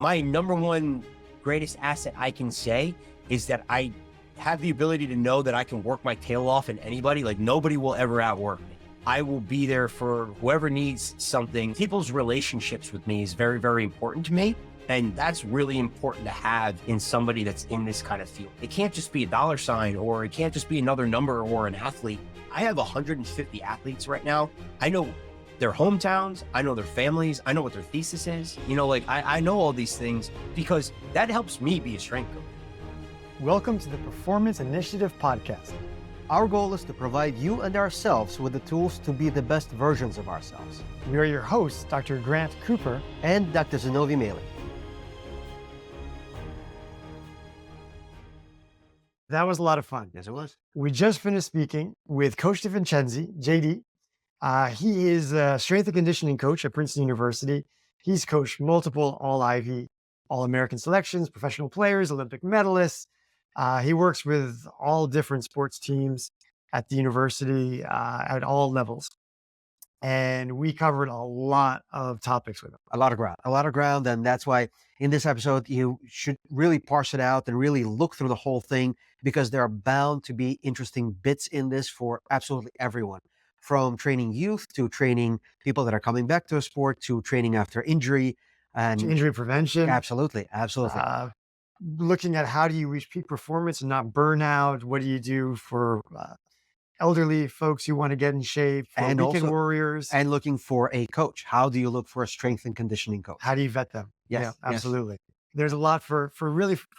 My number one greatest asset I can say is that I have the ability to know that I can work my tail off in anybody. Like nobody will ever outwork me. I will be there for whoever needs something. People's relationships with me is very, very important to me. And that's really important to have in somebody that's in this kind of field. It can't just be a dollar sign, or it can't just be another number or an athlete. I have 150 athletes right now. I know their hometowns, I know their families, I know what their thesis is. I know all these things because that helps me be a strength coach. Welcome to the Performance Initiative Podcast. Our goal is to provide you and ourselves with the tools to be the best versions of ourselves. We are your hosts, Dr. Grant Cooper and Dr. Zinovy Meyler. That was a lot of fun. Yes, it was. We just finished speaking with Coach DeVincenzi, JD. He is a strength and conditioning coach at Princeton University. He's coached multiple All-Ivy, All-American selections, professional players, Olympic medalists. He works with all different sports teams at the university at all levels. And we covered a lot of topics with him. A lot of ground. And that's why in this episode, you should really parse it out and really look through the whole thing, because there are bound to be interesting bits in this for absolutely everyone, from training youth to training people that are coming back to a sport to training after injury and injury prevention. Absolutely. Looking at how do you reach peak performance and not burnout? What do you do for elderly folks who want to get in shape, for and weekend also, warriors? And looking for a coach. How do you look for a strength and conditioning coach? How do you vet them? Yes, yeah, absolutely. Yes. There's a lot for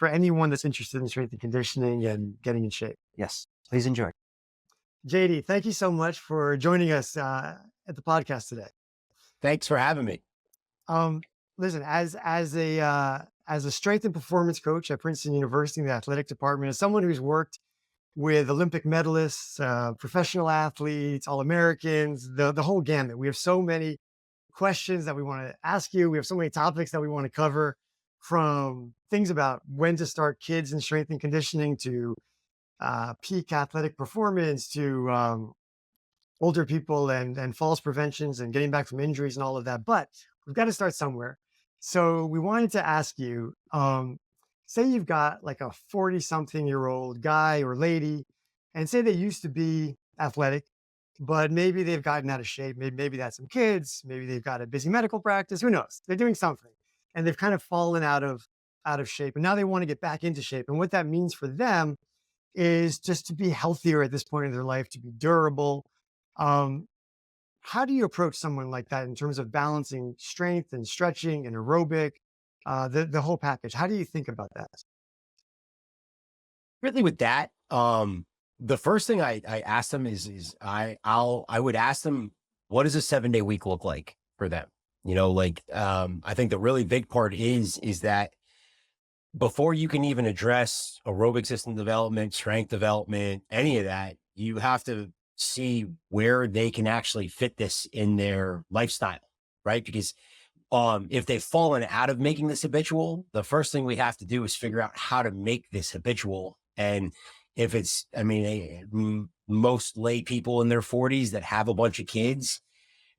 anyone that's interested in strength and conditioning and getting in shape. Yes, please enjoy. JD, thank you so much for joining us at the podcast today. Thanks for having me. Listen, as a strength and performance coach at Princeton University in the athletic department, as someone who's worked with Olympic medalists, professional athletes, All-Americans, the whole gamut, we have so many questions that we want to ask you. We have so many topics that we want to cover, from things about when to start kids in strength and conditioning to peak athletic performance to older people and falls preventions and getting back from injuries and all of that. But we've got to start somewhere. So we wanted to ask you, say you've got like a 40-something-year-old guy or lady, and say they used to be athletic, but maybe they've gotten out of shape. Maybe they had some kids. Maybe they've got a busy medical practice. Who knows? They're doing something, and they've kind of fallen out of shape. And now they want to get back into shape. And what that means for them is just to be healthier at this point in their life, to be durable. How do you approach someone like that in terms of balancing strength and stretching and aerobic, the whole package? How do you think about that? Really with that, the first thing I asked them is I would ask them, what does a 7-day week look like for them? I think the really big part is that before you can even address aerobic system development, strength development, any of that, you have to see where they can actually fit this in their lifestyle, right? Because if they've fallen out of making this habitual, the first thing we have to do is figure out how to make this habitual. And if it's, most lay people in their 40s that have a bunch of kids,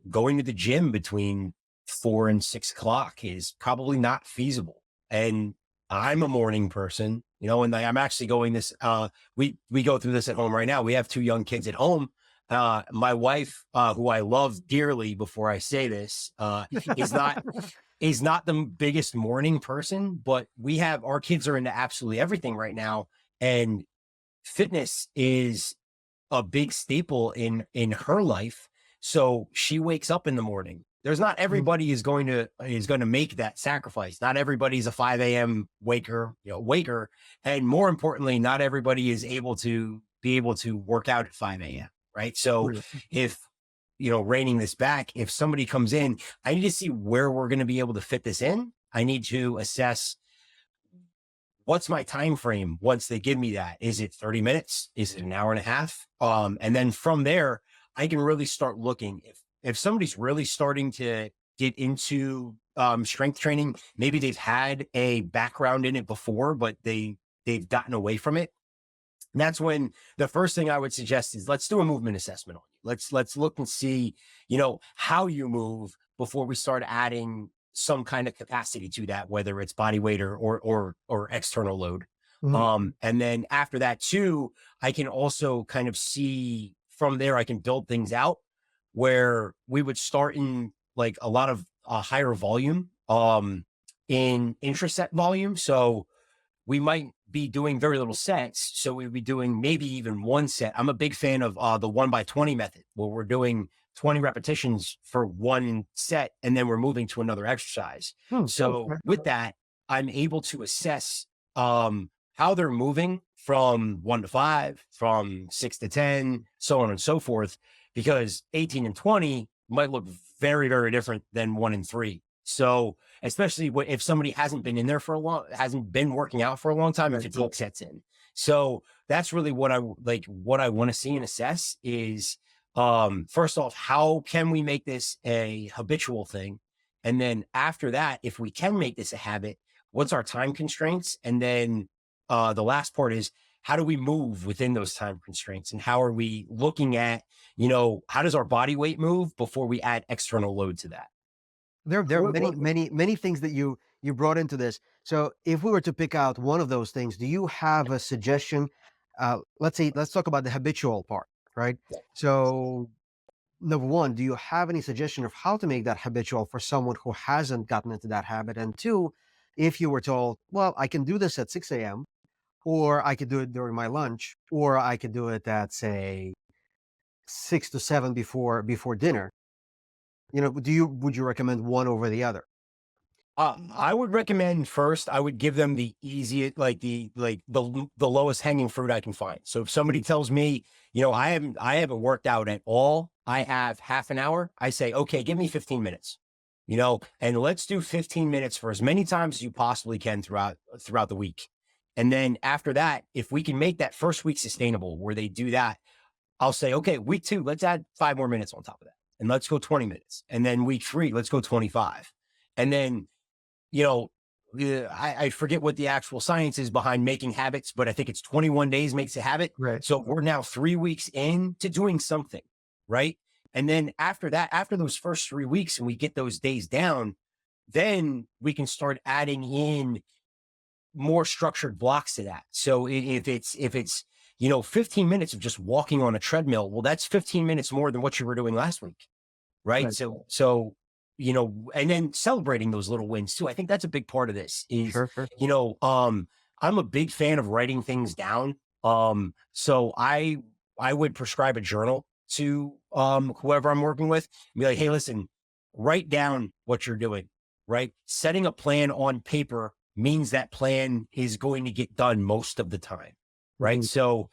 going to the gym between 4 and 6 o'clock is probably not feasible. And I'm a morning person, and I'm actually going this, we go through this at home right now. We have 2 young kids at home. My wife, who I love dearly, before I say this, is not the biggest morning person, but our kids are into absolutely everything right now. And fitness is a big staple in her life. So she wakes up in the morning. There's not everybody is going to make that sacrifice. Not everybody's a 5 a.m. waker. And more importantly, not everybody is able to work out at 5 a.m. Right. So if, reining this back, if somebody comes in, I need to see where we're going to be able to fit this in. I need to assess, what's my time frame once they give me that? Is it 30 minutes? Is it an hour and a half? And then from there, I can really start looking. If somebody's really starting to get into strength training, maybe they've had a background in it before, but they've gotten away from it. And that's when the first thing I would suggest is, let's do a movement assessment on you. Let's look and see, how you move before we start adding some kind of capacity to that, whether it's body weight or external load. Mhm. And then after that too, I can also kind of see from there, I can build things out where we would start in like a lot of higher volume, in intraset volume. So we might be doing very little sets. So we'd be doing maybe even one set. I'm a big fan of the 1x20 method, where we're doing 20 repetitions for one set, and then we're moving to another exercise. So Okay. with that, I'm able to assess how they're moving from 1 to 5, from 6 to 10, so on and so forth, because 18 and 20 might look very, very different than 1 and 3. So especially if somebody hasn't been in there for a long, hasn't been working out for a long time, if fatigue sets in. So that's really what I like. What I want to see and assess is, first off, how can we make this a habitual thing? And then after that, if we can make this a habit, what's our time constraints? And then the last part is, how do we move within those time constraints? And how are we looking at, how does our body weight move before we add external load to that? There are many things that you brought into this. So if we were to pick out one of those things, do you have a suggestion? Let's talk about the habitual part, right? So number one, do you have any suggestion of how to make that habitual for someone who hasn't gotten into that habit? And two, if you were told, well, I can do this at 6 a.m., or I could do it during my lunch, or I could do it at, say, 6 to 7 before dinner. Would you recommend one over the other? I would recommend first, I would give them the easiest, the lowest hanging fruit I can find. So if somebody tells me, I haven't worked out at all, I have half an hour, I say, okay, give me 15 minutes, and let's do 15 minutes for as many times as you possibly can throughout the week. And then after that, if we can make that first week sustainable where they do that, I'll say, okay, week 2, let's add 5 more minutes on top of that. And let's go 20 minutes. And then week 3, let's go 25. And then, I forget what the actual science is behind making habits, but I think it's 21 days makes a habit. Right. So we're now 3 weeks into doing something, right? And then after that, after those first 3 weeks and we get those days down, then we can start adding in more structured blocks to that. So if it's 15 minutes of just walking on a treadmill, well, that's 15 minutes more than what you were doing last week. Right. Right. So, and then celebrating those little wins too. I think that's a big part of this is, Sure. I'm a big fan of writing things down. So I would prescribe a journal to, whoever I'm working with, and be like, hey, listen, write down what you're doing, right? Setting a plan on paper means that plan is going to get done most of the time. Right. Mhm. So,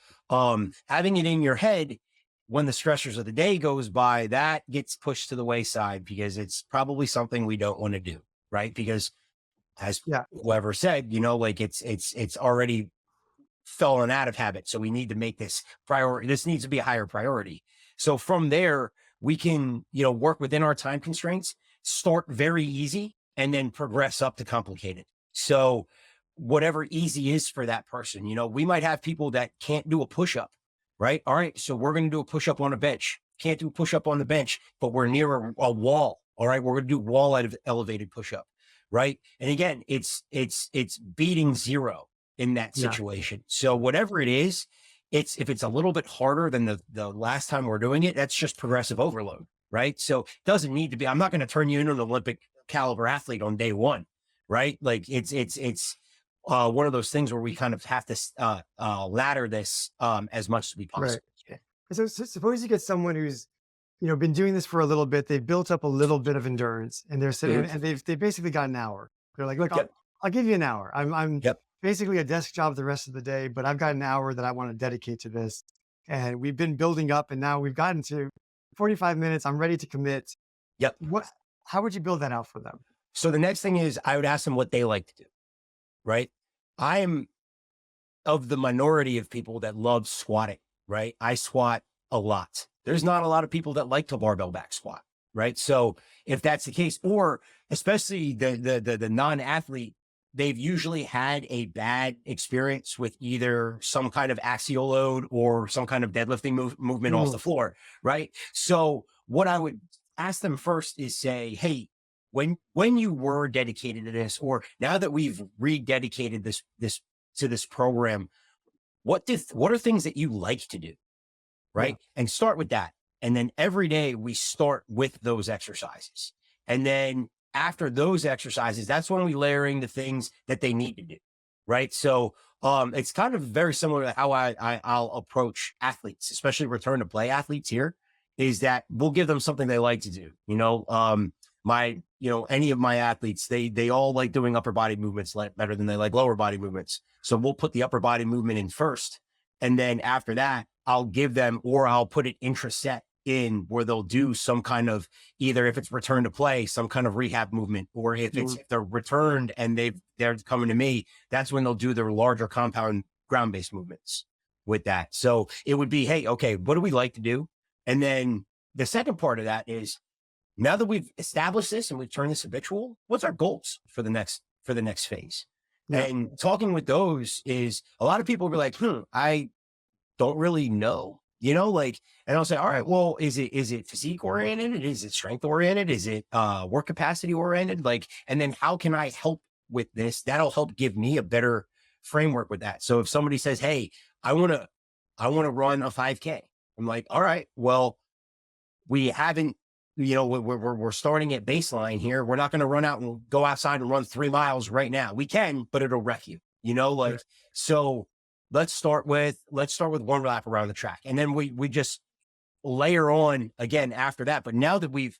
having it in your head when the stressors of the day goes by, that gets pushed to the wayside because it's probably something we don't want to do. Right. Because as Yeah. whoever said, it's already fallen out of habit. So we need to make this priority. This needs to be a higher priority. So from there, we can, work within our time constraints, start very easy, and then progress up to complicated. So whatever easy is for that person, we might have people that can't do a push-up, right? All right. So we're going to do a push-up on a bench. Can't do a push-up on the bench, but we're near a wall. All right. We're going to do wall elevated push-up. Right. And again, it's beating zero in that Yeah. situation. So whatever it is, if it's a little bit harder than the last time we're doing it, that's just progressive overload. Right. So it doesn't need to be, I'm not going to turn you into an Olympic caliber athlete on day one. Right. Like it's one of those things where we kind of have to ladder this as much as we possibly can. So suppose you get someone who's, been doing this for a little bit. They've built up a little bit of endurance, and they're sitting, Mhm. and they've basically got an hour. They're like, look, Yep. I'll give you an hour. I'm Yep. basically a desk job the rest of the day, but I've got an hour that I want to dedicate to this. And we've been building up, and now we've gotten to 45 minutes. I'm ready to commit. Yep. How would you build that out for them? So the next thing is I would ask them what they like to do. Right. I am of the minority of people that love squatting. Right. I squat a lot. There's not a lot of people that like to barbell back squat. Right. So if that's the case, or especially the non-athlete, they've usually had a bad experience with either some kind of axial load or some kind of deadlifting movement off the floor. Right. So what I would ask them first is say, hey, when you were dedicated to this, or now that we've rededicated this to this program, what are things that you like to do, right? And start with that. And then every day we start with those exercises. And then after those exercises, that's when we layering the things that they need to do, right? So it's kind of very similar to how I'll approach athletes, especially return to play athletes here, is that we'll give them something they like to do. Any of my athletes, they all like doing upper body movements better than they like lower body movements. So we'll put the upper body movement in first. And then after that, I'll give them, or I'll put it intraset in where they'll do some kind of, either if it's return to play, some kind of rehab movement, or if they're returned and they're coming to me, that's when they'll do their larger compound ground-based movements with that. So it would be, hey, okay, what do we like to do? And then the second part of that is, now that we've established this and we've turned this habitual, what's our goals for the next phase? Yeah. And talking with those is, a lot of people will be like, I don't really know, and I'll say, all right, well, is it physique oriented? Is it strength oriented? Is it work capacity oriented? And then how can I help with this? That'll help give me a better framework with that. So if somebody says, hey, I want to run a 5K, I'm like, all right, well, we haven't, we're starting at baseline here. We're not going to run out and go outside and run 3 miles right now. We can, but it'll wreck you, sure. So let's start with one lap around the track. And then we just layer on again after that. But now that we've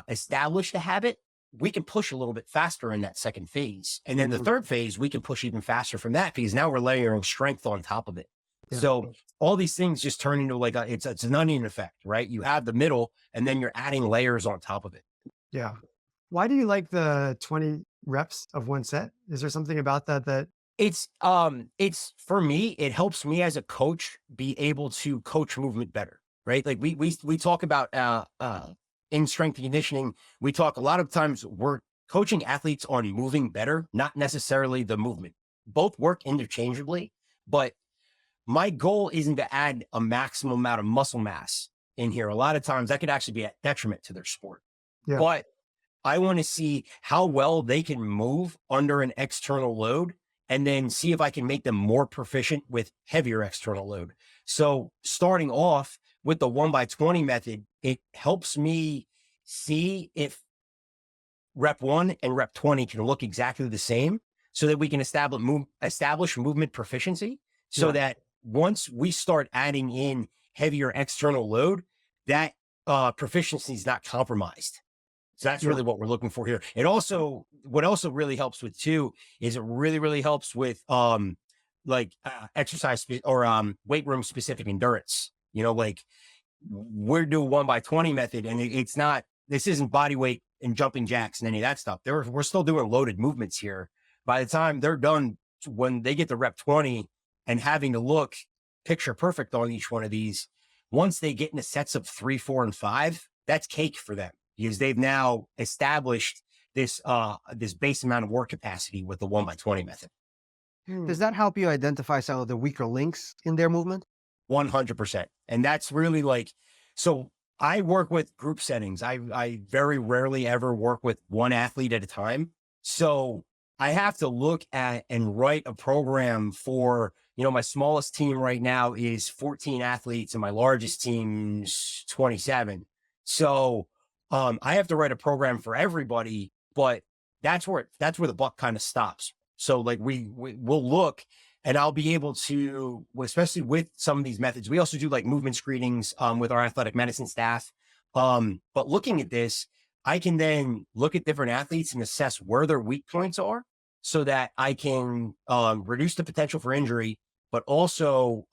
established a habit, we can push a little bit faster in that second phase. And then the third phase, we can push even faster from that, because now we're layering strength on top of it. Yeah. So all these things just turn into it's an onion effect, right? You have the middle, and then you're adding layers on top of it. Yeah. Why do you like the 20 reps of one set? Is there something about that? It's for me, it helps me as a coach be able to coach movement better, right? Like we talk about in strength and conditioning, we talk a lot of times, we're coaching athletes on moving better, not necessarily the movement. Both work interchangeably, but my goal isn't to add a maximum amount of muscle mass in here. A lot of times that could actually be a detriment to their sport. Yeah. But I want to see how well they can move under an external load, and then see if I can make them more proficient with heavier external load. So starting off with the 1x20 method, it helps me see if rep 1 and rep 20 can look exactly the same, so that we can establish movement proficiency, so that once we start adding in heavier external load, that proficiency is not compromised. So that's really what we're looking for here. What also really helps with too, is it really, really helps with exercise or weight room specific endurance. We're doing 1x20 method, and this isn't body weight and jumping jacks and any of that stuff. We're still doing loaded movements here. By the time they're done, when they get to rep 20 and having to look picture perfect on each one of these, once they get into sets of 3, 4, and 5, that's cake for them, because they've now established this base amount of work capacity with the 1x20 method. Does that help you identify some of the weaker links in their movement? 100%. And that's really so I work with group settings. I very rarely ever work with one athlete at a time. So I have to look at and write a program for, my smallest team right now is 14 athletes and my largest team's 27. So I have to write a program for everybody, but that's where the buck kind of stops. So we'll look, and I'll be able to, especially with some of these methods, we also do movement screenings with our athletic medicine staff. But looking at this, I can then look at different athletes and assess where their weak points are, so that I can reduce the potential for injury, but also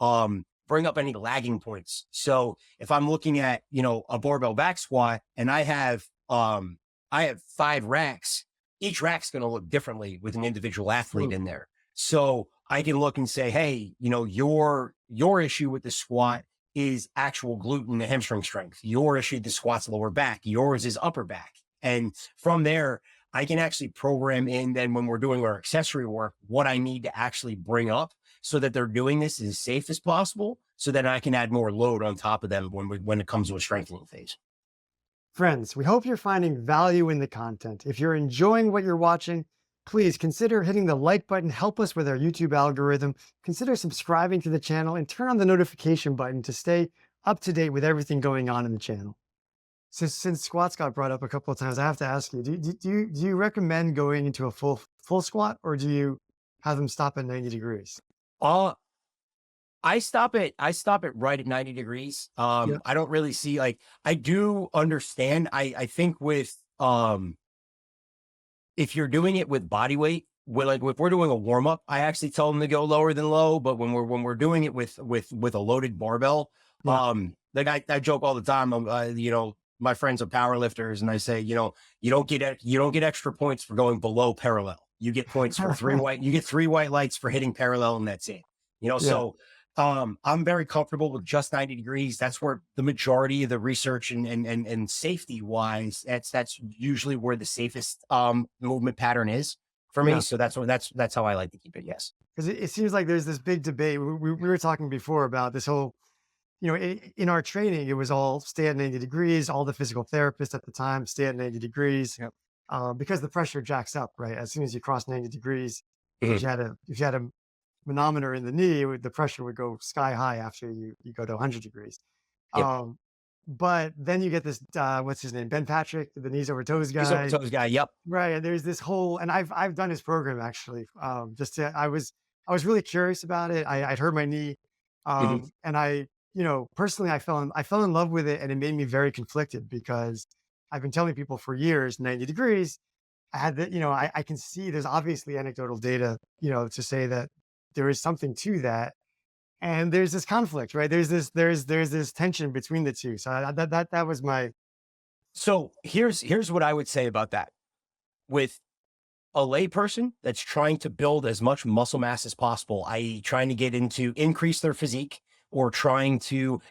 bring up any lagging points. So if I'm looking at, a barbell back squat, and I have 5 racks, each rack's going to look differently with an individual athlete in there. So I can look and say, hey, your issue with the squat is actual glute and hamstring strength. Your issue with the squat's lower back. Yours is upper back. And from there, I can actually program in then, when we're doing our accessory work, what I need to actually bring up, so that they're doing this as safe as possible, so that I can add more load on top of them when it comes to a strengthening phase. Friends, we hope you're finding value in the content. If you're enjoying what you're watching, please consider hitting the like button, help us with our YouTube algorithm. Consider subscribing to the channel and turn on the notification button to stay up to date with everything going on in the channel. So since squats got brought up a couple of times, I have to ask you, do you recommend going into a full squat, or do you have them stop at 90 degrees? Uh, I stop it right at 90 degrees. Yeah. I don't really see, like, I do understand. I think with, if you're doing it with body weight, like if we're doing a warm up, I actually tell them to go lower than low. But when we're doing it with a loaded barbell, Yeah. like I joke all the time. My friends are power lifters, and I say, you don't get extra points for going below parallel. You get points for you get three white lights for hitting parallel, and that's it. Yeah. So I'm very comfortable with just 90 degrees. That's where the majority of the research and safety wise, that's usually where the safest movement pattern is for me. Yeah. So that's how I like to keep it. Yes. Because it seems like there's this big debate. We were talking before about this whole, in our training, it was all stay at 90 degrees. All the physical therapists at the time stay at 90 degrees, Yep. because the pressure jacks up, right? As soon as you cross 90 degrees, Mhm. if you had a manometer in the knee, the pressure would go sky high after you go to 100 degrees. Yep. Um, but then you get this, what's his name? Ben Patrick, the knees over toes He's over guy. toes guy. Yep. Right, and there's this whole, and I've done his program actually. I was really curious about it. I'd hurt my knee, Mhm. and personally, I fell in love with it, and it made me very conflicted because I've been telling people for years, 90 degrees. I had that, I can see there's obviously anecdotal data, to say that there is something to that, and there's this conflict, right? There's this tension between the two. So that was my. So here's what I would say about that. With a layperson that's trying to build as much muscle mass as possible, i.e., trying to get into increase their physique or trying to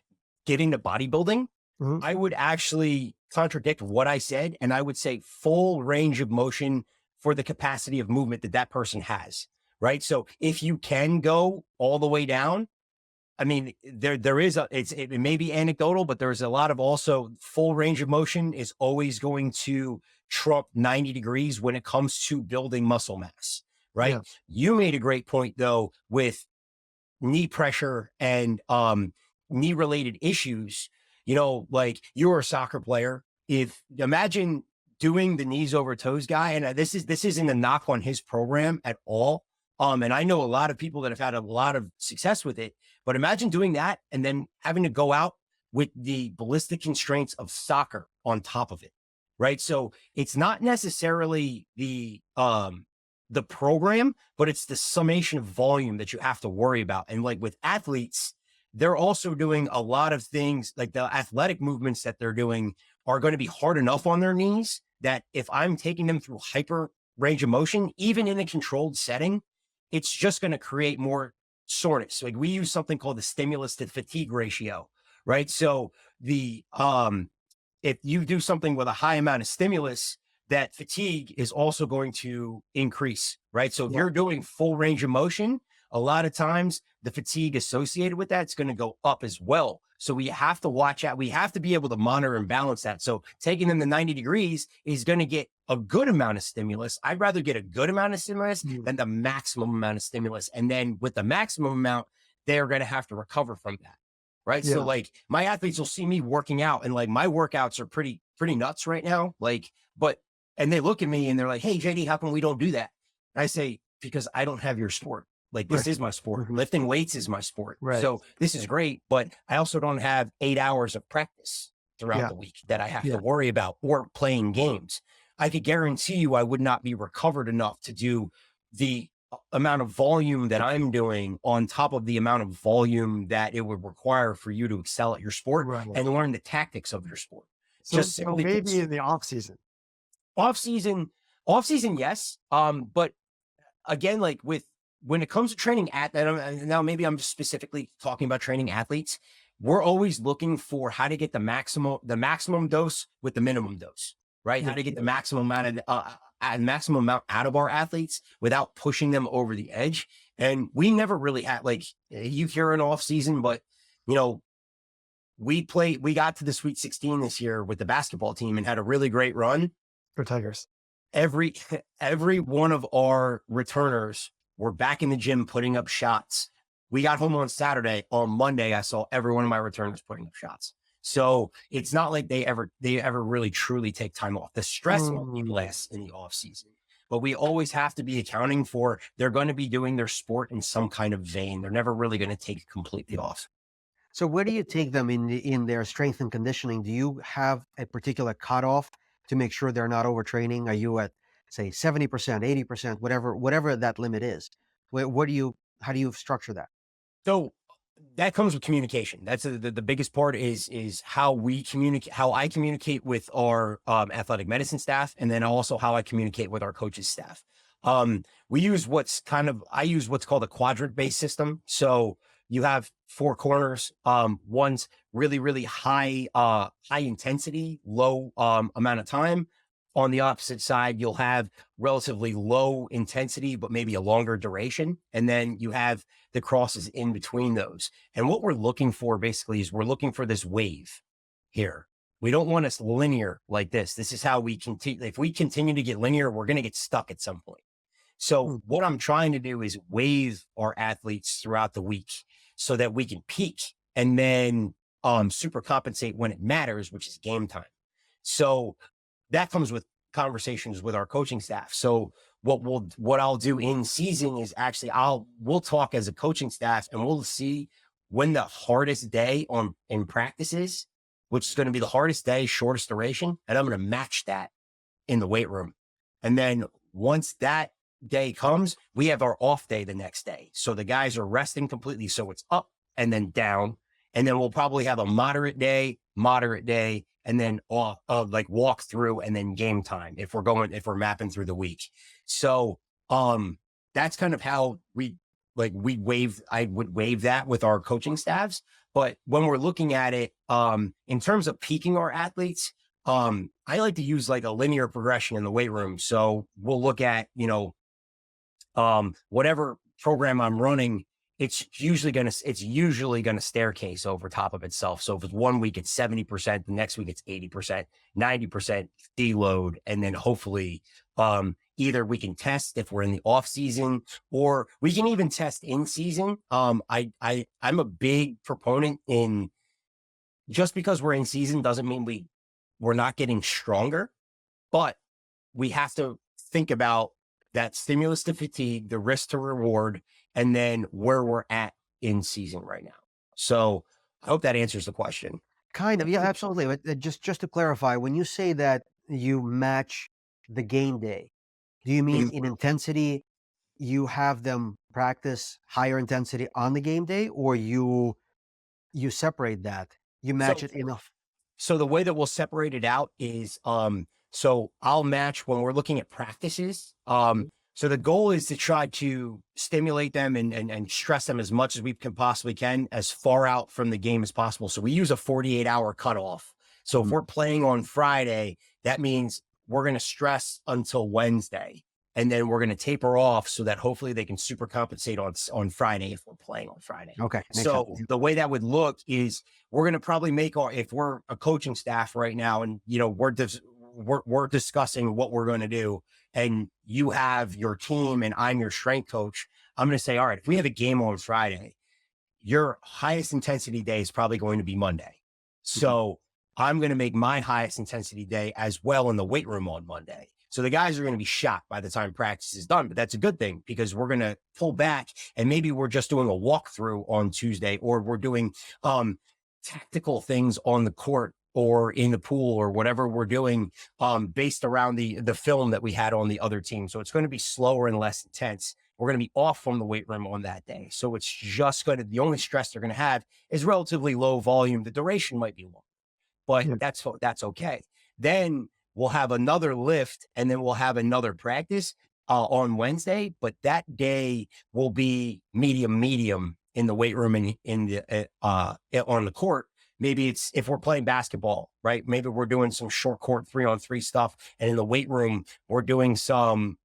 get into bodybuilding, Mhm. I would actually contradict what I said. And I would say full range of motion for the capacity of movement that that person has. Right. So if you can go all the way down, I mean, there is it may be anecdotal, but there's a lot of also full range of motion is always going to trump 90 degrees when it comes to building muscle mass, right? Yeah. You made a great point though with knee pressure and knee related issues. Like you're a soccer player. If imagine doing the knees over toes guy, and this isn't a knock on his program at all. And I know a lot of people that have had a lot of success with it, but imagine doing that and then having to go out with the ballistic constraints of soccer on top of it. Right. So it's not necessarily the program, but it's the summation of volume that you have to worry about. And like with athletes, they're also doing a lot of things like the athletic movements that they're doing are going to be hard enough on their knees that if I'm taking them through hyper range of motion, even in a controlled setting, it's just going to create more soreness. Like we use something called the stimulus to fatigue ratio, right? So the if you do something with a high amount of stimulus, that fatigue is also going to increase, right? So if Yeah. you're doing full range of motion, a lot of times the fatigue associated with that's going to go up as well. So we have to watch out. We have to be able to monitor and balance that. So taking them to 90 degrees is going to get a good amount of stimulus. I'd rather get a good amount of stimulus Mm. than the maximum amount of stimulus. And then with the maximum amount, they're going to have to recover from that. Right. So Yeah. like my athletes will see me working out and like my workouts are pretty nuts right now. Like, but and they look at me and they're like, "Hey, JD, how come we don't do that?" And I say, "Because I don't have your sport. Like this Right. is my sport. Mhm. Lifting weights is my sport. Right. So this is great, but I also don't have 8 hours of practice throughout Yeah. the week that I have Yeah. to worry about or playing games. I could guarantee you I would not be recovered enough to do the amount of volume that I'm doing on top of the amount of volume that it would require for you to excel at your sport Right. and learn the tactics of your sport. So Just so simply maybe in the off season. off season, yes. But again, like with when it comes to training now maybe I'm specifically talking about training athletes. We're always looking for how to get the maximum dose with the minimum dose, right? How Yeah. to get the maximum amount out of our athletes without pushing them over the edge. And we never really had like you hear an off season, but you know we got to the Sweet 16 this year with the basketball team and had a really great run. Go Tigers. Every one of our returners were back in the gym putting up shots. We got home on Saturday. On Monday, I saw every one of my returners putting up shots. So it's not like they ever really truly take time off. The stress won't be less in the off season, but we always have to be accounting for they're going to be doing their sport in some kind of vein. They're never really going to take it completely off. So where do you take them in their strength and conditioning? Do you have a particular cutoff to make sure they're not overtraining? Are you at, say, 70%, 80%, whatever that limit is? How do you structure that? So that comes with communication. That's the biggest part is how we communicate, how I communicate with our athletic medicine staff, and then also how I communicate with our coaches staff. We use I use what's called a quadrant based system. So you have four corners. One's really, really high intensity, low amount of time. On the opposite side, you'll have relatively low intensity, but maybe a longer duration. And then you have the crosses in between those. And what we're looking for basically is we're looking for this wave here. We don't want us linear like this. This is how we continue. If we continue to get linear, we're going to get stuck at some point. So what I'm trying to do is wave our athletes throughout the week so that we can peak and then super compensate when it matters, which is game time. So that comes with conversations with our coaching staff. So what I'll do in season is actually we'll talk as a coaching staff and we'll see when the hardest day in practice is, which is going to be the hardest day, shortest duration. And I'm going to match that in the weight room. And then once that day comes, we have our off day the next day. So the guys are resting completely. So it's up and then down. And then we'll probably have a moderate day, and then like walk through and then game time if we're mapping through the week. So that's kind of how I would waive that with our coaching staffs. But when we're looking at it, in terms of peaking our athletes, I like to use like a linear progression in the weight room. So we'll look at, whatever program I'm running, it's usually going to staircase over top of itself. So if it's 1 week, it's 70%, the next week it's 80%, 90% deload. And then hopefully, either we can test if we're in the off season, or we can even test in season. I'm a big proponent in just because we're in season doesn't mean we're not getting stronger, but we have to think about that stimulus to fatigue, the risk to reward, and then where we're at in season right now. So I hope that answers the question. Kind of, yeah, absolutely. But just to clarify, when you say that you match the game day, do you mean in intensity you have them practice higher intensity on the game day, or you separate that? You match it enough. So the way that we'll separate it out is, so I'll match when we're looking at practices. So the goal is to try to stimulate them and stress them as much as we can possibly as far out from the game as possible. So we use a 48-hour cutoff. So if we're playing on Friday, that means we're going to stress until Wednesday. And then we're going to taper off so that hopefully they can super compensate on Friday if we're playing on Friday. Okay. So the way that would look is we're going to probably if we're a coaching staff right now and, we're discussing what we're going to do, and you have your team and I'm your strength coach, I'm going to say, all right, if we have a game on Friday, your highest intensity day is probably going to be Monday. So I'm going to make my highest intensity day as well in the weight room on Monday. So the guys are going to be shot by the time practice is done, but that's a good thing because we're going to pull back and maybe we're just doing a walkthrough on Tuesday, or we're doing tactical things on the court or in the pool or whatever we're doing based around the film that we had on the other team. So it's going to be slower and less intense. We're going to be off from the weight room on that day. So it's just the only stress they're going to have is relatively low volume. The duration might be long, but that's okay. Then we'll have another lift and then we'll have another practice on Wednesday, but that day will be medium in the weight room and on the court. Maybe it's if we're playing basketball, right? Maybe we're doing some short court 3-on-3 stuff. And in the weight room, we're doing some,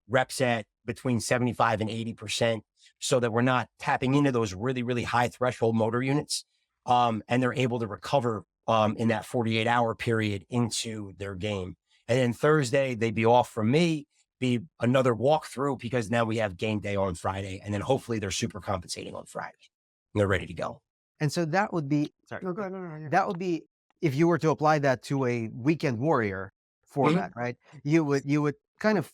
reps at between 75 and 80% so that we're not tapping into those really, really high threshold motor units. and they're able to recover in that 48-hour period into their game. And then Thursday, they'd be off from me, be another walkthrough because now we have game day on Friday. And then hopefully they're super compensating on Friday. And they're ready to go. And so that would be, sorry, No, go ahead. No, that would be, if you were to apply that to a weekend warrior format, right? You would kind of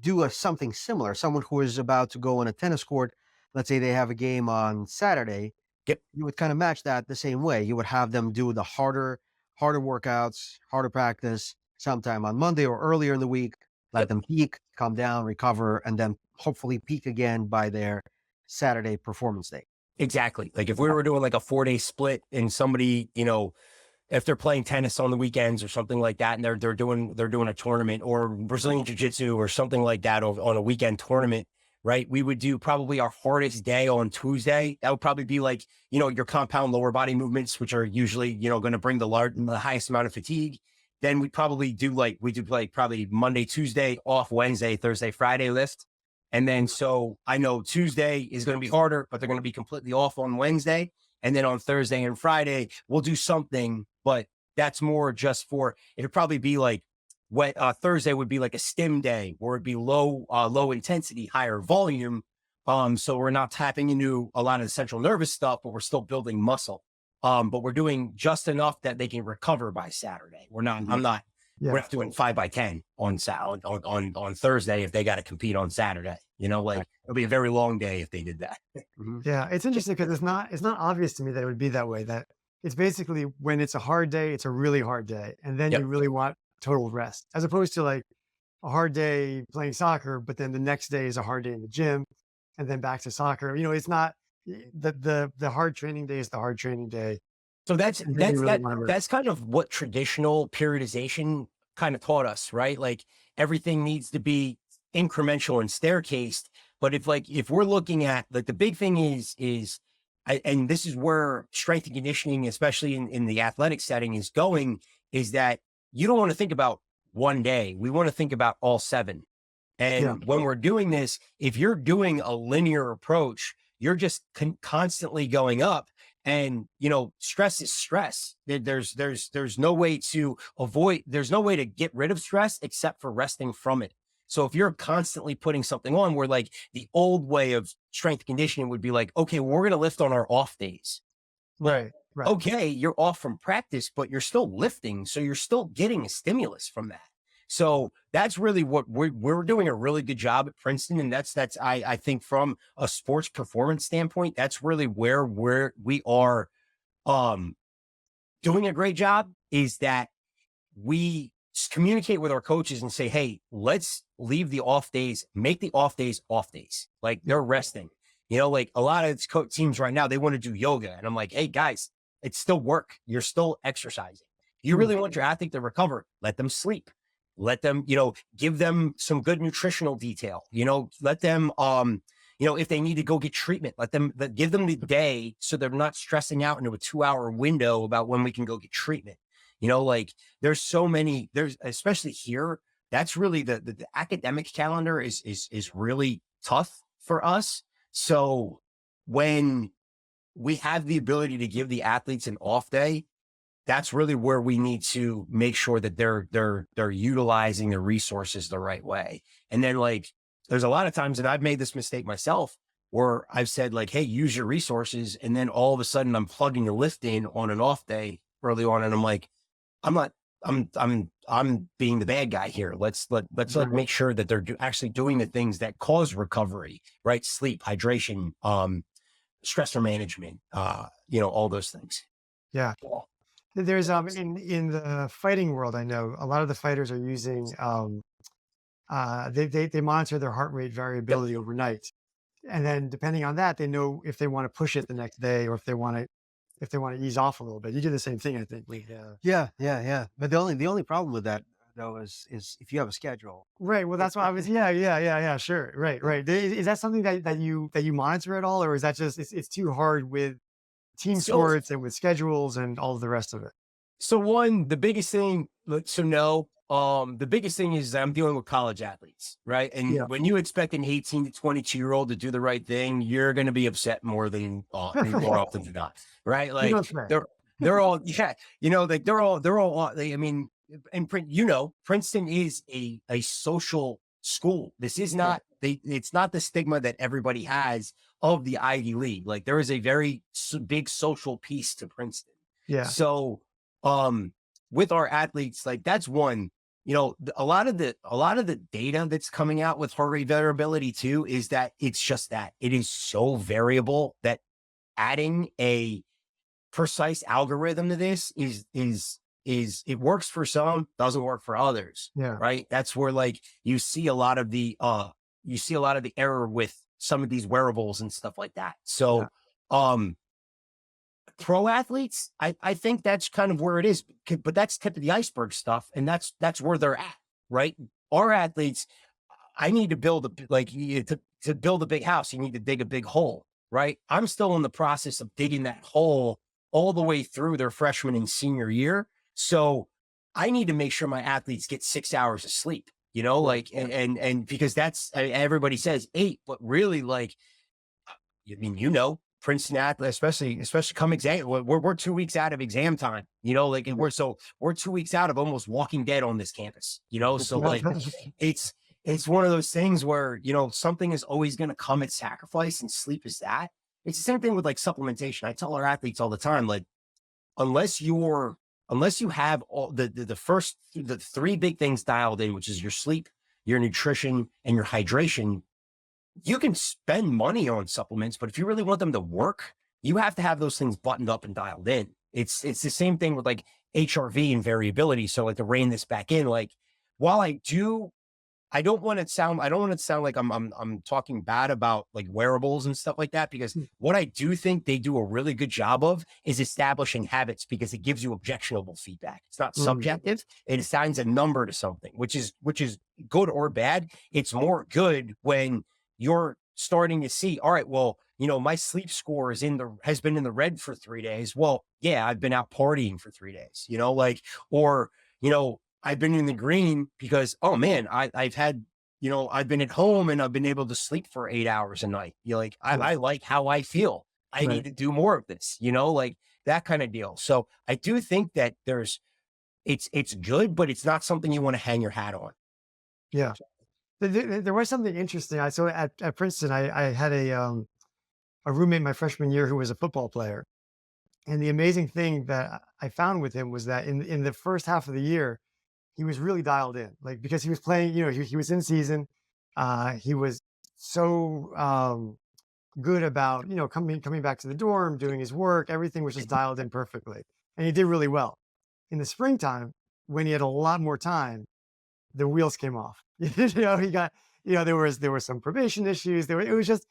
do something similar. Someone who is about to go on a tennis court, let's say they have a game on Saturday. Yep. You would kind of match that the same way. You would have them do the harder workouts, harder practice sometime on Monday or earlier in the week, let them peak, calm down, recover, and then hopefully peak again by their Saturday performance day. Exactly. Like if we were doing like a 4-day split and somebody, if they're playing tennis on the weekends or something like that, and they're doing a tournament or Brazilian jiu-jitsu or something like that on a weekend tournament, right? We would do probably our hardest day on Tuesday. That would probably be like, your compound lower body movements, which are usually, going to bring the highest amount of fatigue. Then we probably do probably Monday, Tuesday, off Wednesday, Thursday, Friday lift. And then, so I know Tuesday is going to be harder, but they're going to be completely off on Wednesday. And then on Thursday and Friday, we'll do something, but that's more just it'd probably be like Thursday would be like a stim day where it'd be low intensity, higher volume. So we're not tapping into a lot of the central nervous stuff, but we're still building muscle. But we're doing just enough that they can recover by Saturday. We're not doing 5x10 on Thursday if they got to compete on Saturday. It'll be a very long day if they did that. Yeah, it's interesting because it's not obvious to me that it would be that way. That it's basically when it's a hard day, it's a really hard day, and then you really want total rest, as opposed to like a hard day playing soccer, but then the next day is a hard day in the gym, and then back to soccer. It's not the hard training day is the hard training day. So that's kind of what traditional periodization kind of taught us, right? Like everything needs to be incremental and staircased. But if we're looking at like the big thing and this is where strength and conditioning, especially in the athletic setting, is going, is that you don't want to think about one day. We want to think about all 7. And when we're doing this, if you're doing a linear approach, you're just constantly going up. And, stress is stress. There's no way to there's no way to get rid of stress except for resting from it. So if you're constantly putting something on, where like the old way of strength conditioning would be like, okay, we're going to lift on our off days. Right. Okay, you're off from practice, but you're still lifting. So you're still getting a stimulus from that. So that's really what we're doing a really good job at Princeton. And that's I think from a sports performance standpoint, that's really where we are doing a great job, is that we communicate with our coaches and say, hey, let's leave the off days, make the off days. Like they're resting, like a lot of teams right now, they want to do yoga. And I'm like, hey guys, it's still work. You're still exercising. You really want your athlete to recover, let them sleep. Let them, give them some good nutritional detail, let them, if they need to go get treatment, give them the day so they're not stressing out into a 2-hour window about when we can go get treatment. There's so many, especially here, that's really the academic calendar is really tough for us. So when we have the ability to give the athletes an off day, that's really where we need to make sure that they're utilizing the resources the right way. And then there's a lot of times, and I've made this mistake myself, where I've said like, hey, use your resources. And then all of a sudden I'm plugging a lift in on an off day early on. And I'm like, I'm being the bad guy here. Let's make sure that they're actually doing the things that cause recovery, right? Sleep, hydration, stressor management, all those things. Yeah. There's in the fighting world, I know a lot of the fighters are using they monitor their heart rate variability overnight, and then depending on that, they know if they want to push it the next day or if they want to ease off a little bit. You do the same thing, I think. Yeah. But the only problem with that though is if you have a schedule. Right. Well, that's why I was. Yeah. Sure. Right. Is that something that you monitor at all, or is that just it's too hard with team sports and with schedules and all of the rest of it? So the biggest thing, no, the biggest thing is I'm dealing with college athletes, right? And Yeah. when you expect an 18 to 22-year-old to do the right thing, you're going to be upset more often than not, right? You Like don't say. they're all, yeah, like they're all, I mean, and Princeton is a social school. This is Yeah. not, it's not the stigma that everybody has of the Ivy League. Like there is a very big social piece to Princeton. Yeah. So, with our athletes, like that's one, a lot of the data that's coming out with heart rate variability too is that it's just that it is so variable that adding a precise algorithm to this is it works for some, doesn't work for others, Yeah. right? That's where like you see a lot of the error with some of these wearables and stuff like that. Yeah. So, pro athletes, I think that's kind of where it is, but that's tip of the iceberg stuff, and that's where they're at, right? Our athletes, I need to build to build a big house, you need to dig a big hole, right? I'm still in the process of digging that hole all the way through their freshman and senior year, so I need to make sure my athletes get 6 hours of sleep, like and because that's everybody says 8, but really like I mean, Princeton athletes, especially come exam, we're 2 weeks out of exam time, like, and we're 2 weeks out of almost Walking Dead on this campus, so like it's one of those things where, something is always going to come at sacrifice, and sleep is that. It's the same thing with like supplementation. I tell our athletes all the time, like, unless you have all the three big things dialed in, which is your sleep, your nutrition, and your hydration, you can spend money on supplements, but if you really want them to work, you have to have those things buttoned up and dialed in. It's the same thing with like HRV and variability. So like to rein this back in, like while I don't want to sound like I'm talking bad about like wearables and stuff like that, because what I do think they do a really good job of is establishing habits, because it gives you objectionable feedback. It's not subjective. It assigns a number to something, which is good or bad. It's more good when you're starting to see, all right, well, my sleep score has been in the red for 3 days. Well, yeah, I've been out partying for 3 days, or, I've been in the green because, oh man, I've been at home and I've been able to sleep for 8 hours a night. I like how I feel. I need to do more of this, like that kind of deal. So I do think that it's good, but it's not something you want to hang your hat on. Yeah. There was something interesting. So at Princeton, I had a roommate my freshman year who was a football player. And the amazing thing that I found with him was that in the first half of the year, he was really dialed in, like, because he was playing, he was in season. He was so good about, coming back to the dorm, doing his work. Everything was just dialed in perfectly. And he did really well. In the springtime, when he had a lot more time, the wheels came off. He got, there was some probation issues. It was just,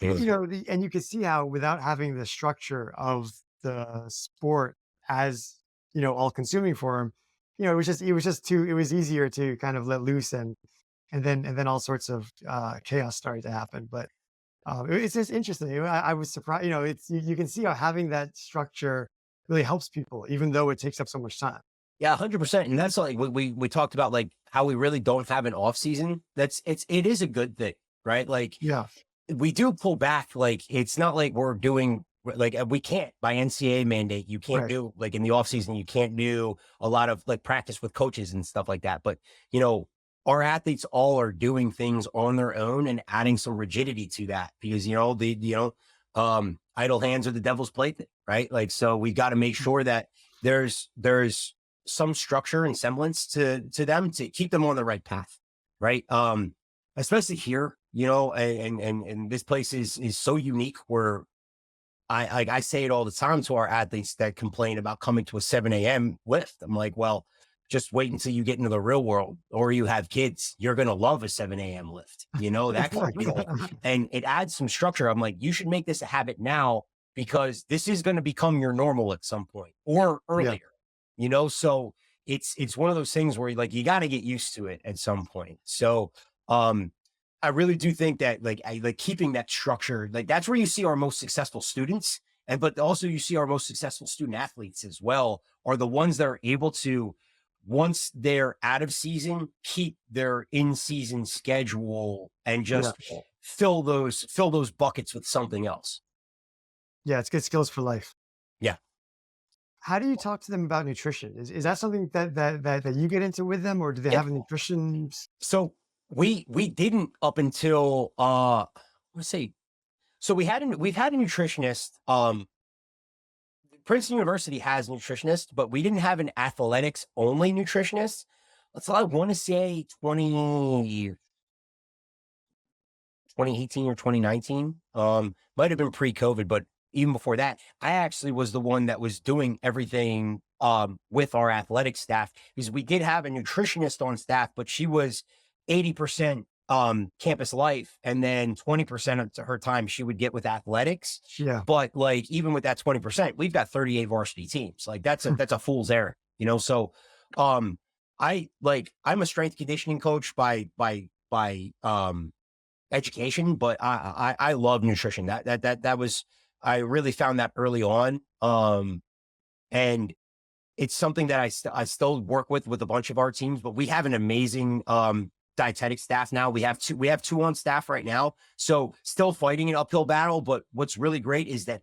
and you could see how, without having the structure of the sport as, all consuming for him, it was easier to kind of let loose, and then all sorts of chaos started to happen. But it's just interesting. I was surprised, you can see how having that structure really helps people, even though it takes up so much time. Yeah, 100%. And that's like we talked about, like how we really don't have an off season. It is a good thing, right? Like Yeah. we do pull back. Like it's not like we're doing, like we can't, by NCAA mandate, you can't Right. do, like in the off season, you can't do a lot of like practice with coaches and stuff like that. But our athletes all are doing things on their own and adding some rigidity to that, because idle hands are the devil's plaything, right? Like, so we got to make sure that there's some structure and semblance to them to keep them on the right path, right? Especially here, and this place is so unique, where I say it all the time to our athletes that complain about coming to a 7 a.m. lift. I'm like, well, just wait until you get into the real world, or you have kids. You're going to love a 7 a.m. lift, that kind of deal. And it adds some structure. I'm like, you should make this a habit now, because this is going to become your normal at some point or earlier, so it's one of those things where you got to get used to it at some point. So, I really do think that like keeping that structure, like that's where you see our most successful students, but also you see our most successful student athletes as well, are the ones that are able to once they're out of season, keep their in-season schedule and just fill those buckets with something else. Yeah, it's good skills for life. Yeah. How do you talk to them about nutrition? Is that something that you get into with them, or do they Yeah. have a nutrition? So we didn't up until let's see. So we've had a nutritionist. Princeton University has a nutritionist, but we didn't have an athletics only nutritionist. I want to say 2018 or 2019. Might have been pre-COVID, but even before that, I actually was the one that was doing everything with our athletic staff, because we did have a nutritionist on staff, but she was 80% campus life, and then 20% of her time she would get with athletics. Yeah. But like, even with that 20%, we've got 38 varsity teams. Like that's a fool's errand, you know? So I'm a strength conditioning coach by education, but I love nutrition. That was, I really found that early on. And it's something that I still work with a bunch of our teams, but we have an amazing dietetic staff now. We have two on staff right now. So still fighting an uphill battle, but what's really great is that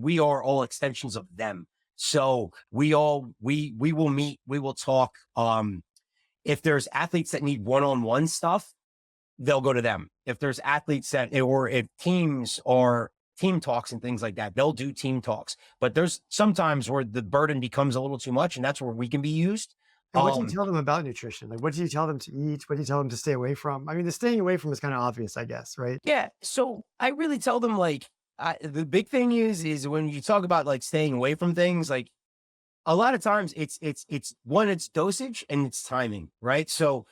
we are all extensions of them. So we will meet, we will talk. If there's athletes that need one-on-one stuff, they'll go to them. If there's athletes or if teams or team talks and things like that, they'll do team talks. But there's sometimes where the burden becomes a little too much, and that's where we can be used. And what do you tell them about nutrition? Like, what do you tell them to eat? What do you tell them to stay away from? I mean, the staying away from is kind of obvious, I guess, right? Yeah. So I really tell them, like, the big thing is when you talk about like staying away from things, like a lot of times it's dosage and it's timing, right? So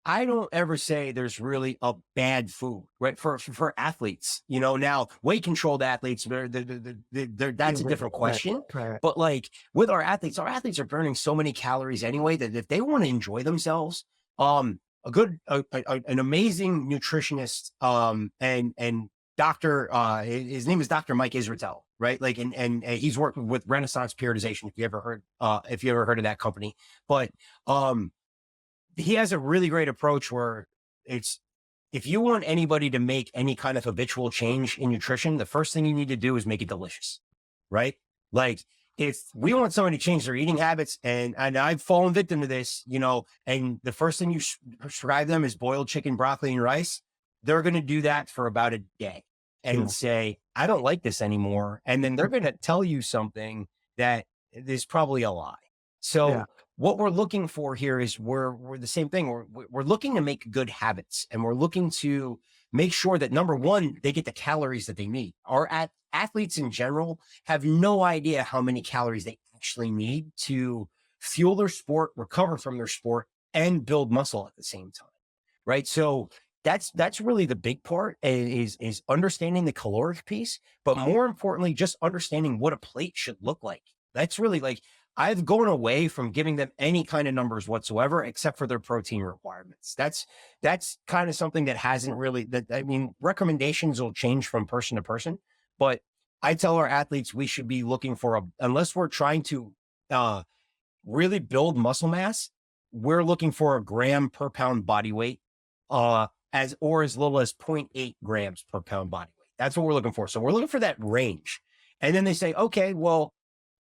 I don't ever say there's really a bad food, right? For athletes, you know, now weight controlled athletes, that's a different question. Right. But like with our athletes are burning so many calories anyway, that if they want to enjoy themselves, an amazing nutritionist, and doctor, his name is Dr. Mike Israetel, right? Like, and he's worked with Renaissance Periodization. If you ever heard of that company, but, he has a really great approach where it's, if you want anybody to make any kind of habitual change in nutrition, the first thing you need to do is make it delicious, right? Like, if we want somebody to change their eating habits, and I've fallen victim to this, you know, and the first thing you prescribe them is boiled chicken, broccoli, and rice, they're going to do that for about a day and say, I don't like this anymore. And then they're going to tell you something that is probably a lie. So what we're looking for here is we're the same thing. We're looking to make good habits, and we're looking to make sure that, number one, they get the calories that they need. Our athletes in general have no idea how many calories they actually need to fuel their sport, recover from their sport, and build muscle at the same time, right? So that's really the big part, is understanding the caloric piece, but more importantly, just understanding what a plate should look like. That's really, like, I've gone away from giving them any kind of numbers whatsoever, except for their protein requirements. That's kind of something that hasn't really, recommendations will change from person to person, but I tell our athletes we should be looking for unless we're trying to really build muscle mass, we're looking for a gram per pound body weight, as little as 0.8 grams per pound body weight. That's what we're looking for. So we're looking for that range. And then they say, okay, well,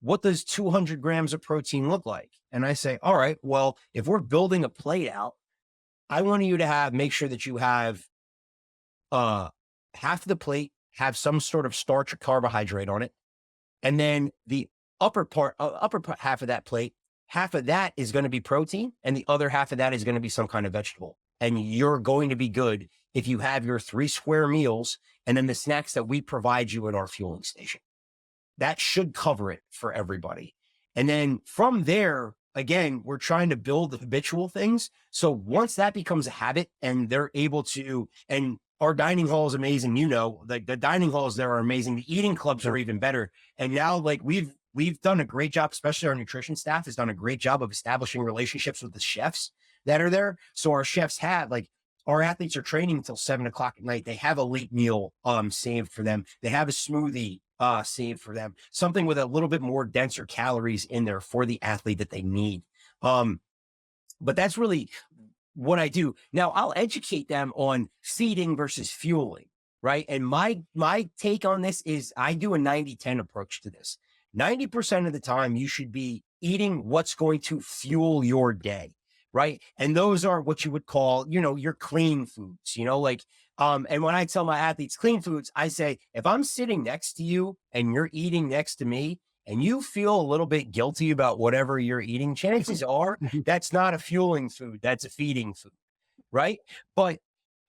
what does 200 grams of protein look like? And I say, all right, well, if we're building a plate out, I want you to make sure that you have half of the plate have some sort of starch or carbohydrate on it. And then the upper half of that plate, half of that is going to be protein, and the other half of that is going to be some kind of vegetable. And you're going to be good if you have your 3 square meals and then the snacks that we provide you at our fueling station. That should cover it for everybody. And then from there, again, we're trying to build the habitual things. So once that becomes a habit and they're able to, and our dining hall is amazing, you know, like the dining halls there are amazing. The eating clubs are even better. And now, like, we've done a great job, especially our nutrition staff has done a great job of establishing relationships with the chefs that are there. So our chefs have, like, our athletes are training until 7 o'clock at night. They have a late meal saved for them. They have a smoothie saved for them, something with a little bit more denser calories in there for the athlete that they need. But that's really what I do. Now I'll educate them on feeding versus fueling, right? And my take on this is I do a 90-10 approach to this. 90% of the time you should be eating what's going to fuel your day, right? And those are what you would call, your clean foods, and when I tell my athletes clean foods, I say, if I'm sitting next to you and you're eating next to me, and you feel a little bit guilty about whatever you're eating, chances are that's not a fueling food, that's a feeding food, right? But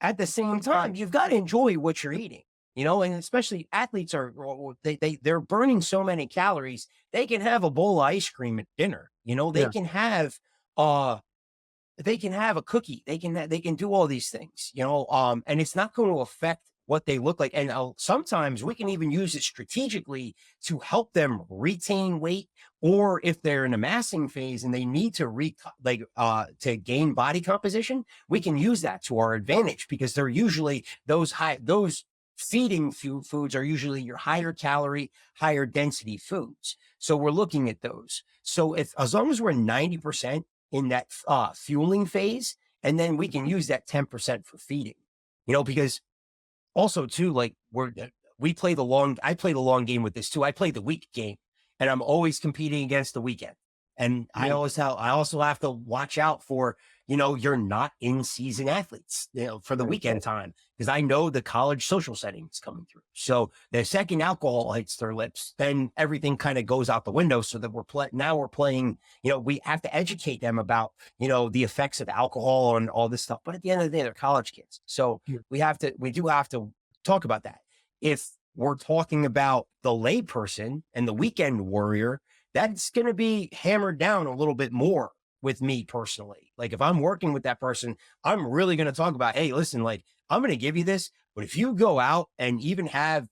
at the same time, you've got to enjoy what you're eating, and especially athletes they're burning so many calories. They can have a bowl of ice cream at dinner, Yeah. uh they can have a cookie. They can do all these things, and it's not going to affect what they look like. And sometimes we can even use it strategically to help them retain weight, or if they're in a massing phase and they need to to gain body composition, we can use that to our advantage, because they're usually those feeding foods are usually your higher calorie, higher density foods. So we're looking at those. So as long as we're 90% in that fueling phase, and then we can use that 10% for feeding, because also too, like I play the long game with this too. I play the week game, and I'm always competing against the weekend. And I also have to watch out for, you're not in season athletes, for the weekend time, because I know the college social setting is coming through. So the second alcohol hits their lips, then everything kind of goes out the window. So that we're playing, we have to educate them about, the effects of alcohol and all this stuff. But at the end of the day, they're college kids. So we do have to talk about that. If we're talking about the layperson and the weekend warrior, that's going to be hammered down a little bit more with me personally. Like if I'm working with that person, I'm really going to talk about, hey, listen, like I'm going to give you this, but if you go out and even have,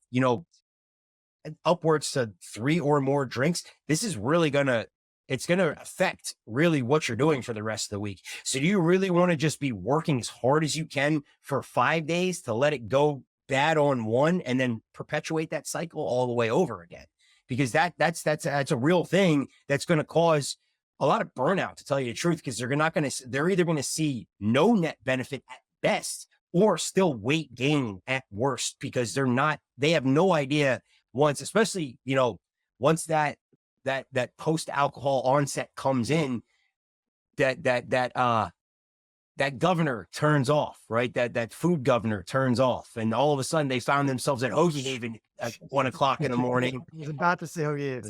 upwards to 3 or more drinks, this is really it's going to affect really what you're doing for the rest of the week. So do you really want to just be working as hard as you can for 5 days to let it go bad on one and then perpetuate that cycle all the way over again? Because that's a real thing that's going to cause a lot of burnout, to tell you the truth, because they're either going to see no net benefit at best, or still weight gain at worst, because they have no idea especially, once that post alcohol onset comes in, that governor turns off, right? That food governor turns off. And all of a sudden they found themselves at Hoagie Haven at 1:00 in the morning. I was about to say, oh yeah,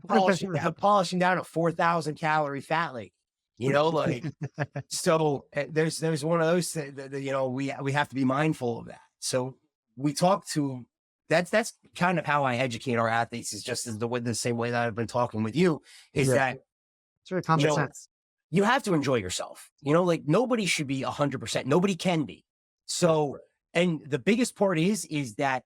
polishing down a 4,000 calorie fat lake, so there's one of those that, we have to be mindful of that. So we talk to, that's kind of how I educate our athletes, is just the same way that I've been talking with you, is that it's very common sense. you have to enjoy yourself. Like nobody should be 100%. Nobody can be. So, and the biggest part is that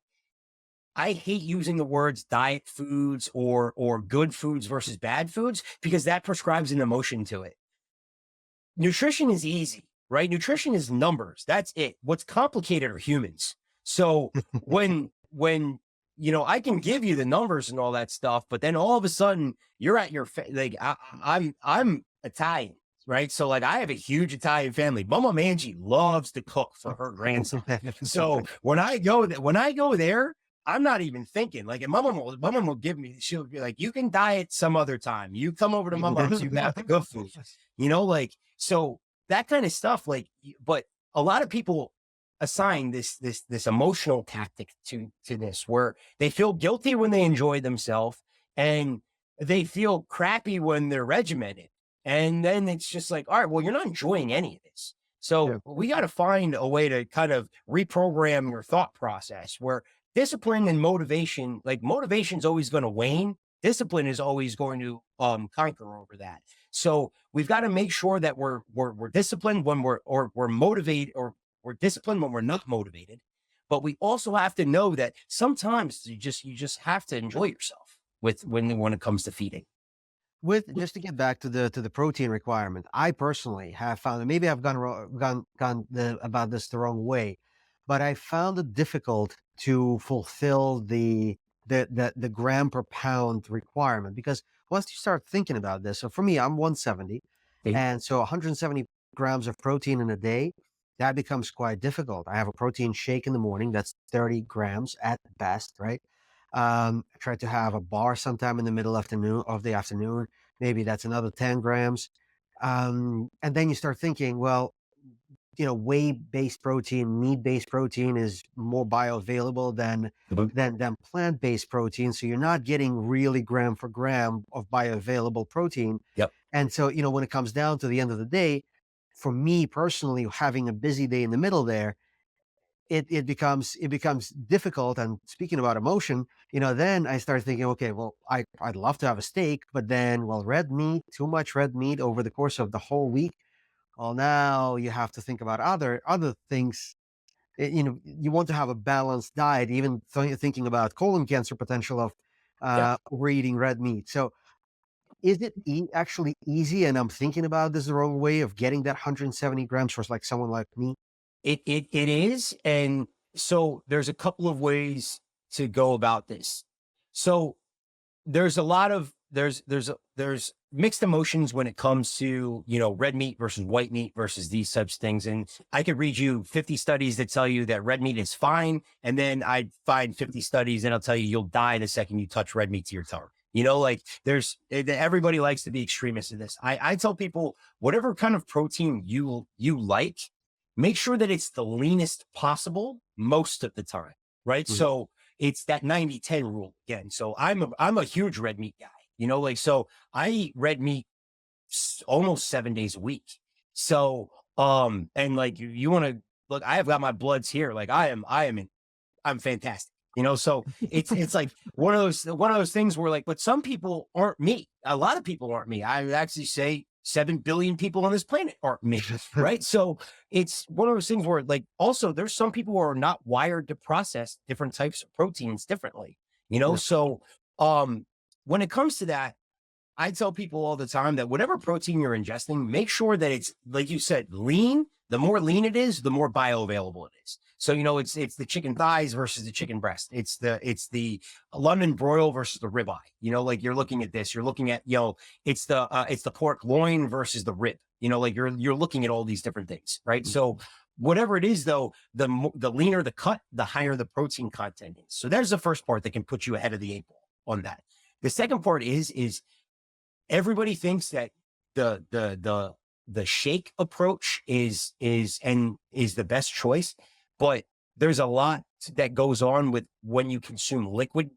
I hate using the words diet foods or good foods versus bad foods, because that prescribes an emotion to it. Nutrition is easy, right? Nutrition is numbers. That's it. What's complicated are humans. So when I can give you the numbers and all that stuff, but then all of a sudden you're at your I'm Italian, right? So like I have a huge Italian family. Mama Mangie loves to cook for her grandson. So when I go there, I'm not even thinking. Like, and Mama will give me. She'll be like, "You can diet some other time. You come over to Mama's, you can have the good food." So that kind of stuff. Like, but a lot of people assign this emotional tactic to this, where they feel guilty when they enjoy themselves, and they feel crappy when they're regimented. And then it's just like, all right, well, you're not enjoying any of this. So we got to find a way to kind of reprogram your thought process, where discipline and motivation, like motivation's always going to wane. Discipline is always going to conquer over that. So we've got to make sure that we're disciplined when we're motivated, or we're disciplined when we're not motivated. But we also have to know that sometimes you just have to enjoy yourself when it comes to feeding. Just to get back to the protein requirement, I personally have found, and maybe I've gone about this the wrong way, but I found it difficult to fulfill the gram per pound requirement, because once you start thinking about this, so for me, I'm 170, Okay. And so 170 grams of protein in a day, that becomes quite difficult. I have a protein shake in the morning. That's 30 grams at best, right? I try to have a bar sometime in the middle of the afternoon. Maybe that's another 10 grams. And then you start thinking, well, whey-based protein, meat-based protein is more bioavailable than Mhm. than plant-based protein. So you're not getting really gram for gram of bioavailable protein. Yep. And so, when it comes down to the end of the day, for me personally, having a busy day in the middle there, it becomes difficult. And speaking about emotion, then I start thinking, okay, well, I'd love to have a steak, but then, well, red meat, too much red meat over the course of the whole week. Well, now you have to think about other things. You want to have a balanced diet, even thinking about colon cancer potential of Yeah. overeating red meat. So, is it actually easy? And I'm thinking about this the wrong way of getting that 170 grams for like someone like me. It is. And so there's a couple of ways to go about this. So there's a lot of there's mixed emotions when it comes to, red meat versus white meat versus these types of things. And I could read you 50 studies that tell you that red meat is fine, and then I'd find 50 studies and I'll tell you you'll die the second you touch red meat to your tongue. Like everybody likes to be extremists in this. I tell people, whatever kind of protein you like, make sure that it's the leanest possible most of the time, right? Mhm. So it's that 90-10 rule again. So I'm a huge red meat guy, so I eat red meat almost 7 days a week. So, and like you want to look, I have got my bloods here. Like I'm fantastic. So it's like one of those things where, like, but some people aren't me. A lot of people aren't me. I would actually say 7 billion people on this planet aren't me. Right. So it's one of those things where, like, also there's some people who are not wired to process different types of proteins differently, Yeah. so when it comes to that, I tell people all the time that whatever protein you're ingesting, make sure that it's, like you said, lean. The more lean it is, the more bioavailable it is. So, it's the chicken thighs versus the chicken breast. It's the London broil versus the ribeye. Like, you're looking at this, you're looking at, it's the pork loin versus the rib. Like, you're looking at all these different things, right? So whatever it is, though, the leaner the cut, the higher the protein content is. So there's the first part that can put you ahead of the 8 ball on that. The second part is everybody thinks that the shake approach is the best choice, but there's a lot that goes on with when you consume liquid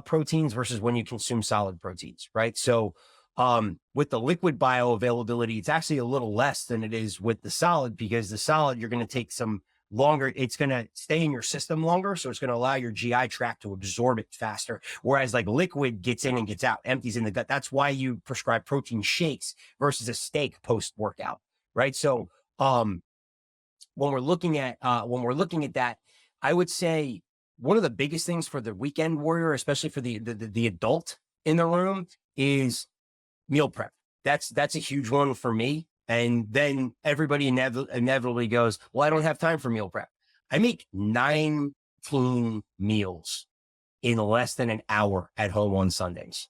proteins versus when you consume solid proteins, right? So with the liquid bioavailability, it's actually a little less than it is with the solid, because the solid, you're going to take some longer, it's going to stay in your system longer, so it's going to allow your GI tract to absorb it faster, whereas like liquid gets in and gets out, empties in the gut. That's why you prescribe protein shakes versus a steak post workout, right? So when we're looking at that, I would say one of the biggest things for the weekend warrior, especially for the adult in the room, is meal prep. That's a huge one for me. And then everybody inevitably goes, well, I don't have time for meal prep. I make 19 meals in less than an hour at home on Sundays.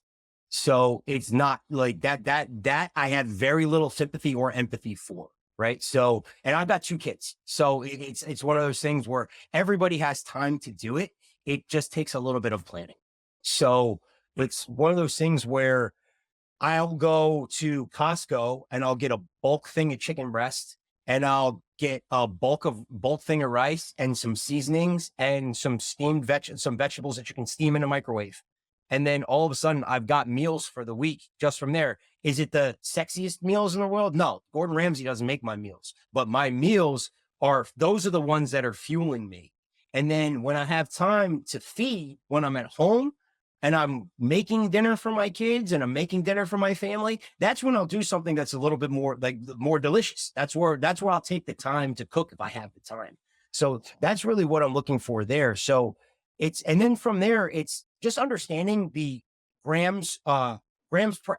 So it's not like that I have very little sympathy or empathy for. Right. So, and I've got 2 kids. So it's one of those things where everybody has time to do it. It just takes a little bit of planning. So it's one of those things where I'll go to Costco and I'll get a bulk thing of chicken breast, and I'll get a bulk thing of rice and some seasonings and some some vegetables that you can steam in a microwave. And then all of a sudden I've got meals for the week just from there. Is it the sexiest meals in the world? No, Gordon Ramsay doesn't make my meals, but my meals those are the ones that are fueling me. And then when I have time to feed, when I'm at home, and I'm making dinner for my kids and I'm making dinner for my family, that's when I'll do something that's a little bit more, like, more delicious. That's where I'll take the time to cook if I have the time. So that's really what I'm looking for there. So and then from there, it's just understanding the grams per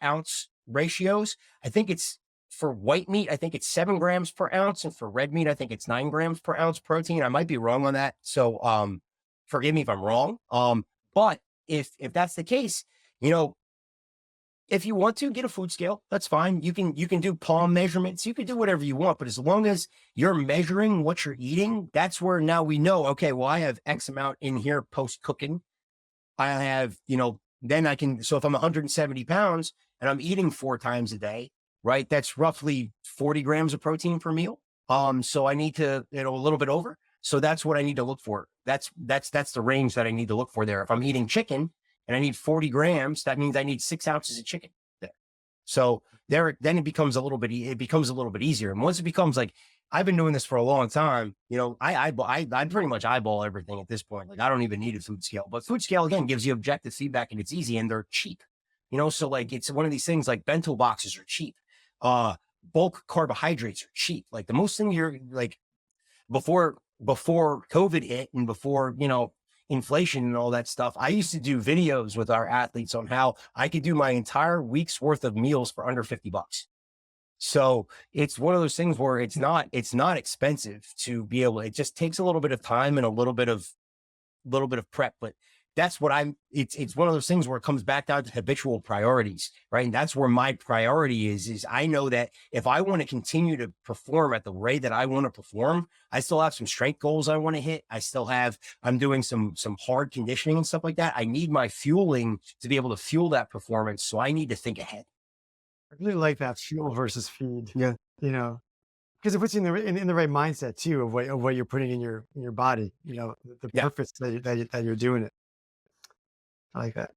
ounce ratios. I think it's for white meat, I think it's 7 grams per ounce. And for red meat, I think it's 9 grams per ounce protein. I might be wrong on that. So forgive me if I'm wrong. But if that's the case, you know, if you want to get a food scale, that's fine. You can do palm measurements. You can do whatever you want, but as long as you're measuring what you're eating, that's where now we know, okay, well, I have X amount in here post cooking. I have, then I can, so if I'm 170 pounds and I'm eating 4 times a day, right? That's roughly 40 grams of protein per meal. So I need to, a little bit over. So that's what I need to look for. That's the range that I need to look for there. If I'm eating chicken and I need 40 grams, that means I need 6 ounces of chicken there. So then it becomes a little bit easier. And once it becomes like, I've been doing this for a long time, I pretty much eyeball everything at this point. Like I don't even need a food scale, but food scale again gives you objective feedback and it's easy and they're cheap, so like it's one of these things like bento boxes are cheap. Bulk carbohydrates are cheap. Like the most thing you're like before COVID hit and before, inflation and all that stuff, I used to do videos with our athletes on how I could do my entire week's worth of meals for under $50. So it's one of those things where it's not expensive to be able, it just takes a little bit of time and a little bit of prep, but that's what it's one of those things where it comes back down to habitual priorities, right? And that's where my priority is I know that if I want to continue to perform at the rate that I want to perform, I still have some strength goals I want to hit. I'm doing some hard conditioning and stuff like that. I need my fueling to be able to fuel that performance. So I need to think ahead. I really like that fuel versus feed. Yeah. Because it puts you in the right mindset too of what you're putting in your body. The Yeah. purpose that you're doing it. I like that.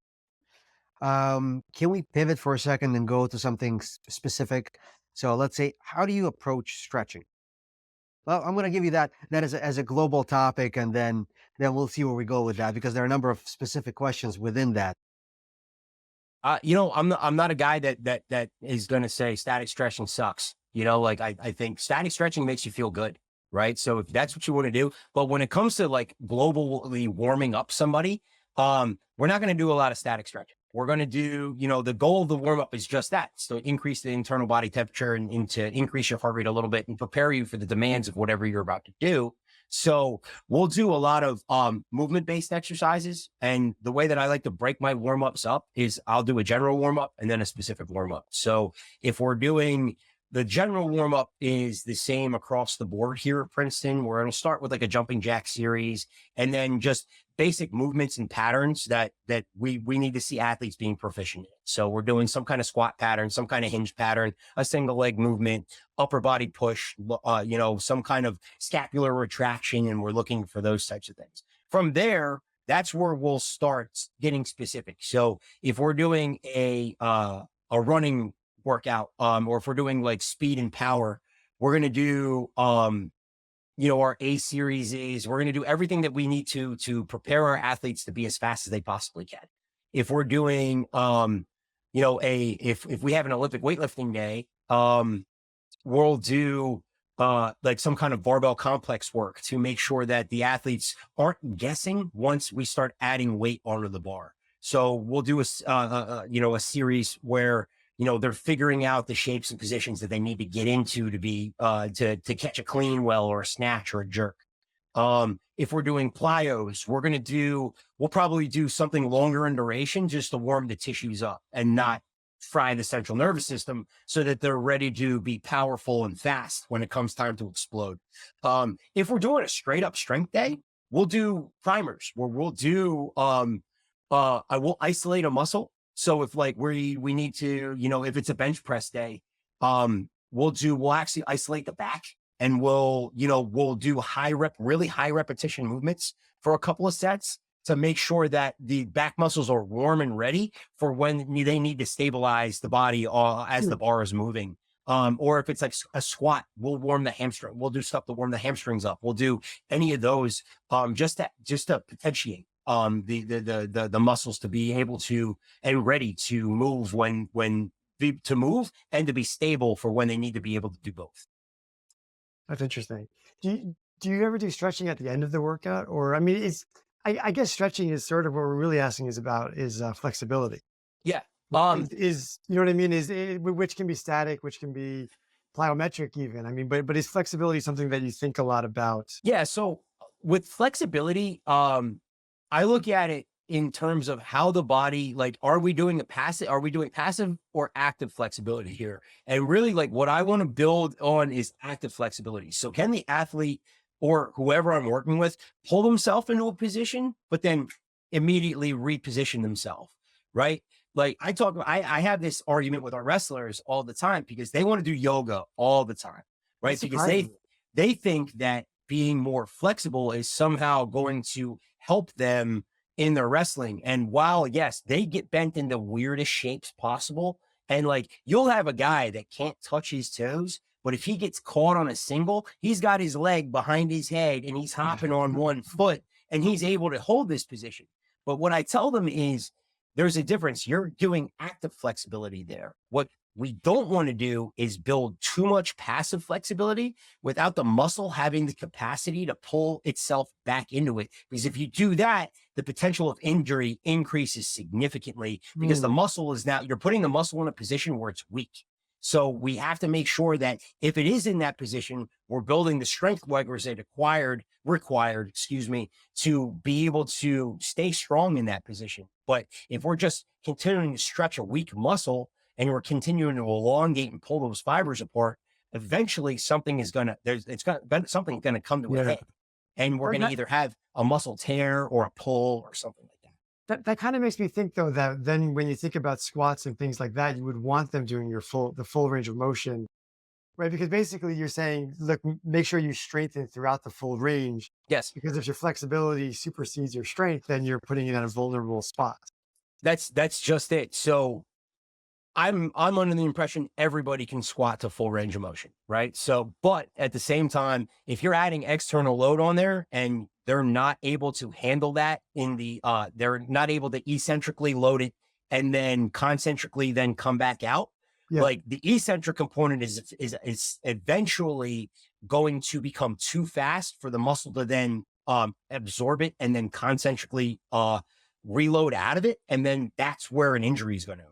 Can we pivot for a second and go to something specific? So let's say, how do you approach stretching? Well, I'm going to give you that as a global topic, and then we'll see where we go with that because there are a number of specific questions within that. I'm not a guy that is going to say static stretching sucks. Like I think static stretching makes you feel good, right? So if that's what you want to do, but when it comes to like globally warming up somebody, we're not going to do a lot of static stretching. We're going to do, the goal of the warm up is just that. So increase the internal body temperature and to increase your heart rate a little bit and prepare you for the demands of whatever you're about to do. So we'll do a lot of movement-based exercises. And the way that I like to break my warm-ups up is I'll do a general warm-up and then a specific warm-up. So if we're doing the general warm-up is the same across the board here at Princeton. We're going to start with like a jumping jack series and then just basic movements and patterns that we need to see athletes being proficient in. So we're doing some kind of squat pattern, some kind of hinge pattern, a single leg movement, upper body push, some kind of scapular retraction, and we're looking for those types of things. From there, that's where we'll start getting specific. So if we're doing a running workout, or if we're doing like speed and power, we're going to do, our A series is we're going to do everything that we need to prepare our athletes to be as fast as they possibly can. If we're doing, if we have an Olympic weightlifting day, we'll do like some kind of barbell complex work to make sure that the athletes aren't guessing once we start adding weight onto the bar. So we'll do a series where they're figuring out the shapes and positions that they need to get into to be to catch a clean well or a snatch or a jerk. If we're doing plyos, we'll probably do something longer in duration just to warm the tissues up and not fry the central nervous system so that they're ready to be powerful and fast when it comes time to explode. If we're doing a straight up strength day, we'll do primers where we'll do I will isolate a muscle. So if like we need to, if it's a bench press day, we'll actually isolate the back and we'll do really high repetition movements for a couple of sets to make sure that the back muscles are warm and ready for when they need to stabilize the body as the bar is moving. Or if it's like a squat, we'll warm the hamstring. We'll do stuff to warm the hamstrings up. We'll do any of those just to potentiate the muscles to be able to and ready to move to move and to be stable for when they need to be able to do both. That's interesting. Do you ever do stretching at the end of the workout? Or, I mean, I guess stretching is sort of what we're really asking is flexibility. Yeah. Is you know what I mean? Which can be static, which can be plyometric even. I mean, but is flexibility something that you think a lot about? Yeah. So with flexibility, I look at it in terms of how the body, like, are we doing passive or active flexibility here? And really, like, what I want to build on is active flexibility. So can the athlete or whoever I'm working with pull themselves into a position, but then immediately reposition themselves, right? Like I have this argument with our wrestlers all the time because they want to do yoga all the time, right? That's Because surprising. they think that being more flexible is somehow going to help them in their wrestling. And while, yes, they get bent in the weirdest shapes possible, and like you'll have a guy that can't touch his toes, but if he gets caught on a single, he's got his leg behind his head and he's hopping on one foot and he's able to hold this position. But what I tell them is there's a difference. You're doing active flexibility there. What we don't want to do is build too much passive flexibility without the muscle having the capacity to pull itself back into it. Because if you do that, the potential of injury increases significantly because the muscle is now, you're putting the muscle in a position where it's weak. So we have to make sure that if it is in that position, we're building the strength levers that required, to be able to stay strong in that position. But if we're just continuing to stretch a weak muscle and we're continuing to elongate and pull those fibers apart, eventually something's going to come to a head, and we're going to either have a muscle tear or a pull or something like that. That kind of makes me think, though, that then when you think about squats and things like that, you would want them doing the full range of motion, right? Because basically you're saying, look, make sure you strengthen throughout the full range. Yes. Because if your flexibility supersedes your strength, then you're putting it in a vulnerable spot. That's just it. So I'm under the impression everybody can squat to full range of motion, right? So, but at the same time, if you're adding external load on there and they're not able to handle that they're not able to eccentrically load it and then concentrically then come back out. Yeah. Like the eccentric component is eventually going to become too fast for the muscle to then absorb it and then concentrically reload out of it, and then that's where an injury is going to.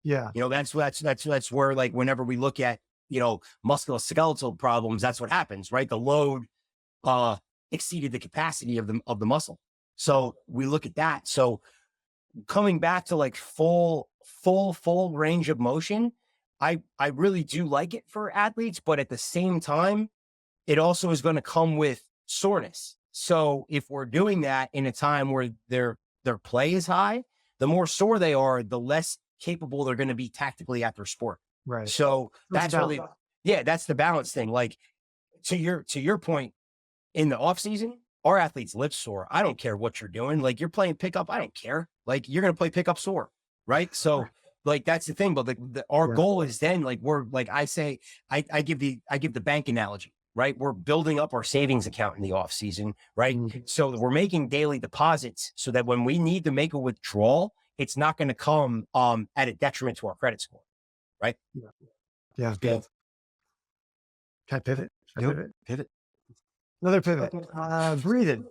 Yeah. That's where, like, whenever we look at, musculoskeletal problems, that's what happens, right? The load exceeded the capacity of the muscle. So we look at that. So coming back to like full range of motion, I really do like it for athletes, but at the same time, it also is going to come with soreness. So if we're doing that in a time where their play is high, the more sore they are, the less capable they're going to be tactically at their sport. Right. So that's really, that's the balance thing. Like to your point, in the off season, our athletes live sore. I don't care what you're doing. Like you're playing pickup. I don't care. Like you're going to play pickup sore. Right. So like, that's the thing. But our goal is then, like, we're like, I say, I give the bank analogy, right? We're building up our savings account in the off season, right? Mm-hmm. So we're making daily deposits so that when we need to make a withdrawal, it's not going to come at a detriment to our credit score, right? Yeah. Can I pivot? Pivot. Another pivot. Breathing.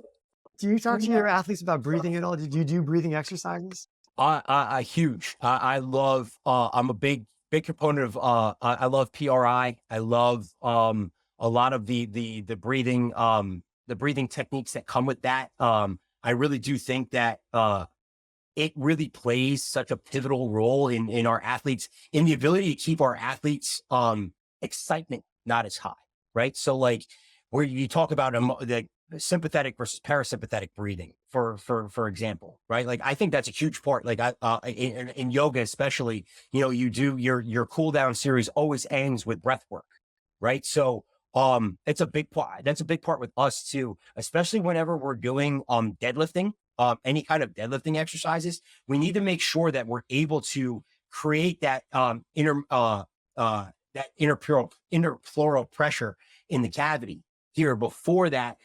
Do you talk to your athletes about breathing at all? Did you do breathing exercises? Huge. I love. I'm a big component of. I love PRI. I love a lot of the breathing techniques that come with that. I really do think that it really plays such a pivotal role in our athletes, in the ability to keep our athletes excitement not as high, right? So like where you talk about the sympathetic versus parasympathetic breathing, for example, right? Like I think that's a huge part. Like in yoga especially, you do your cool down series always ends with breath work, right? So it's a big part. That's a big part with us too, especially whenever we're doing deadlifting. Any kind of deadlifting exercises, we need to make sure that we're able to create that interpleural pressure in the cavity here before that,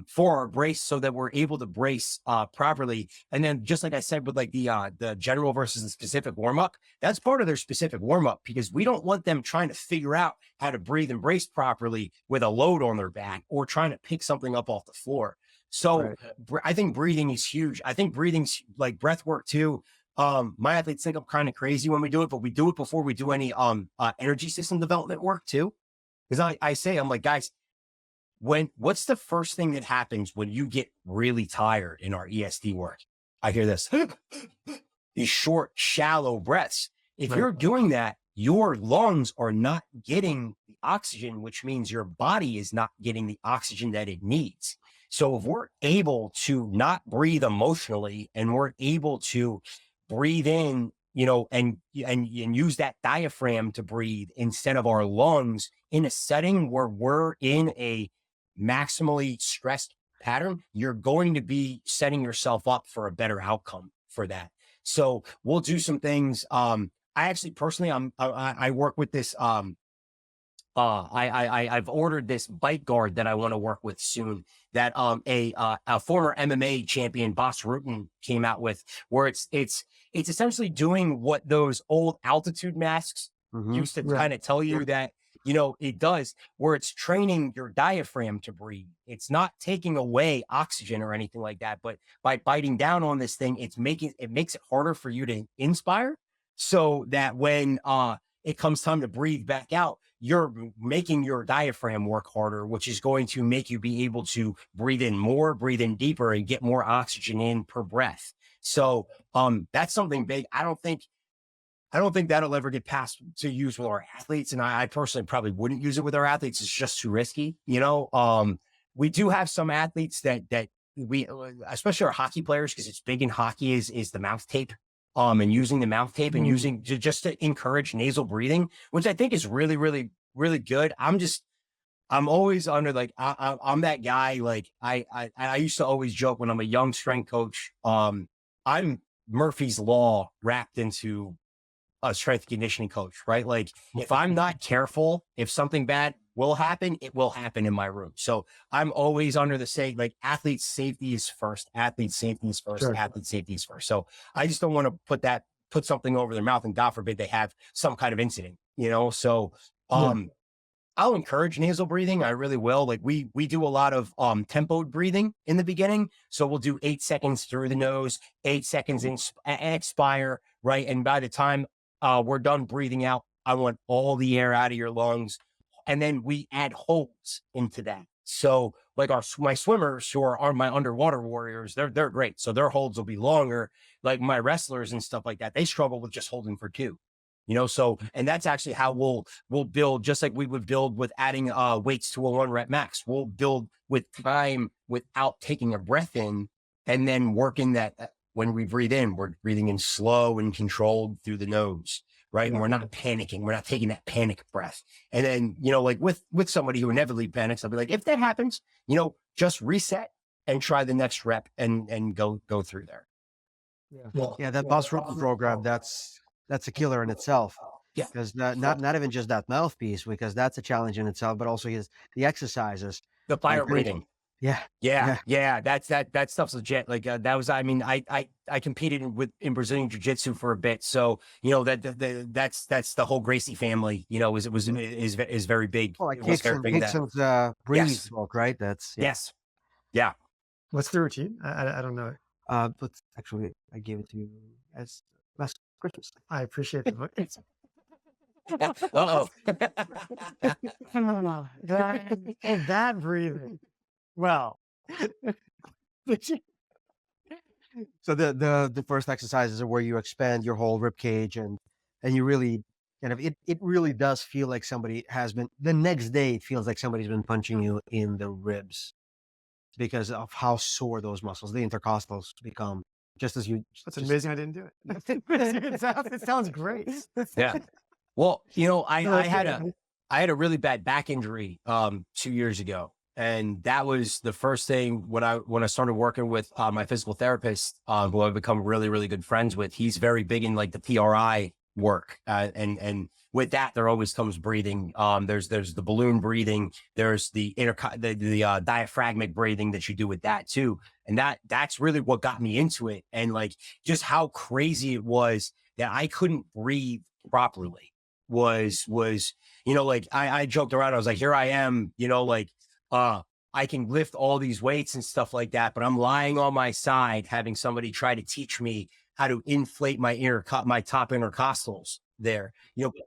for our brace, so that we're able to brace properly. And then, just like I said, with like the general versus the specific warm up, that's part of their specific warm up, because we don't want them trying to figure out how to breathe and brace properly with a load on their back or trying to pick something up off the floor. So I think breathing is huge. I think breathing's like breath work too. My athletes think I'm kind of crazy when we do it, but we do it before we do any energy system development work too. Because I say, I'm like, guys, what's the first thing that happens when you get really tired in our ESD work? I hear this, these short, shallow breaths. If Right. you're doing that, your lungs are not getting the oxygen, which means your body is not getting the oxygen that it needs. So if we're able to not breathe emotionally and we're able to breathe in, and use that diaphragm to breathe instead of our lungs in a setting where we're in a maximally stressed pattern, you're going to be setting yourself up for a better outcome for that. So we'll do some things. I actually personally, I work with this. I've ordered this bite guard that I want to work with soon. That a former MMA champion, Boss Rutan, came out with, where it's essentially doing what those old altitude masks used to Right. kind of tell you that it does, where it's training your diaphragm to breathe. It's not taking away oxygen or anything like that, but by biting down on this thing, it makes it harder for you to inspire, so that when it comes time to breathe back out, you're making your diaphragm work harder, which is going to make you be able to breathe in more, breathe in deeper, and get more oxygen in per breath. So that's something big. I don't think that'll ever get passed to use with our athletes. And I personally probably wouldn't use it with our athletes. It's just too risky. We do have some athletes that we, especially our hockey players, because it's big in hockey, is the mouth tape. And using the mouth tape and using just to encourage nasal breathing, which I think is really, really, really good. I'm always under, like, I'm that guy. Like I used to always joke when I'm a young strength coach, I'm Murphy's Law wrapped into a strength conditioning coach, right? Like, if I'm not careful, if something bad will happen, it will happen in my room. So I'm always under the saying, like, athlete safety is first, athlete safety is first, Sure. athlete safety is first. So I just don't want to put something over their mouth, and God forbid they have some kind of incident, So I'll encourage nasal breathing. I really will. Like, we do a lot of tempoed breathing in the beginning. So we'll do 8 seconds through the nose, 8 seconds expire, right? And by the time we're done breathing out, I want all the air out of your lungs. And then we add holds into that. So like my swimmers, who are my underwater warriors, they're great. So their holds will be longer. Like my wrestlers and stuff like that, they struggle with just holding for 2. So, and that's actually how we'll build, just like we would build with adding weights to a 1 rep max. We'll build with time without taking a breath in, and then working that when we breathe in, we're breathing in slow and controlled through the nose, right? And we're not panicking. We're not taking that panic breath. And then, like with somebody who inevitably panics, I'll be like, if that happens, just reset and try the next rep and go through there. Yeah, that Boss Rutan program, that's a killer in itself. Yeah. Because not even just that mouthpiece, because that's a challenge in itself, but also the exercises. The fire breathing. Yeah. That stuff's legit. Like that was, I mean, I competed in Brazilian jiu-jitsu for a bit. So, that's the whole Gracie family, is very big. Well, like It was very big that. Kickson's breathing Yes. smoke, right? That's Yes. Yeah. What's the routine? I don't know. But actually, I gave it to you as last Christmas. I appreciate the book. Uh-oh. That breathing. Well, So the first exercises are where you expand your whole rib cage, and you really kind of, it really does feel like somebody has been, the next day it feels like somebody's been punching you in the ribs because of how sore those muscles, the intercostals, become. Just as you. That's amazing. I didn't do it. It sounds great. Yeah. Well, I had a really bad back injury 2 years ago. And that was the first thing when I started working with my physical therapist, who I've become really, really good friends with. He's very big in like the PRI work. And with that, there always comes breathing. There's the balloon breathing. There's the diaphragmatic breathing that you do with that too. And that's really what got me into it. And like just how crazy it was that I couldn't breathe properly was, like I joked around. I was like, here I am, I can lift all these weights and stuff like that, but I'm lying on my side, having somebody try to teach me how to inflate my top intercostals there.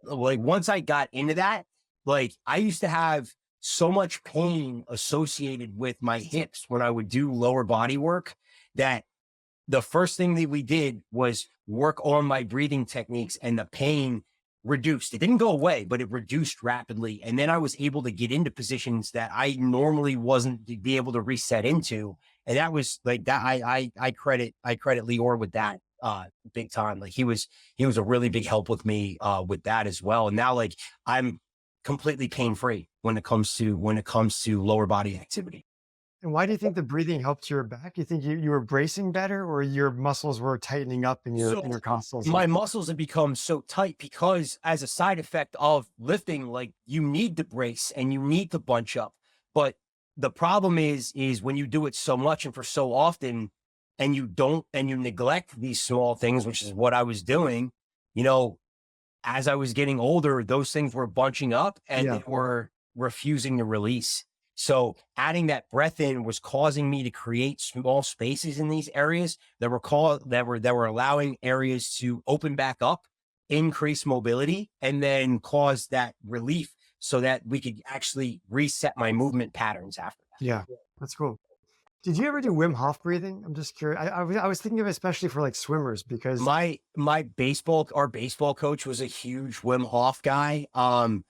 Like once I got into that, like I used to have so much pain associated with my hips when I would do lower body work that the first thing that we did was work on my breathing techniques, and the pain reduced. It didn't go away, but it reduced rapidly. And then I was able to get into positions that I normally wasn't to be able to reset into. And that was like that. I credit Lior with that big time. Like he was a really big help with me with that as well. And now like I'm completely pain free when it comes to lower body activity. And why do you think the breathing helped your back? You think you were bracing better, or your muscles were tightening up in your So intercostals? my muscles have become so tight because as a side effect of lifting, like you need to brace and you need to bunch up. But the problem is when you do it so much and for so often, and you neglect these small things, which is what I was doing, you know, as I was getting older, those things were bunching up and Yeah. they were refusing to release. So adding that breath in was causing me to create small spaces in these areas that were allowing areas to open back up, increase mobility, and then cause that relief so that we could actually reset my movement patterns after that. Yeah, that's cool. Did you ever do Wim Hof breathing? I'm just curious. I was thinking of it especially for like swimmers because Our baseball coach was a huge Wim Hof guy. I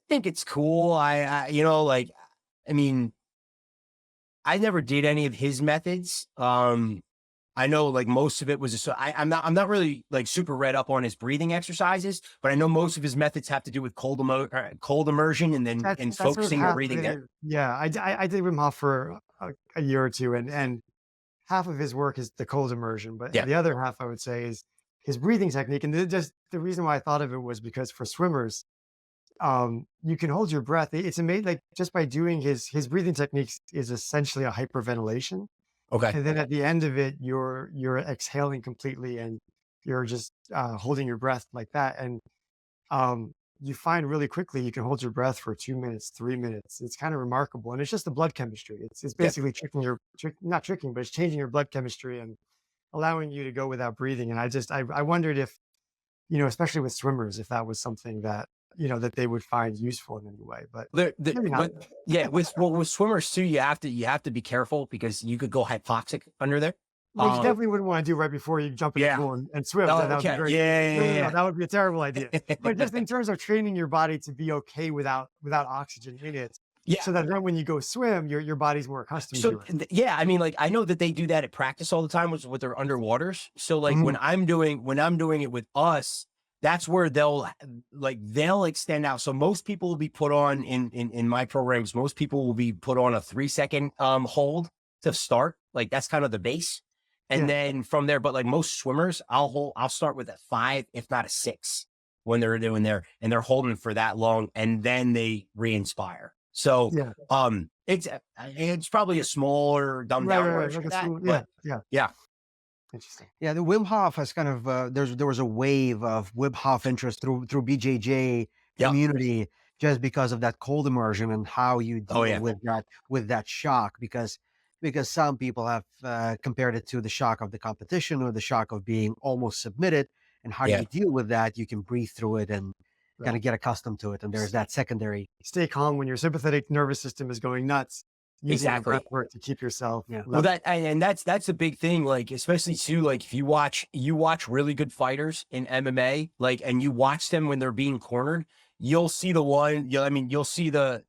think it's cool. Like, I mean, I never did any of his methods. I know like most of it was, I'm not really like super read up on his breathing exercises, but I know most of his methods have to do with cold immersion and then, that's and sort of focusing the half breathing of there. it. Yeah, I did Wim Hof for a year or two, and half of his work is the cold immersion, but Yeah. the other half I would say is his breathing technique. And just the reason why I thought of it was because for swimmers, you can hold your breath. It's amazing, like just by doing his breathing techniques is essentially a hyperventilation. Okay. And then at the end of it, you're exhaling completely and you're just holding your breath like that. And you find really quickly you can hold your breath for 2 minutes, 3 minutes. It's kind of remarkable. And it's just the blood chemistry. It's Yeah. basically not tricking, but it's changing your blood chemistry and allowing you to go without breathing. And I wondered if, especially with swimmers, if that was something that, that they would find useful in any way. But maybe not. But yeah, with swimmers too, you have to be careful because you could go hypoxic under there. Well, you definitely wouldn't want to do right before you jump in the Yeah. pool and swim. Oh, That would be okay. very, no, that would be a terrible idea. But just in terms of training your body to be okay without oxygen in it, Yeah. so that then when you go swim, your body's more accustomed to So it. yeah, I mean, like I know that they do that at practice all the time with their underwaters. So like when I'm doing it with us, that's where they'll extend out. So most people will be put on in my programs. Most people will be put on a 3-second hold to start. Like that's kind of the base, and Yeah. then from there. But like most swimmers, I'll start with a 5, if not a 6, when they're doing there, and they're holding for that long, and then they re-inspire. So Yeah. it's probably a smaller dumbed down Right. version Like of a that, school. but yeah. Interesting. Yeah, the Wim Hof has kind of there was a wave of Wim Hof interest through BJJ Yeah. community just because of that cold immersion and how you deal Oh, yeah. with that shock because some people have compared it to the shock of the competition or the shock of being almost submitted, and how do Yeah. you deal with that? You can breathe through it and kind Right. of get accustomed to it, and there's that secondary. Stay calm when your sympathetic nervous system is going nuts. Using the Exactly. breath work to keep yourself Yeah. Well, level. that's a big thing. Like, especially too, like if you watch really good fighters in MMA, like, and you watch them when they're being cornered, you'll see you'll see the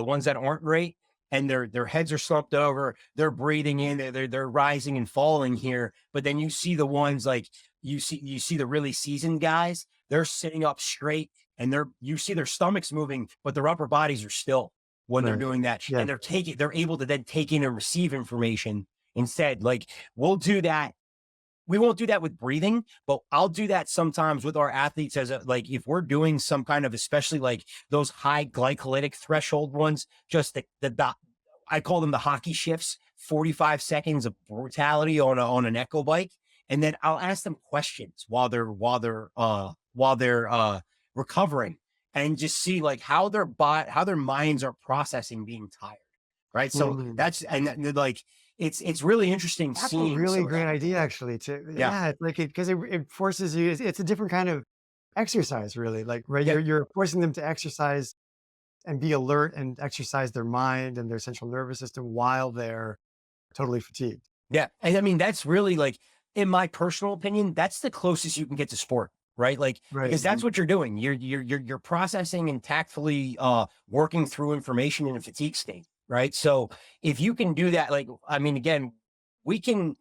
ones that aren't great, and their heads are slumped over, they're breathing in, they're rising and falling here. But then you see the ones like you see the really seasoned guys, they're sitting up straight, and you see their stomachs moving, but their upper bodies are still when they're Right. doing that. Yeah. And they're able to then take in and receive information instead. Like we'll do that. We won't do that with breathing, but I'll do that sometimes with our athletes like if we're doing some kind of, especially like those high glycolytic threshold ones, just I call them the hockey shifts, 45 seconds of brutality on an echo bike. And then I'll ask them questions while they're recovering, and just see like how their minds are processing being tired. Right. So like, it's really interesting That's a seeing really some of great that. idea, actually. Yeah. It's like because it forces you. It's a different kind of exercise, really. Like, right, Yeah. you're forcing them to exercise and be alert and exercise their mind and their central nervous system while they're totally fatigued. Yeah. And I mean, that's really like, in my personal opinion, that's the closest you can get to sport, right? Like, Right. because that's what you're doing. You're processing and tactfully working through information in a fatigue state, right? So if you can do that, like, I mean, again, we can,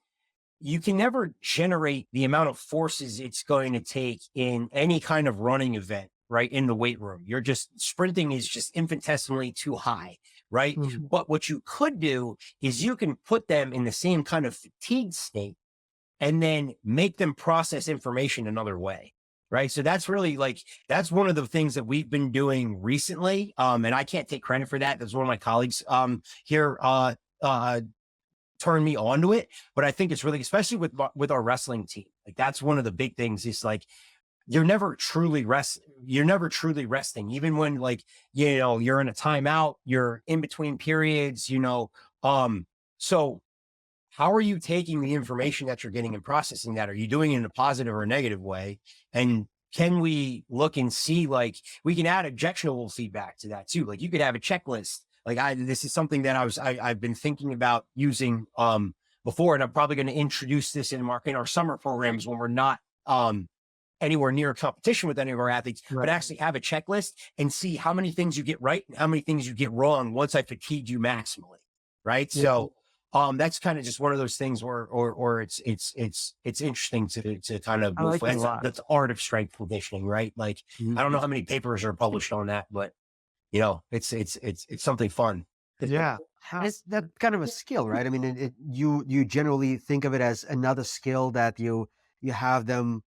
you can never generate the amount of forces it's going to take in any kind of running event, right? In the weight room, you're just sprinting is just infinitesimally too high, right? Mhm. But what you could do is you can put them in the same kind of fatigue state and then make them process information another way. Right. So that's really like, that's one of the things that we've been doing recently. And I can't take credit for that. That's one of my colleagues here turned me on to it. But I think it's really, especially with our wrestling team, like that's one of the big things is like, you're never truly resting, even when like, you're in a timeout, you're in between periods, so how are you taking the information that you're getting and processing that? Are you doing it in a positive or a negative way? And can we look and see, like, we can add objectionable feedback to that too. Like you could have a checklist. Like this is something that I've been thinking about using, before, and I'm probably going to introduce this in our summer programs when we're not, anywhere near competition with any of our athletes, Right. but actually have a checklist and see how many things you get right and how many things you get wrong once I fatigued you maximally. Right. Yeah. So, that's kind of just one of those things where, or it's interesting to kind of I like that a lot. that's art of strength conditioning, right? Like, I don't know how many papers are published on that, but it's something fun. Yeah. And it's that kind of a skill, right? I mean, you generally think of it as another skill that you have them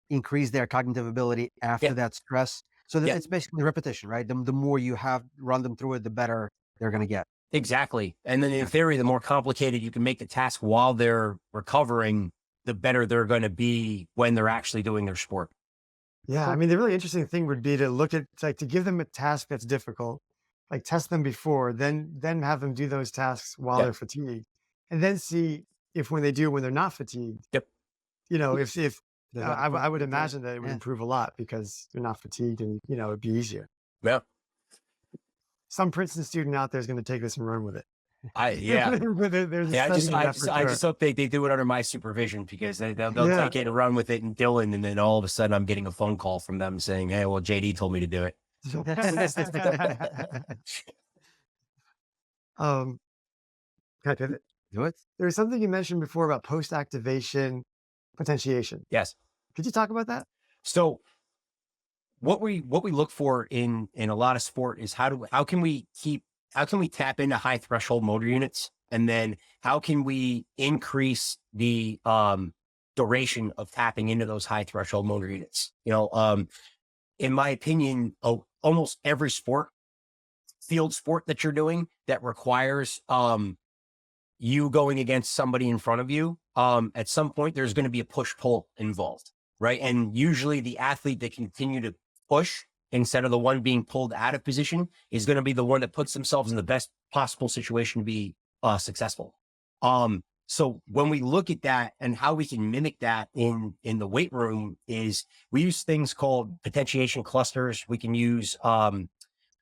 increase their cognitive ability after Yeah. that stress. So that Yeah. it's basically repetition, right? The more you have run them through it, the better they're going to get. Exactly. And then in theory, the more complicated you can make the task while they're recovering, the better they're going to be when they're actually doing their sport. Yeah. I mean, the really interesting thing would be to look at, like, to give them a task that's difficult, like test them before, then have them do those tasks while Yep. they're fatigued, and then see if when they're not fatigued, Yep. if There's a lot of I would improvement there. imagine that it would Yeah. improve a lot because they're not fatigued and, it'd be easier. Yeah. Some Princeton student out there is going to take this and run with it. Yeah. There's a Yeah. study of that for I sure. just hope they do it under my supervision because they'll Yeah. take it and run with it and Dylan. And then all of a sudden I'm getting a phone call from them saying, hey, well, JD told me to do it. um, can I pivot? Do it. There was something you mentioned before about post-activation potentiation. Yes. Could you talk about that? So what we look for in a lot of sport is how can we tap into high threshold motor units, and then how can we increase the duration of tapping into those high threshold motor units. In my opinion, almost every field sport that you're doing that requires you going against somebody in front of you, at some point there's going to be a push-pull involved, right? And usually the athlete that continue to push instead of the one being pulled out of position is going to be the one that puts themselves in the best possible situation to be successful. So when we look at that and how we can mimic that in the weight room is we use things called potentiation clusters. We can use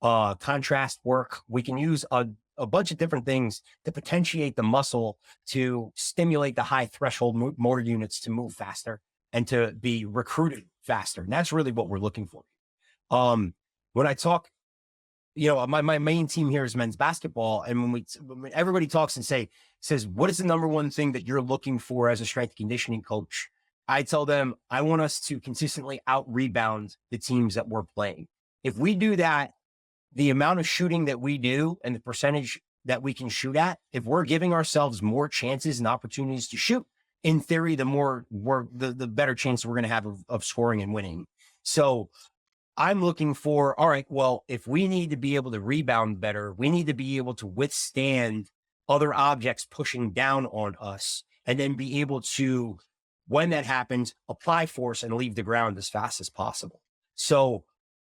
contrast work. We can use a bunch of different things to potentiate the muscle to stimulate the high threshold motor units to move faster and to be recruited faster. And that's really what we're looking for. When I talk, my main team here is men's basketball. And when everybody talks and says, what is the number one thing that you're looking for as a strength and conditioning coach? I tell them, I want us to consistently out rebound the teams that we're playing. If we do that, the amount of shooting that we do and the percentage that we can shoot at, if we're giving ourselves more chances and opportunities to shoot, in theory, the better chance we're going to have of scoring and winning. So I'm looking for, all right, well, if we need to be able to rebound better, we need to be able to withstand other objects pushing down on us and then be able to, when that happens, apply force and leave the ground as fast as possible. So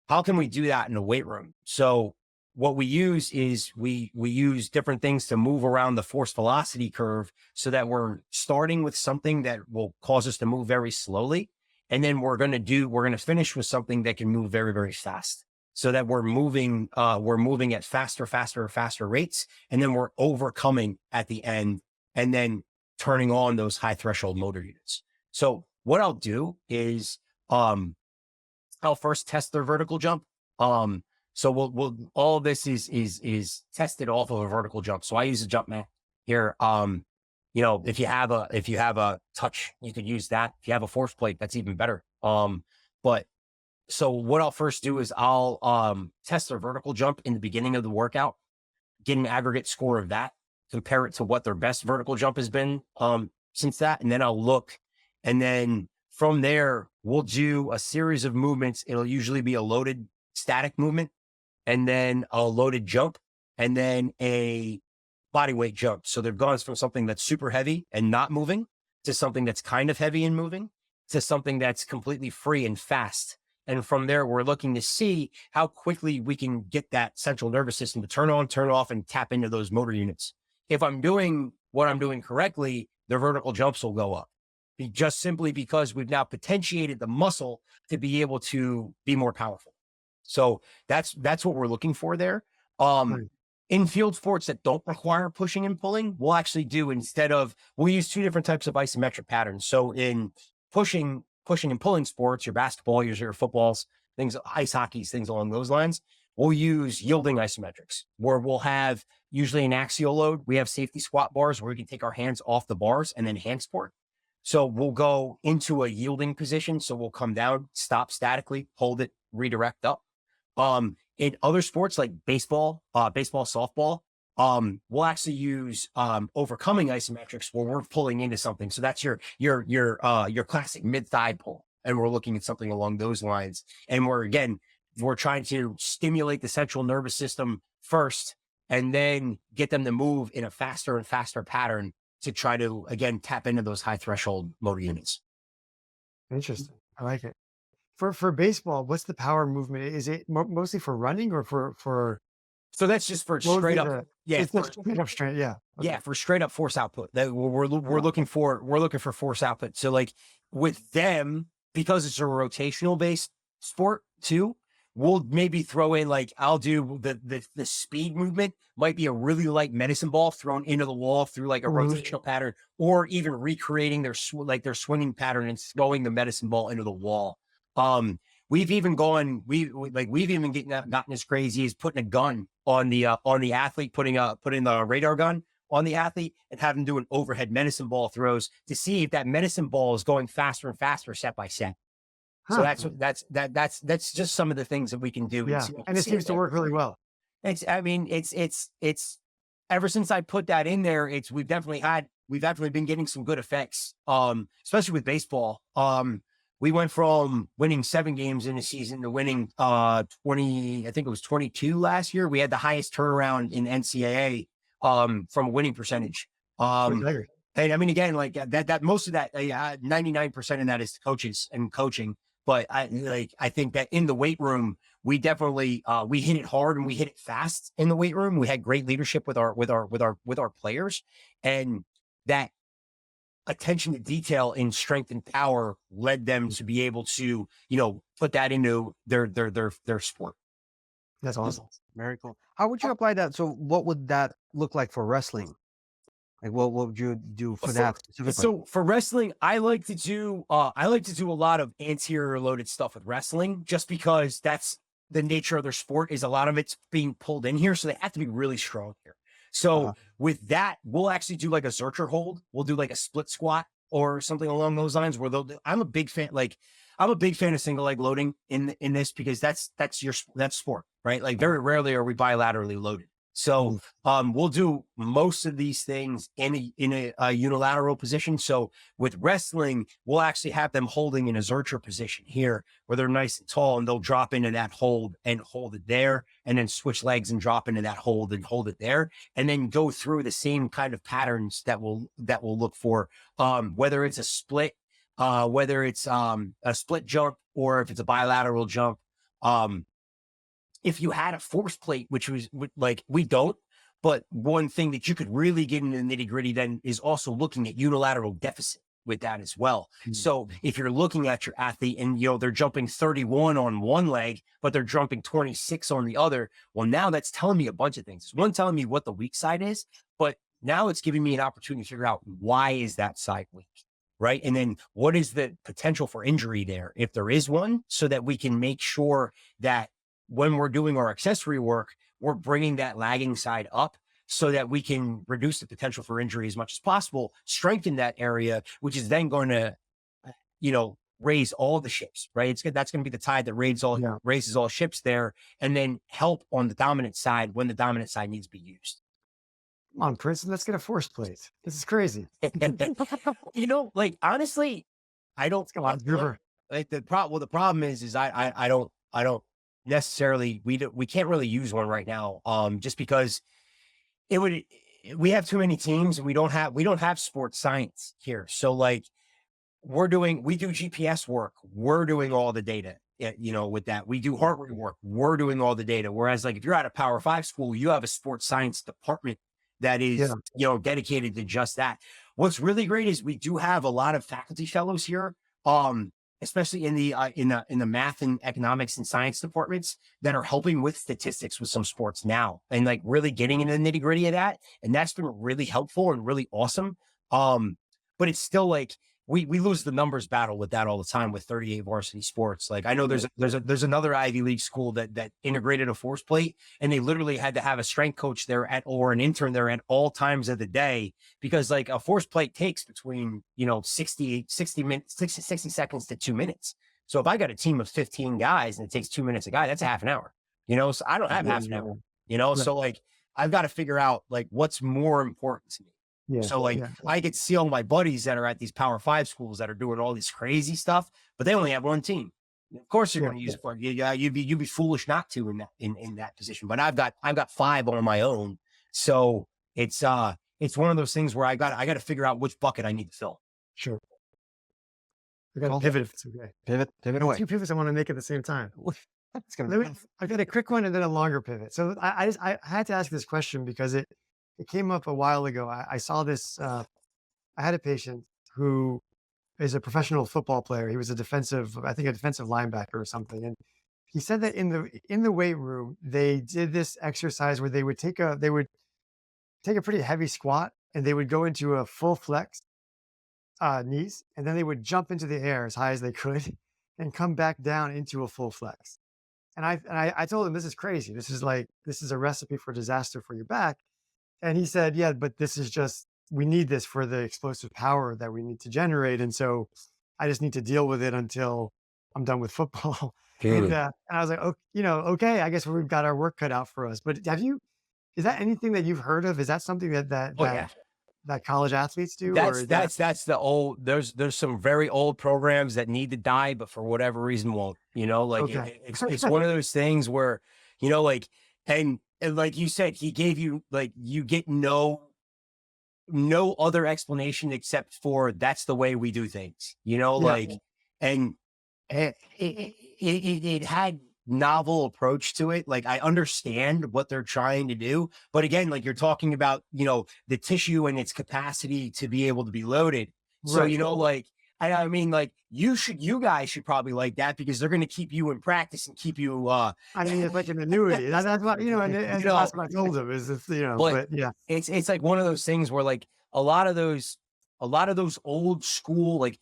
how can we do that in the weight room? So what we use is we use different things to move around the force velocity curve so that we're starting with something that will cause us to move very slowly. And then we're going to finish with something that can move very, very fast so that we're moving at faster rates. And then we're overcoming at the end. And then turning on those high threshold motor units. So what I'll do is, I'll first test their vertical jump. So we'll all of this is tested off of a vertical jump. So I use a jump mat here. If you have a touch, you could use that. If you have a force plate, that's even better. But so what I'll first do is I'll test their vertical jump in the beginning of the workout, get an aggregate score of that, compare it to what their best vertical jump has been since that, and then I'll look, and then from there we'll do a series of movements. It'll usually be a loaded static movement, and then a loaded jump, and then a body weight jump. So they've gone from something that's super heavy and not moving to something that's kind of heavy and moving to something that's completely free and fast. And from there, we're looking to see how quickly we can get that central nervous system to turn on, turn off, and tap into those motor units. If I'm doing what I'm doing correctly, the vertical jumps will go up. Just simply because we've now potentiated the muscle to be able to be more powerful. So that's what we're looking for there. In field sports that don't require pushing and pulling, we'll use two different types of isometric patterns. So in pushing and pulling sports, your basketball, your footballs, things, ice hockeys, things along those lines, we'll use yielding isometrics, where we'll have usually an axial load. We have safety squat bars where we can take our hands off the bars and then hand support. So we'll go into a yielding position. So we'll come down, stop statically, hold it, redirect up. In other sports like baseball, softball, we'll actually use overcoming isometrics where we're pulling into something. So that's your classic mid-thigh pull, and we're looking at something along those lines. And we're trying to stimulate the central nervous system first, and then get them to move in a faster and faster pattern to try to again tap into those high threshold motor units. Interesting. I like it. For baseball, what's the power movement? Is it mostly for running or for? So that's just for What would straight be up. Yeah. It's not straight up straight. Yeah. Okay. Yeah, for straight up force output. That we're looking for force output. So like with them, because it's a rotational based sport too, we'll maybe throw in like I'll do the speed movement might be a really light medicine ball thrown into the wall through like a rotational pattern, or even recreating their swinging pattern and throwing the medicine ball into the wall. We've even gotten as crazy as putting a gun on the athlete, putting the radar gun on the athlete and have them do an overhead medicine ball throws to see if that medicine ball is going faster and faster set by set. So that's just some of the things that we can do. Yeah, and it seems to work really well. It's ever since I put that in there, we've definitely been getting some good effects. Especially with baseball. We went from winning 7 games in a season to winning 20, I think it was 22 last year. We had the highest turnaround in NCAA from a winning percentage. And I mean, again, like that most of that, 99% of that is coaches and coaching. But I think that in the weight room, we definitely we hit it hard and we hit it fast in the weight room. We had great leadership with our players, and that attention to detail in strength and power led them to be able to, put that into their sport. That's awesome. Very cool. How would you apply that? So what would that look like for wrestling? Like what would you do for that specifically? So for wrestling, I like to do a lot of anterior loaded stuff with wrestling, just because that's the nature of their sport. Is a lot of it's being pulled in here, so they have to be really strong here. So with that, we'll actually do like a Zercher hold. We'll do like a split squat or something along those lines. Where I'm a big fan of single leg loading in this, because that's sport, right? Like very rarely are we bilaterally loaded. So we'll do most of these things in a unilateral position. So with wrestling, we'll actually have them holding in a Zercher position here, where they're nice and tall, and they'll drop into that hold and hold it there, and then switch legs and drop into that hold and hold it there, and then go through the same kind of patterns that we'll look for, whether it's a split, whether it's a split jump, or if it's a bilateral jump. If you had a force plate, which was like, we don't, but one thing that you could really get into the nitty gritty then is also looking at unilateral deficit with that as well. So if you're looking at your athlete and, they're jumping 31 on one leg, but they're jumping 26 on the other, well, now that's telling me a bunch of things. One, telling me what the weak side is, but now it's giving me an opportunity to figure out why is that side weak, right? And then what is the potential for injury there, if there is one, so that we can make sure that when we're doing our accessory work, we're bringing that lagging side up so that we can reduce the potential for injury as much as possible, strengthen that area, which is then going to, raise all the ships, right? That's going to be the tide that raises all ships there, and then help on the dominant side when the dominant side needs to be used. Come on, Princeton, let's get a force plate. This is crazy. Like honestly, I don't Come on, Gruber. like the problem. Well, the problem is I don't necessarily, we can't really use one right now. Just because we have too many teams and we don't have sports science here. So like we do GPS work. We're doing all the data, with that. We do heart rate work. We're doing all the data. Whereas like if you're at a Power 5 school, you have a sports science department that is, dedicated to just that. What's really great is we do have a lot of faculty fellows here, especially in the math and economics and science departments that are helping with statistics with some sports now and like really getting into the nitty gritty of that. And that's been really helpful and really awesome. But it's still like, we lose the numbers battle with that all the time with 38 varsity sports. Like I know there's another Ivy League school that integrated a force plate, and they literally had to have a strength coach there or an intern there at all times of the day, because like a force plate takes between, 60 seconds to 2 minutes. So if I got a team of 15 guys and it takes 2 minutes a guy, that's a half an hour, so I don't have half an hour, so like I've got to figure out like what's more important to me. So like I get to see all my buddies that are at these Power 5 schools that are doing all this crazy stuff, but they only have one team. Of course you're going to use it for you'd be foolish not to in that position. But I've got 5 on my own. So it's one of those things where I got to figure out which bucket I need to fill. Sure. I got to pivot if it's okay. Pivot away. 2 pivots I want to make at the same time. It's I got a quick one and then a longer pivot. So I had to ask this question because it came up a while ago. I saw this. I had a patient who is a professional football player. He was a defensive linebacker or something. And he said that in the weight room, they did this exercise where they would take a pretty heavy squat and they would go into a full flex knees, and then they would jump into the air as high as they could and come back down into a full flex. And I told him, this is crazy. This is a recipe for disaster for your back. And he said, yeah, but we need this for the explosive power that we need to generate. And so I just need to deal with it until I'm done with football. And I was like, okay, I guess we've got our work cut out for us. But is that anything that you've heard of? Is that something that college athletes do? That's the old, there's some very old programs that need to die, but for whatever reason won't, it's one of those things where, and like you said, he gave you, like, you get no other explanation except for that's the way we do things, and it had novel approach to it. Like I understand what they're trying to do, but again, like you're talking about, the tissue and its capacity to be able to be loaded. So, I mean, like you guys should probably like that because they're going to keep you in practice and keep you, I mean, it's like an annuity. That's what, and that's what I told him is, but yeah, it's like one of those things where like a lot of those old school, like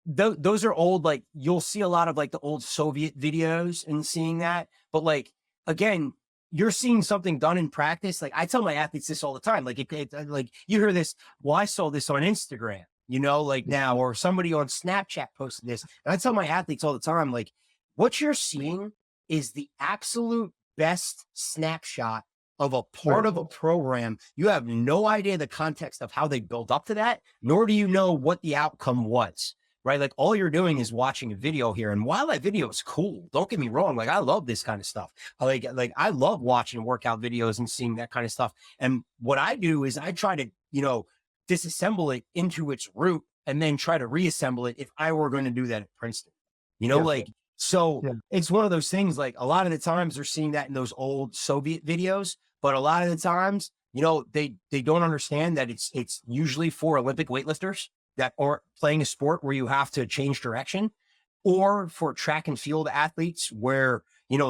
those are old, like you'll see a lot of like the old Soviet videos and seeing that, but like, again, you're seeing something done in practice. Like I tell my athletes this all the time, like like you hear this, well, I saw this on Instagram, like now, or somebody on Snapchat posted this. And I tell my athletes all the time, like what you're seeing is the absolute best snapshot of a part of a program. You have no idea the context of how they built up to that, nor do you know what the outcome was, right? Like all you're doing is watching a video here. And while that video is cool, don't get me wrong, like I love this kind of stuff. Like I love watching workout videos and seeing that kind of stuff. And what I do is I try to, disassemble it into its root and then try to reassemble it if I were going to do that at Princeton, It's one of those things, like a lot of the times they're seeing that in those old Soviet videos, but a lot of the times, they don't understand that it's usually for Olympic weightlifters that are playing a sport where you have to change direction, or for track and field athletes where,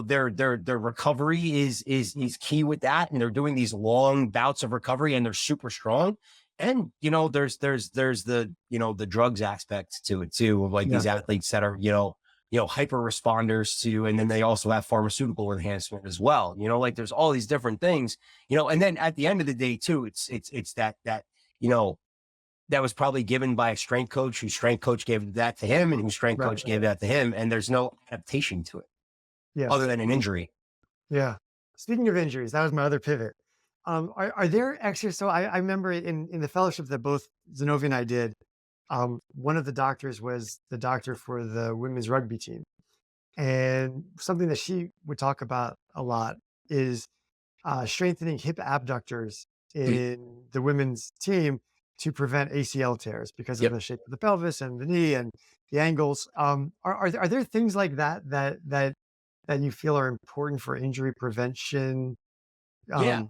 their recovery is key with that. And they're doing these long bouts of recovery and they're super strong. And, there's the, the drugs aspect to it too, of like Yeah. these athletes that are, hyper responders to, and then they also have pharmaceutical enhancement as well. Like there's all these different things, and then at the end of the day too, it's that, that was probably given by a strength coach whose strength coach gave that to him and whose strength Right. coach gave that to him. And there's no adaptation to it Yes. other than an injury. Yeah. Speaking of injuries, that was my other pivot. Are there exercises? So I remember in the fellowship that both Zinovy and I did, one of the doctors was the doctor for the women's rugby team. And something that she would talk about a lot is strengthening hip abductors in the women's team to prevent ACL tears because of Yep. the shape of the pelvis and the knee and the angles. Are there things like that you feel are important for injury prevention? Yeah.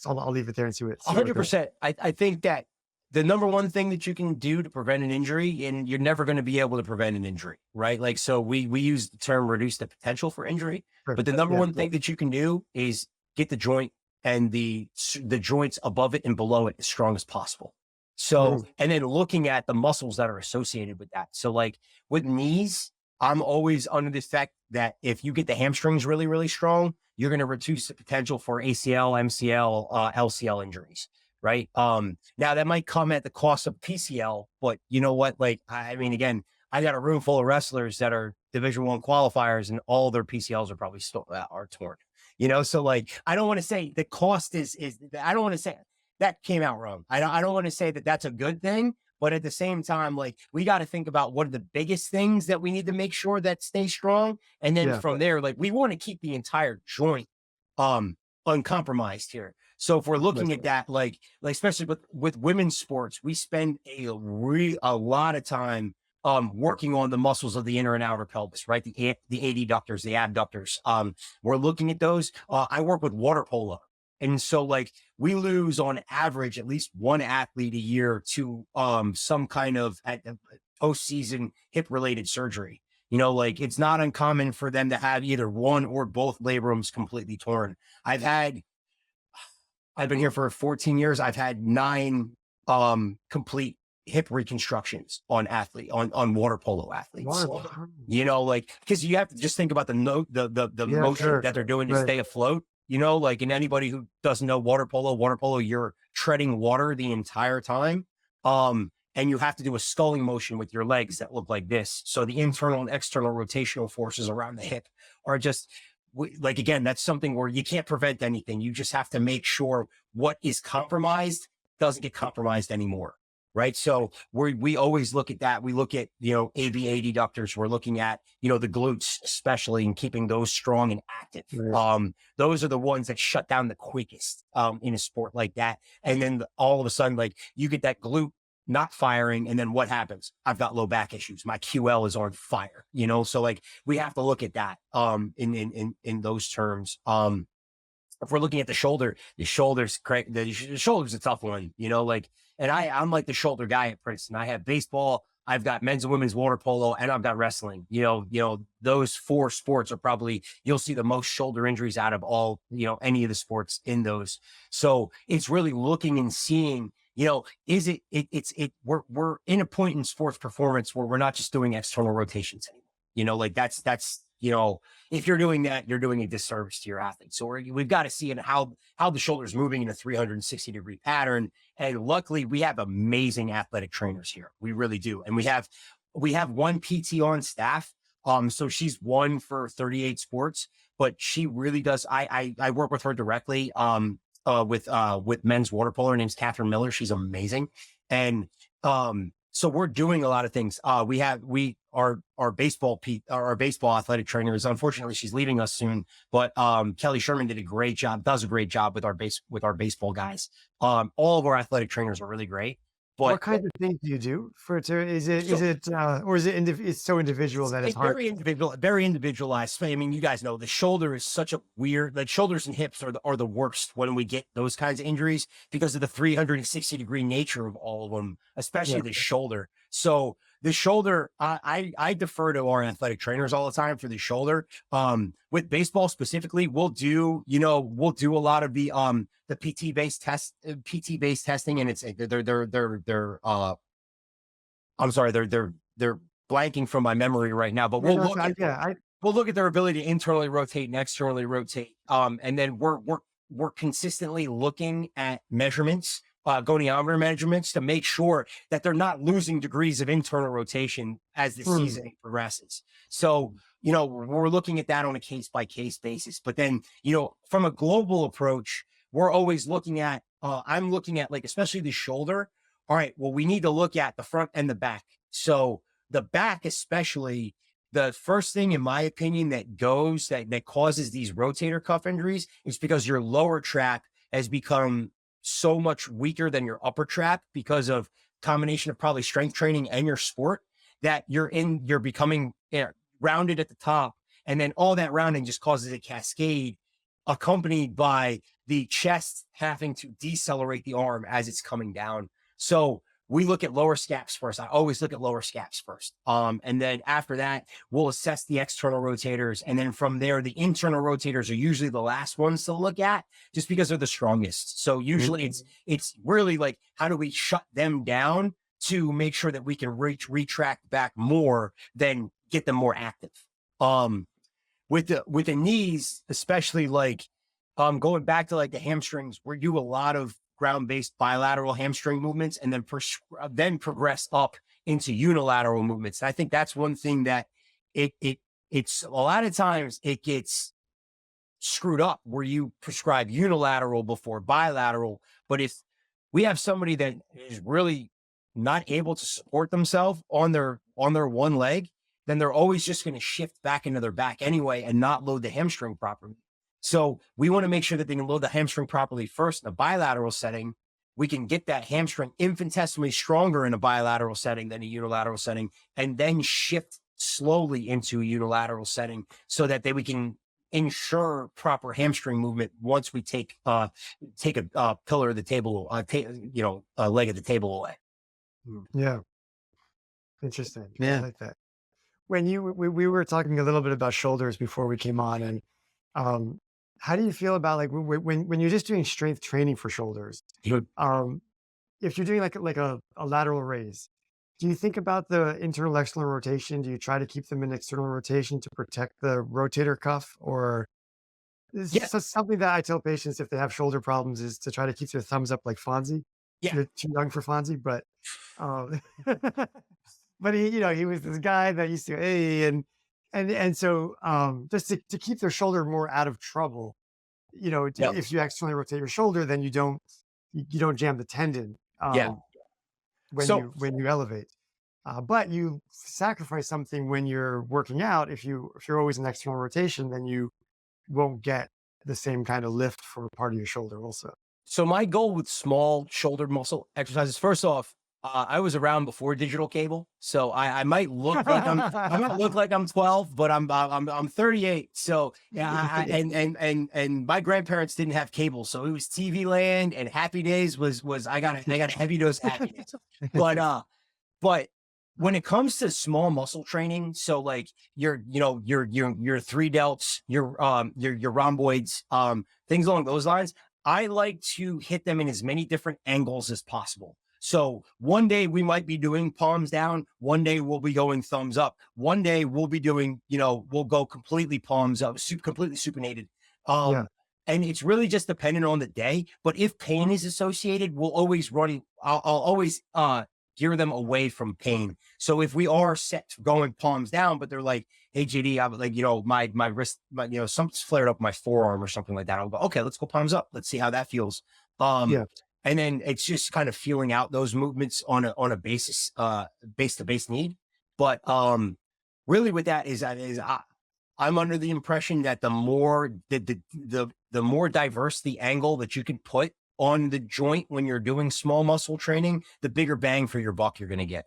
I'll leave it there and see what. 100%. I think that the number one thing that you can do to prevent an injury, and you're never going to be able to prevent an injury, right? Like, so we use the term reduce the potential for injury, but the number one thing that you can do is get the joint and the joints above it and below it as strong as possible. So, and then looking at the muscles that are associated with that. So like with knees, I'm always under the fact that if you get the hamstrings really, really strong, you're going to reduce the potential for ACL, MCL, LCL injuries, right? Now that might come at the cost of PCL, but you know what? Like, I mean, again, I got a room full of wrestlers that are Division I qualifiers and all their PCLs are probably still are torn, So like, I don't want to say the cost is, I don't want to say that came out wrong. I don't want to say that that's a good thing, but at the same time, like we got to think about what are the biggest things that we need to make sure that stay strong. And then from there, like we want to keep the entire joint uncompromised here. So if we're looking at that, like especially with women's sports, we spend a lot of time working on the muscles of the inner and outer pelvis, right? The adductors, the abductors. We're looking at those. I work with water polo. And so like we lose on average at least one athlete a year to some kind of postseason hip related surgery. Like it's not uncommon for them to have either one or both labrums completely torn. I've been here for 14 years. I've had 9 complete hip reconstructions on water polo athletes. Like because you have to just think about the motion that they're doing to stay afloat. Like, and anybody who doesn't know water polo, you're treading water the entire time. And you have to do a sculling motion with your legs that look like this. So the internal and external rotational forces around the hip are just like, again, that's something where you can't prevent anything. You just have to make sure what is compromised doesn't get compromised anymore. Right. So we always look at that. We look at, ABA adductors. We're looking at, the glutes, especially, and keeping those strong and active. Right. Those are the ones that shut down the quickest in a sport like that. And then all of a sudden, like you get that glute not firing. And then what happens? I've got low back issues. My QL is on fire, so like we have to look at that in those terms. If we're looking at the shoulder's a tough one, and I'm like the shoulder guy at Princeton. I have baseball, I've got men's and women's water polo, and I've got wrestling. Those 4 sports are probably, you'll see the most shoulder injuries out of all, any of the sports in those. So it's really looking and seeing, is we're in a point in sports performance where we're not just doing external rotations anymore. Like that's if you're doing that, you're doing a disservice to your athletes. So we've got to see how the shoulder's moving in a 360-degree pattern. And luckily, we have amazing athletic trainers here. We really do. And we have one PT on staff. So she's one for 38 sports, but she really does. I work with her directly with men's water polo. Her name's Catherine Miller. She's amazing. And so we're doing a lot of things. Our baseball athletic trainer is, unfortunately, she's leaving us soon, but Kelly Sherman does a great job with our baseball guys. All of our athletic trainers are really great. But what kinds of things do you do or is it it's so individual that it's hard? Very individualized. I mean, you guys know the shoulder is such a weird, like shoulders and hips are the worst when we get those kinds of injuries because of the 360-degree nature of all of them, especially the shoulder. So the shoulder, I defer to our athletic trainers all the time for the shoulder. With baseball specifically, we'll do a lot of the PT based testing, and it's they're I'm sorry, they're blanking from my memory right now, but Yeah, no, we'll look at their ability to internally rotate and externally rotate. And then we're consistently looking at measurements, goniometer measurements, to make sure that they're not losing degrees of internal rotation as the season progresses. So, we're looking at that on a case by case basis. But then, from a global approach, we're always looking at, I'm looking at, like, especially the shoulder. All right, well, we need to look at the front and the back. So the back, especially, the first thing, in my opinion, that causes these rotator cuff injuries is because your lower trap has become so much weaker than your upper trap because of combination of probably strength training and your sport, that you're becoming rounded at the top. And then all that rounding just causes a cascade, accompanied by the chest having to decelerate the arm as it's coming down. So we look at lower scaps first. I always look at lower scaps first. And then after that, we'll assess the external rotators. And then from there, the internal rotators are usually the last ones to look at, just because they're the strongest. So usually it's really like, how do we shut them down to make sure that we can retract back more than get them more active? With the knees, especially, like, going back to, like, the hamstrings, we do a lot of ground-based bilateral hamstring movements, and then progress up into unilateral movements. And I think that's one thing that it's a lot of times it gets screwed up, where you prescribe unilateral before bilateral. But if we have somebody that is really not able to support themselves on their one leg, then they're always just going to shift back into their back anyway and not load the hamstring properly. So we want to make sure that they can load the hamstring properly first in a bilateral setting. We can get that hamstring infinitesimally stronger in a bilateral setting than a unilateral setting, and then shift slowly into a unilateral setting, so that we can ensure proper hamstring movement once we take a pillar of the table, a leg of the table away. Yeah. Interesting. Yeah. I like that. When we were talking a little bit about shoulders before we came on, and how do you feel about, like, when you're just doing strength training for shoulders? If you're doing like a lateral raise, do you think about the internal external rotation? Do you try to keep them in external rotation to protect the rotator cuff? Or this Yeah. is something that I tell patients if they have shoulder problems, is to try to keep their thumbs up like Fonzie. Yeah. You're too young for Fonzie, but um, but he was this guy that used to, hey, and so just to keep their shoulder more out of trouble, Yeah. if you externally rotate your shoulder, then you don't jam the tendon Yeah. when So you elevate. But you sacrifice something when you're working out. If you're always in external rotation, then you won't get the same kind of lift for part of your shoulder also. So my goal with small shoulder muscle exercises, first off, I was around before digital cable, so I might look like I might look like I'm 12, but I'm 38. So yeah, and my grandparents didn't have cable, so it was TV Land and Happy Days was I got a heavy dose of Happy Days. But when it comes to small muscle training, so like your 3 delts, your rhomboids, things along those lines, I like to hit them in as many different angles as possible. So one day we might be doing palms down. One day we'll be going thumbs up. One day we'll be doing, we'll go completely palms up, completely supinated. Yeah. And it's really just dependent on the day. But if pain is associated, we'll always I'll always gear them away from pain. So if we are set to going palms down, but they're like, hey, JD, I'm like, my wrist, something's flared up my forearm or something like that. I'll go, okay, let's go palms up. Let's see how that feels. Yeah. And then it's just kind of feeling out those movements on a basis, base to base need. But really with that is I'm under the impression that the more diverse the angle that you can put on the joint when you're doing small muscle training, the bigger bang for your buck you're going to get.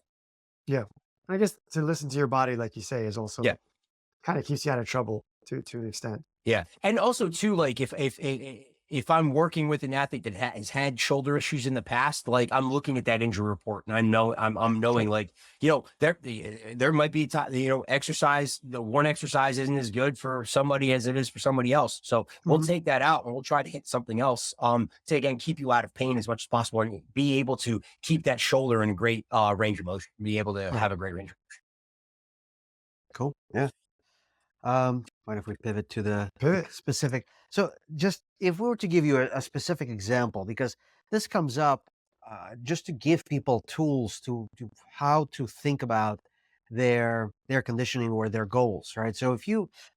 Yeah. I guess to listen to your body, like you say, is also kind of keeps you out of trouble to an extent. Yeah. And also too, like if if I'm working with an athlete that has had shoulder issues in the past, like I'm looking at that injury report and I'm knowing like, there might be, exercise, the one exercise isn't as good for somebody as it is for somebody else. So we'll Mhm. take that out and we'll try to hit something else, to again, keep you out of pain as much as possible and be able to keep that shoulder in a great, range of motion, be able to Right. have a great range. Cool. Yeah. Mind if we pivot to the Pivot. specific? So, just if we were to give you a specific example, because this comes up, just to give people tools to how to think about their conditioning or their goals, right? So, I'm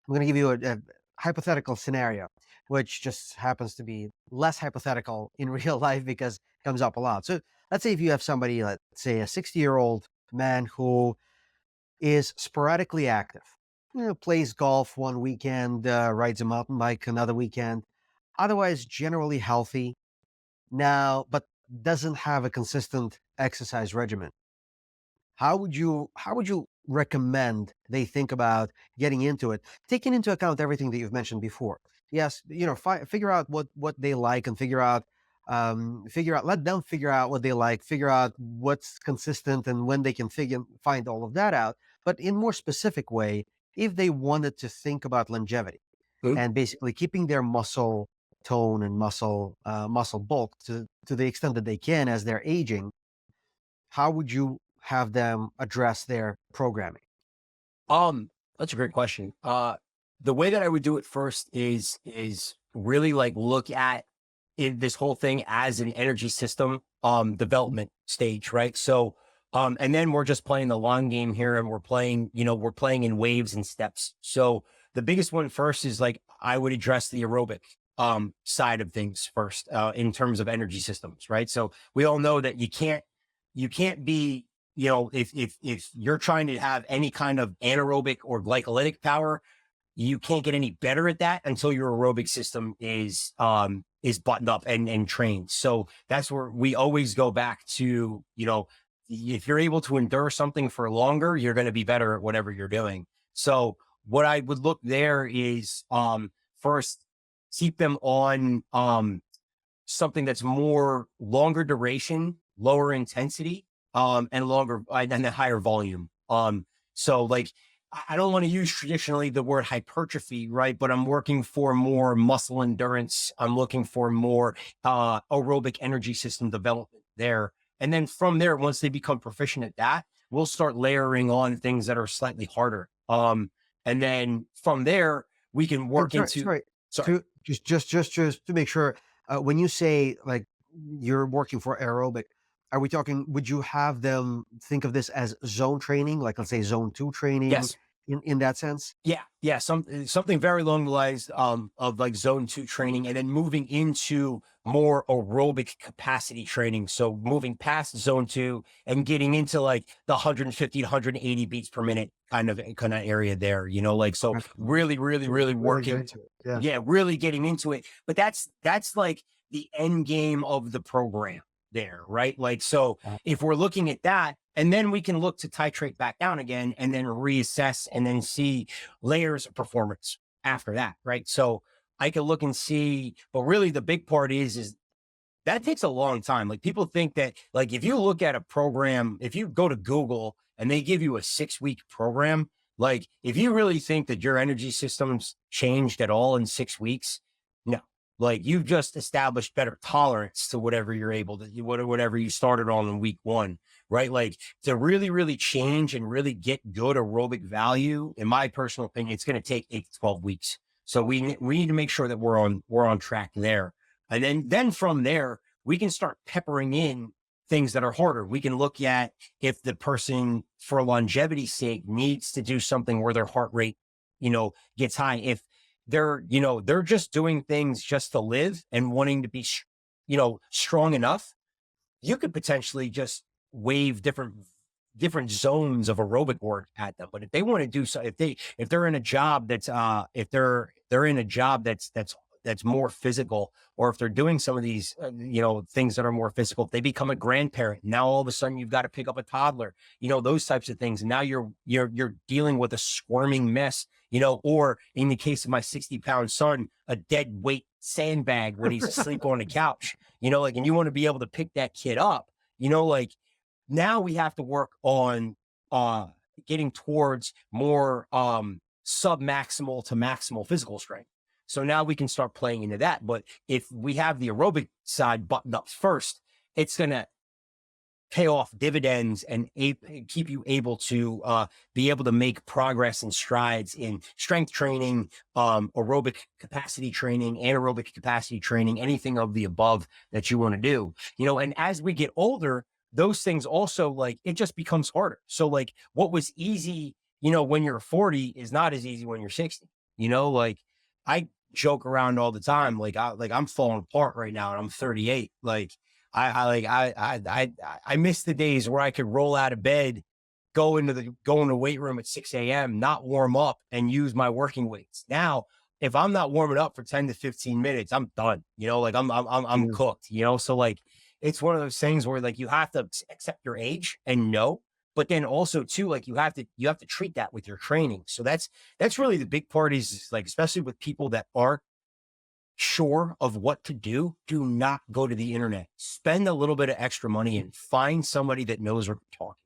going to give you a hypothetical scenario, which just happens to be less hypothetical in real life because it comes up a lot. So, let's say if you have somebody, let's say a 60-year-old man who is sporadically active. Plays golf one weekend, rides a mountain bike another weekend. Otherwise, generally healthy now, but doesn't have a consistent exercise regimen. How would you recommend they think about getting into it, taking into account everything that you've mentioned before? Yes, figure out what they like and let them figure out what they like, figure out what's consistent and when they can find all of that out. But in more specific way, if they wanted to think about longevity Mhm. and basically keeping their muscle tone and muscle bulk to the extent that they can as they're aging, how would you have them address their programming? Um, that's a great question. The way that I would do it first is really like look at this whole thing as an energy system development stage, right? So and then we're just playing the long game here and we're playing in waves and steps. So the biggest one first is like I would address the aerobic side of things first in terms of energy systems, right? So we all know that you can't be, if you're trying to have any kind of anaerobic or glycolytic power, you can't get any better at that until your aerobic system is buttoned up and trained. So that's where we always go back to, if you're able to endure something for longer, you're going to be better at whatever you're doing. So what I would look there is first keep them on something that's more longer duration, lower intensity, and longer and a higher volume. So like I don't want to use traditionally the word hypertrophy, right? But I'm working for more muscle endurance. I'm looking for more aerobic energy system development there. And then from there, once they become proficient at that, we'll start layering on things that are slightly harder. And then from there, we can And work sorry, into, sorry, sorry. to just to make sure, when you say like you're working for aerobic, are we talking? Would you have them think of this as zone training, like let's say zone two training, Yes. in that sense? Yeah, something very along the lines of like zone two training, and then moving into more aerobic capacity training. So moving past zone two and getting into like the 150 to 180 beats per minute kind of area there. Like so, Okay. really, really, So really really get working. into it. Yeah. Yeah, really getting into it. But that's like the end game of the program there, right? Like so, if we're looking at that, and then we can look to titrate back down again and then reassess and then see layers of performance after that, right? So I can look and see, but really the big part is that takes a long time. Like people think that, like, if you look at a program, if you go to Google and they give you a 6-week program, like if you really think that your energy systems changed at all in 6 weeks, no, like you've just established better tolerance to whatever you're able to, whatever you started on in week one, right? Like to really, really change and really get good aerobic value, in my personal opinion, it's going to take 8 to 12 weeks. So we need to make sure that we're on track there. And then from there, we can start peppering in things that are harder. We can look at if the person, for longevity's sake, needs to do something where their heart rate, gets high. If they're just doing things just to live and wanting to be, strong enough, you could potentially just wave different zones of aerobic work at them. But if they want to do so, if they're in a job if they're in a job that's more physical, or if they're doing some of these things that are more physical, if they become a grandparent, now all of a sudden you've got to pick up a toddler, those types of things. And now you're dealing with a squirming mess, or in the case of my 60-pound son, a dead weight sandbag when he's asleep on the couch, like, and you want to be able to pick that kid up, like now we have to work on getting towards more sub-maximal to maximal physical strength. So now we can start playing into that. But if we have the aerobic side buttoned up first, it's going to pay off dividends and keep you able to be able to make progress and strides in strength training, aerobic capacity training, anaerobic capacity training, anything of the above that you want to do. And as we get older, those things also, like, it just becomes harder. So like what was easy, when you're 40 is not as easy when you're 60. Like I joke around all the time, like I'm falling apart right now and I'm 38. Like I miss the days where I could roll out of bed, go into the weight room at 6 a.m., not warm up and use my working weights. Now, if I'm not warming up for 10 to 15 minutes, I'm done, like I'm cooked, so like, it's one of those things where like, you have to accept your age and know, but then also too, like you have to treat that with your training. So that's really the big part is like, especially with people that aren't sure of what to do not go to the internet. Spend a little bit of extra money and find somebody that knows what they're talking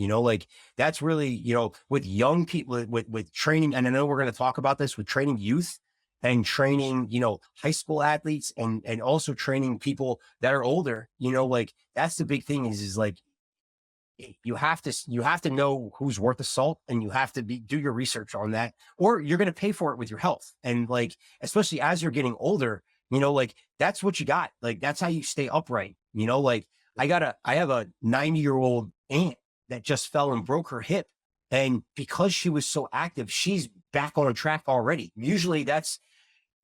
about. Like that's really, with young people, with training. And I know we're going to talk about this with training youth and training, high school athletes and also training people that are older, like that's the big thing is like, you have to know who's worth the salt, and you have to do your research on that, or you're going to pay for it with your health. And like, especially as you're getting older, like that's what you got. Like, that's how you stay upright. Like I have a 90-year-old aunt that just fell and broke her hip. And because she was so active, she's back on track already. Usually that's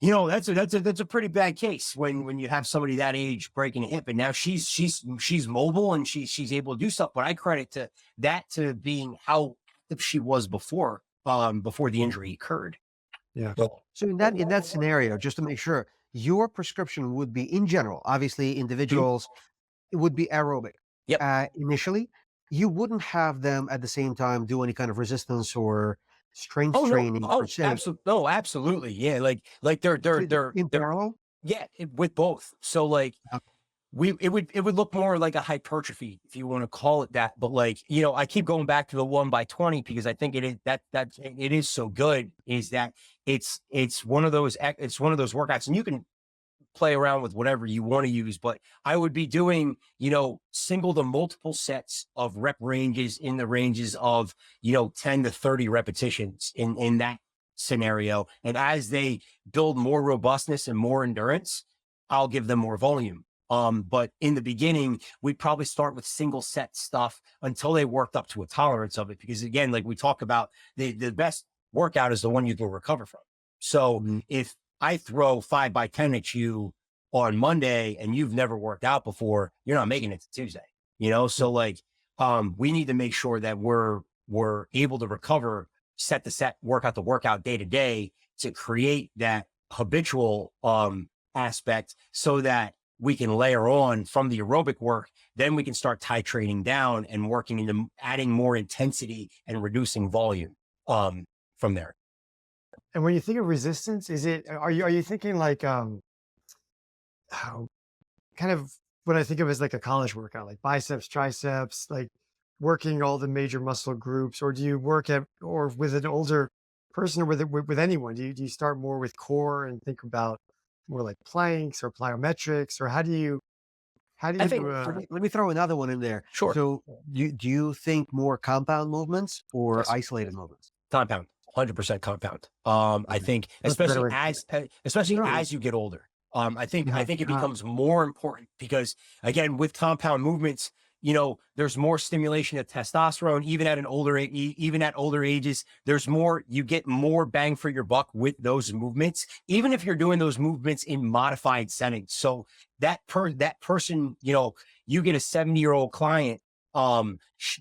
a pretty bad case when you have somebody that age breaking a hip, and now she's mobile and she's able to do stuff. But I credit to being how active she was before the injury occurred. Yeah. So in that scenario, just to make sure, your prescription would be, in general, obviously individuals, it would be aerobic. Yep. Initially, you wouldn't have them at the same time do any kind of resistance or strength Oh no. training per Oh, se. absolutely. No, absolutely. Yeah. Like they're In parallel. yeah, with both. So like it would look more like a hypertrophy, if you want to call it that. But like, I keep going back to the 1x20 because I think it is that it is so good, is that it's one of those workouts, and you can play around with whatever you want to use, but I would be doing, single to multiple sets of rep ranges in the ranges of, 10 to 30 repetitions in that scenario. And as they build more robustness and more endurance, I'll give them more volume. But in the beginning, we'd probably start with single set stuff until they worked up to a tolerance of it. Because again, like we talk about, the best workout is the one you will recover from. So if I throw 5x10 at you on Monday and you've never worked out before, you're not making it to Tuesday, So like, we need to make sure that we're able to recover set to set, workout to workout, day to day, to create that habitual, aspect, so that we can layer on from the aerobic work. Then we can start titrating down and working into adding more intensity and reducing volume, from there. And when you think of resistance, are you thinking like kind of what I think of as like a college workout, like biceps, triceps, like working all the major muscle groups, or do you work or with an older person, or with anyone? Do you start more with core and think about more like planks or plyometrics, or how do you I think, let me throw another one in there. sure. So do you think more compound movements or Yes. isolated movements? Compound, 100% compound. I think, That's a better especially way. as you get older, I think Yeah. it becomes more important because, again, with compound movements, there's more stimulation of testosterone, even at even at older ages. There's more, you get more bang for your buck with those movements, even if you're doing those movements in modified settings. So that person, you get a 70-year-old client,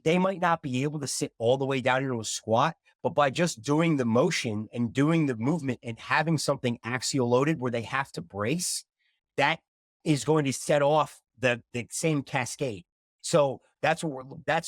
they might not be able to sit all the way down into a squat, but by just doing the motion and doing the movement and having something axial loaded where they have to brace, that is going to set off the same cascade. So that's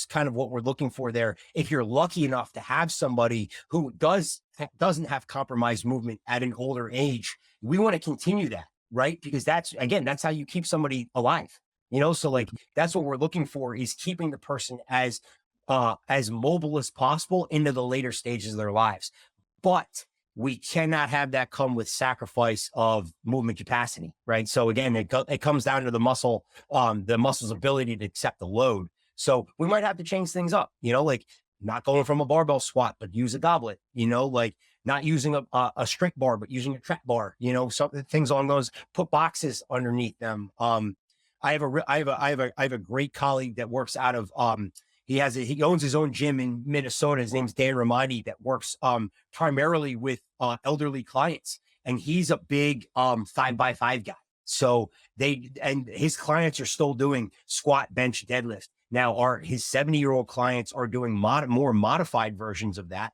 kind of what we're looking for there. If you're lucky enough to have somebody who doesn't have compromised movement at an older age, we want to continue that. right? Because that's, again, that's how you keep somebody alive, you know? So like, that's what we're looking for, is keeping the person as mobile as possible into the later stages of their lives. But we cannot have that come with sacrifice of movement capacity, right? So again, it comes down to the muscle's ability to accept the load. So we might have to change things up, you know, like not going from a barbell squat, but use a goblet, you know, like not using a strict bar, but using a trap bar, you know, some things on those, put boxes underneath them. I have a great colleague that works out of, he owns his own gym in Minnesota. His name's Dan Romani, that works primarily with elderly clients, and he's a big 5x5 guy. So his clients are still doing squat, bench, deadlift. Now, his 70-year-old clients are doing more modified versions of that,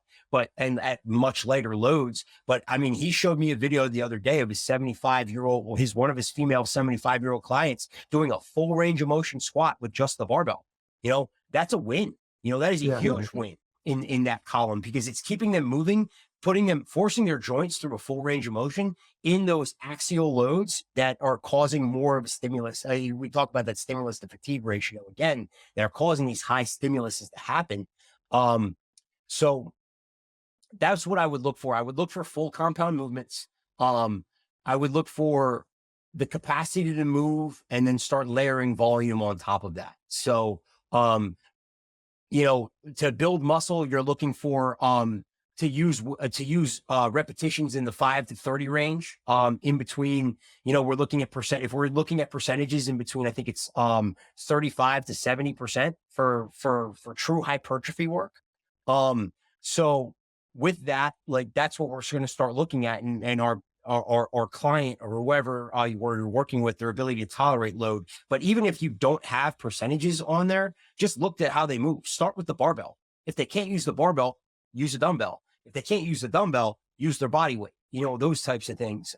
and at much lighter loads. But I mean, he showed me a video the other day of his 75-year-old, one of his female 75-year-old clients doing a full range of motion squat with just the barbell. You know, that's a win. You know, that is a huge win in that column, because it's keeping them moving, forcing their joints through a full range of motion in those axial loads that are causing more of a stimulus. We talk about that stimulus to fatigue ratio again. They're causing these high stimuluses to happen. So that's what I would look for. I would look for full compound movements. I would look for the capacity to move, and then start layering volume on top of that. So, you know, to build muscle, you're looking for to use repetitions in the 5 to 30 range. In between, you know, we're looking at if we're looking at percentages in between, I think it's 35 to 70% for true hypertrophy work. So with that, like, that's what we're going to start looking at, and our client or whoever we're working with, their ability to tolerate load. But even if you don't have percentages on there, just look at how they move. Start with the barbell. If they can't use the barbell, use a dumbbell. If they can't use the dumbbell, use their body weight, you know, those types of things.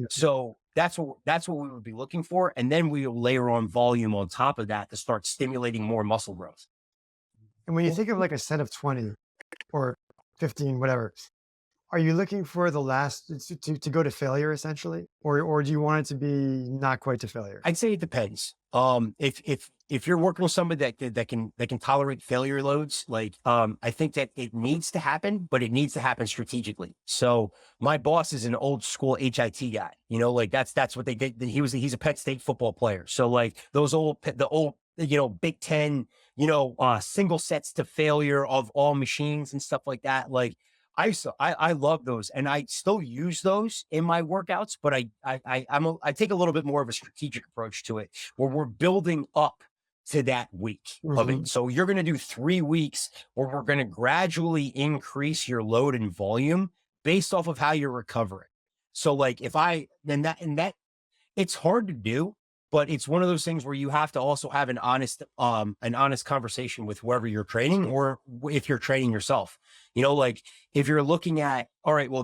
So that's what we would be looking for. And then we will layer on volume on top of that to start stimulating more muscle growth. And when you think of like a set of 20 or 15, whatever, are you looking for the last to go to failure essentially, or do you want it to be not quite to failure? I'd say it depends. If you're working with somebody that can tolerate failure loads, like, I think that it needs to happen, but it needs to happen strategically. So my boss is an old school HIT guy, you know, like that's what they did. He's a Penn State football player. So like the old, you know, Big Ten, you know, single sets to failure of all machines and stuff like that. Like, I love those, and I still use those in my workouts, but I take a little bit more of a strategic approach to it, where we're building up to that week of it. So you're going to do 3 weeks where we're going to gradually increase your load and volume based off of how you're recovering. So like, it's hard to do, but it's one of those things where you have to also have an honest conversation with whoever you're training, or if you're training yourself. You know, like, if you're looking at, all right, well,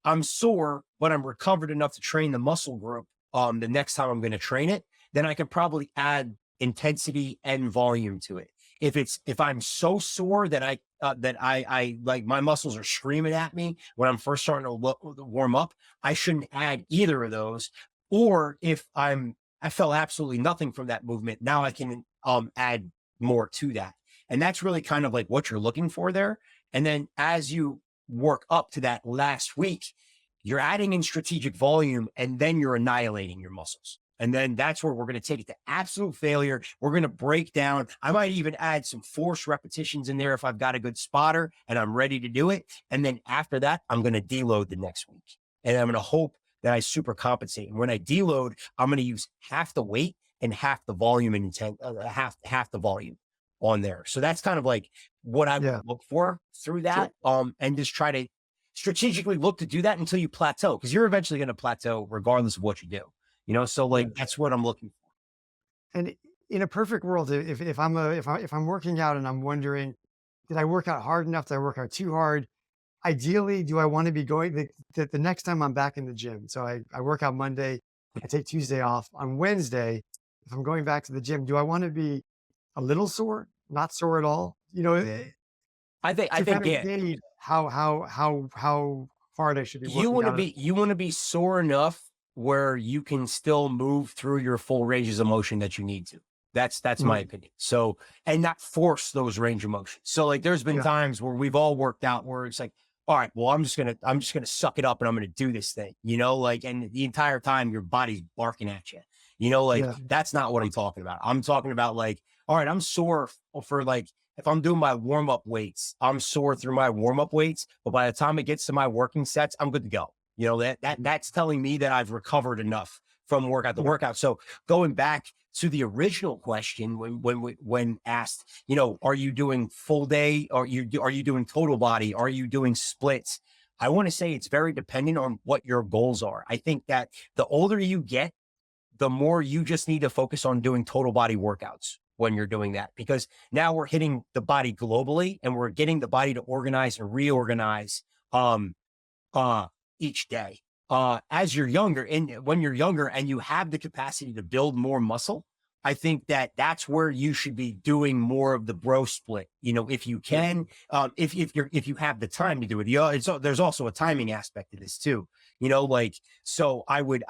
I'm sore, but I'm recovered enough to train the muscle group the next time I'm going to train it, then I could probably add intensity and volume to it. If I'm so sore that I like, my muscles are screaming at me when I'm first starting to warm up, I shouldn't add either of those. Or if I felt absolutely nothing from that movement, now I can add more to that. And that's really kind of like what you're looking for there. And then as you work up to that last week, you're adding in strategic volume, and then you're annihilating your muscles. And then that's where we're going to take it to absolute failure. We're going to break down. I might even add some force repetitions in there if I've got a good spotter and I'm ready to do it. And then after that, I'm going to deload the next week. And I'm going to hope that I super compensate. And when I deload, I'm going to use half the weight and half the volume and half the volume on there. So that's kind of like what I would look for through that. And just try to strategically look to do that until you plateau, because you're eventually going to plateau regardless of what you do, you know? So like, that's what I'm looking for. And in a perfect world, if I'm working out and I'm wondering, did I work out hard enough? Did I work out too hard? Ideally, do I want to be going the next time I'm back in the gym? So I work out Monday, I take Tuesday off. On Wednesday, if I'm going back to the gym, do I want to be a little sore, not sore at all? You know, I think how hard I should be working out. You want to be sore enough where you can still move through your full ranges of motion that you need to. That's my opinion. So, and not force those range of motion. So like, there's been times where we've all worked out where it's like, all right, well, I'm just going to suck it up and I'm going to do this thing, like, and the entire time your body's barking at you, like that's not what I'm talking about. I'm talking about like, all right, I'm sore for like, if I'm doing my warm-up weights, I'm sore through my warm-up weights, but by the time it gets to my working sets, I'm good to go. That's telling me that I've recovered enough from workout to workout. So going back to the original question, when asked, are you doing full day? Are you doing total body? Are you doing splits? I want to say it's very dependent on what your goals are. I think that the older you get, the more you just need to focus on doing total body workouts when you're doing that, because now we're hitting the body globally and we're getting the body to organize and reorganize each day. As you're younger, and when you're younger and you have the capacity to build more muscle, I think that that's where you should be doing more of the bro split. If you can, if you have the time to do it. There's also a timing aspect to this too. So I would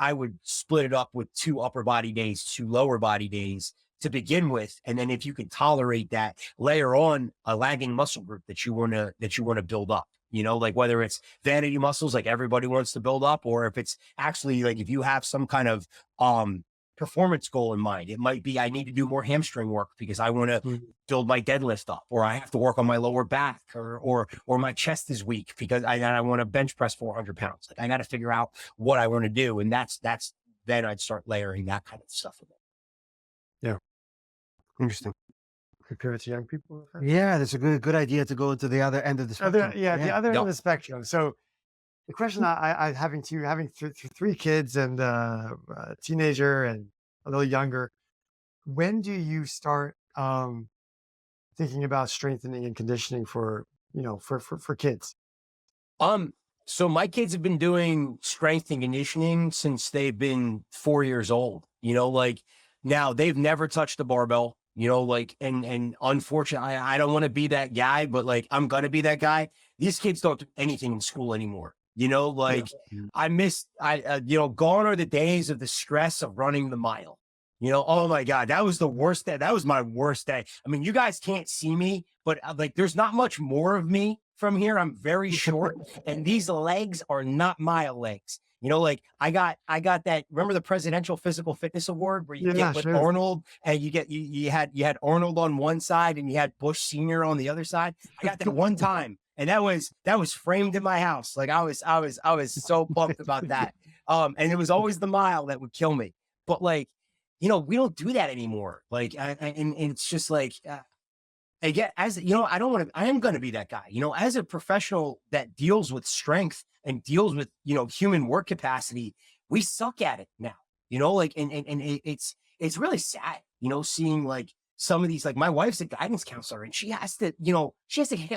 split it up with 2 upper body days, 2 lower body days to begin with, and then if you can tolerate that, layer on a lagging muscle group that you want to build up. Like whether it's vanity muscles, like everybody wants to build up, or if it's actually like, if you have some kind of performance goal in mind, it might be, I need to do more hamstring work because I want to build my deadlift up, or I have to work on my lower back, or my chest is weak because I want to bench press 400 pounds. Like I got to figure out what I want to do. And that's then I'd start layering that kind of stuff in it. Yeah. Interesting. Compare it to young people. Yeah, that's a good idea to go into the other end of the spectrum. The other end of the spectrum. So the question I having 3 kids and a teenager and a little younger, when do you start thinking about strengthening and conditioning for kids? So my kids have been doing strength and conditioning since they've been 4 years old. Like now they've never touched a barbell. And unfortunately, I don't want to be that guy, but like, I'm going to be that guy. These kids don't do anything in school anymore. I miss, gone are the days of the stress of running the mile. Oh my God, that was the worst day. That was my worst day. I mean, you guys can't see me, but like, there's not much more of me from here. I'm very short and these legs are not mile legs. Like I got that. Remember the Presidential Physical Fitness Award where you get with Arnold, and you had Arnold on one side and you had Bush Senior on the other side. I got that one time, and that was framed in my house. Like I was so pumped about that. And it was always the mile that would kill me. But like, we don't do that anymore. Like, and it's just like. Again, I am going to be that guy, as a professional that deals with strength and deals with, human work capacity, we suck at it now, like, and it's really sad, seeing like some of these, like my wife's a guidance counselor and she has to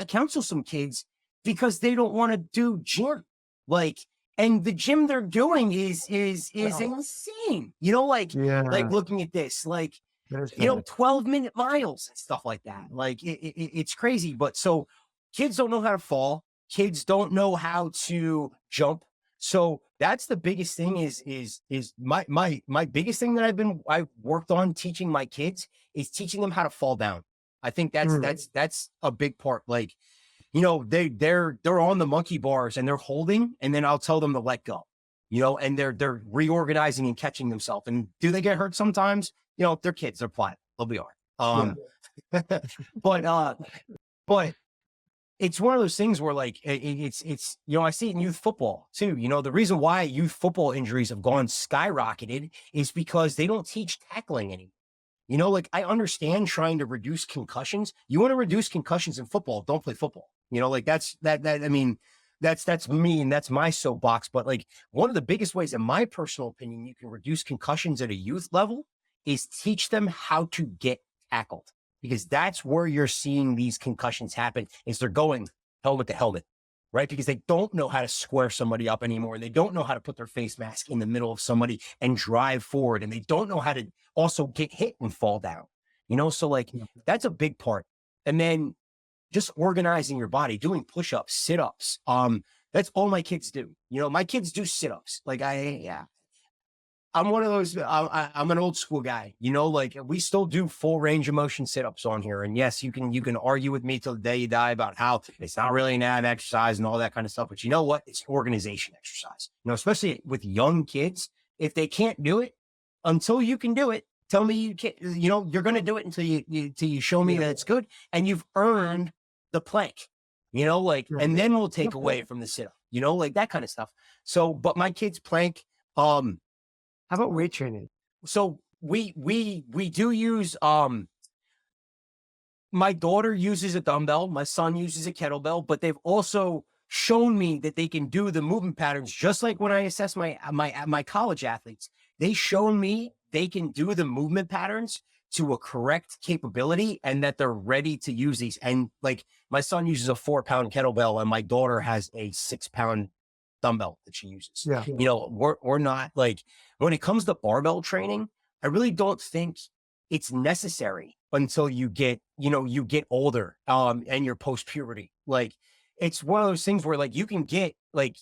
counsel some kids because they don't want to do gym. Like, and the gym they're doing is insane, like looking at this, like, 12-minute miles and stuff like that. Like it's crazy. But so kids don't know how to fall. Kids don't know how to jump. So that's the biggest thing is my biggest thing that I've worked on teaching my kids is teaching them how to fall down. I think that's a big part. Like, they're on the monkey bars and they're holding, and then I'll tell them to let go, and they're reorganizing and catching themselves. And do they get hurt sometimes? They're kids, they're pliable, they'll be all right. But it's one of those things where like, it's, I see it in youth football too. The reason why youth football injuries have gone skyrocketed is because they don't teach tackling anymore. Like I understand trying to reduce concussions. You want to reduce concussions in football, don't play football. Like that's me and that's my soapbox. But like one of the biggest ways, in my personal opinion, you can reduce concussions at a youth level is teach them how to get tackled, because that's where you're seeing these concussions happen is they're going helmet to helmet, right? Because they don't know how to square somebody up anymore. They don't know how to put their face mask in the middle of somebody and drive forward. And they don't know how to also get hit and fall down, so like that's a big part. And then just organizing your body, doing push-ups, sit-ups. That's all my kids do. My kids do sit-ups. Like I'm one of those, I'm an old school guy, you know, like we still do full range of motion sit-ups on here. And yes, you can argue with me till the day you die about how it's not really an ab exercise and all that kind of stuff. But you know what? It's organization exercise, you know, especially with young kids. If they can't do it until you can do it, tell me you can't, you know, you're going to do it until till you show me that it's good and you've earned the plank, you know, like, and then we'll take away from the sit-up, you know, like that kind of stuff. So, but my kids plank, How about weight training? so we do use my daughter uses a dumbbell, my son uses a kettlebell, but they've also shown me that they can do the movement patterns just like when I assess my college athletes. They shown me they can do the movement patterns to a correct capability and that they're ready to use these. And like my son uses a 4-pound kettlebell and my daughter has a 6-pound dumbbell that she uses. Yeah. You know, we're not like, when it comes to barbell training, I really don't think it's necessary until you get, you know, you get older, and you're post puberty. Like it's one of those things where like you can get like,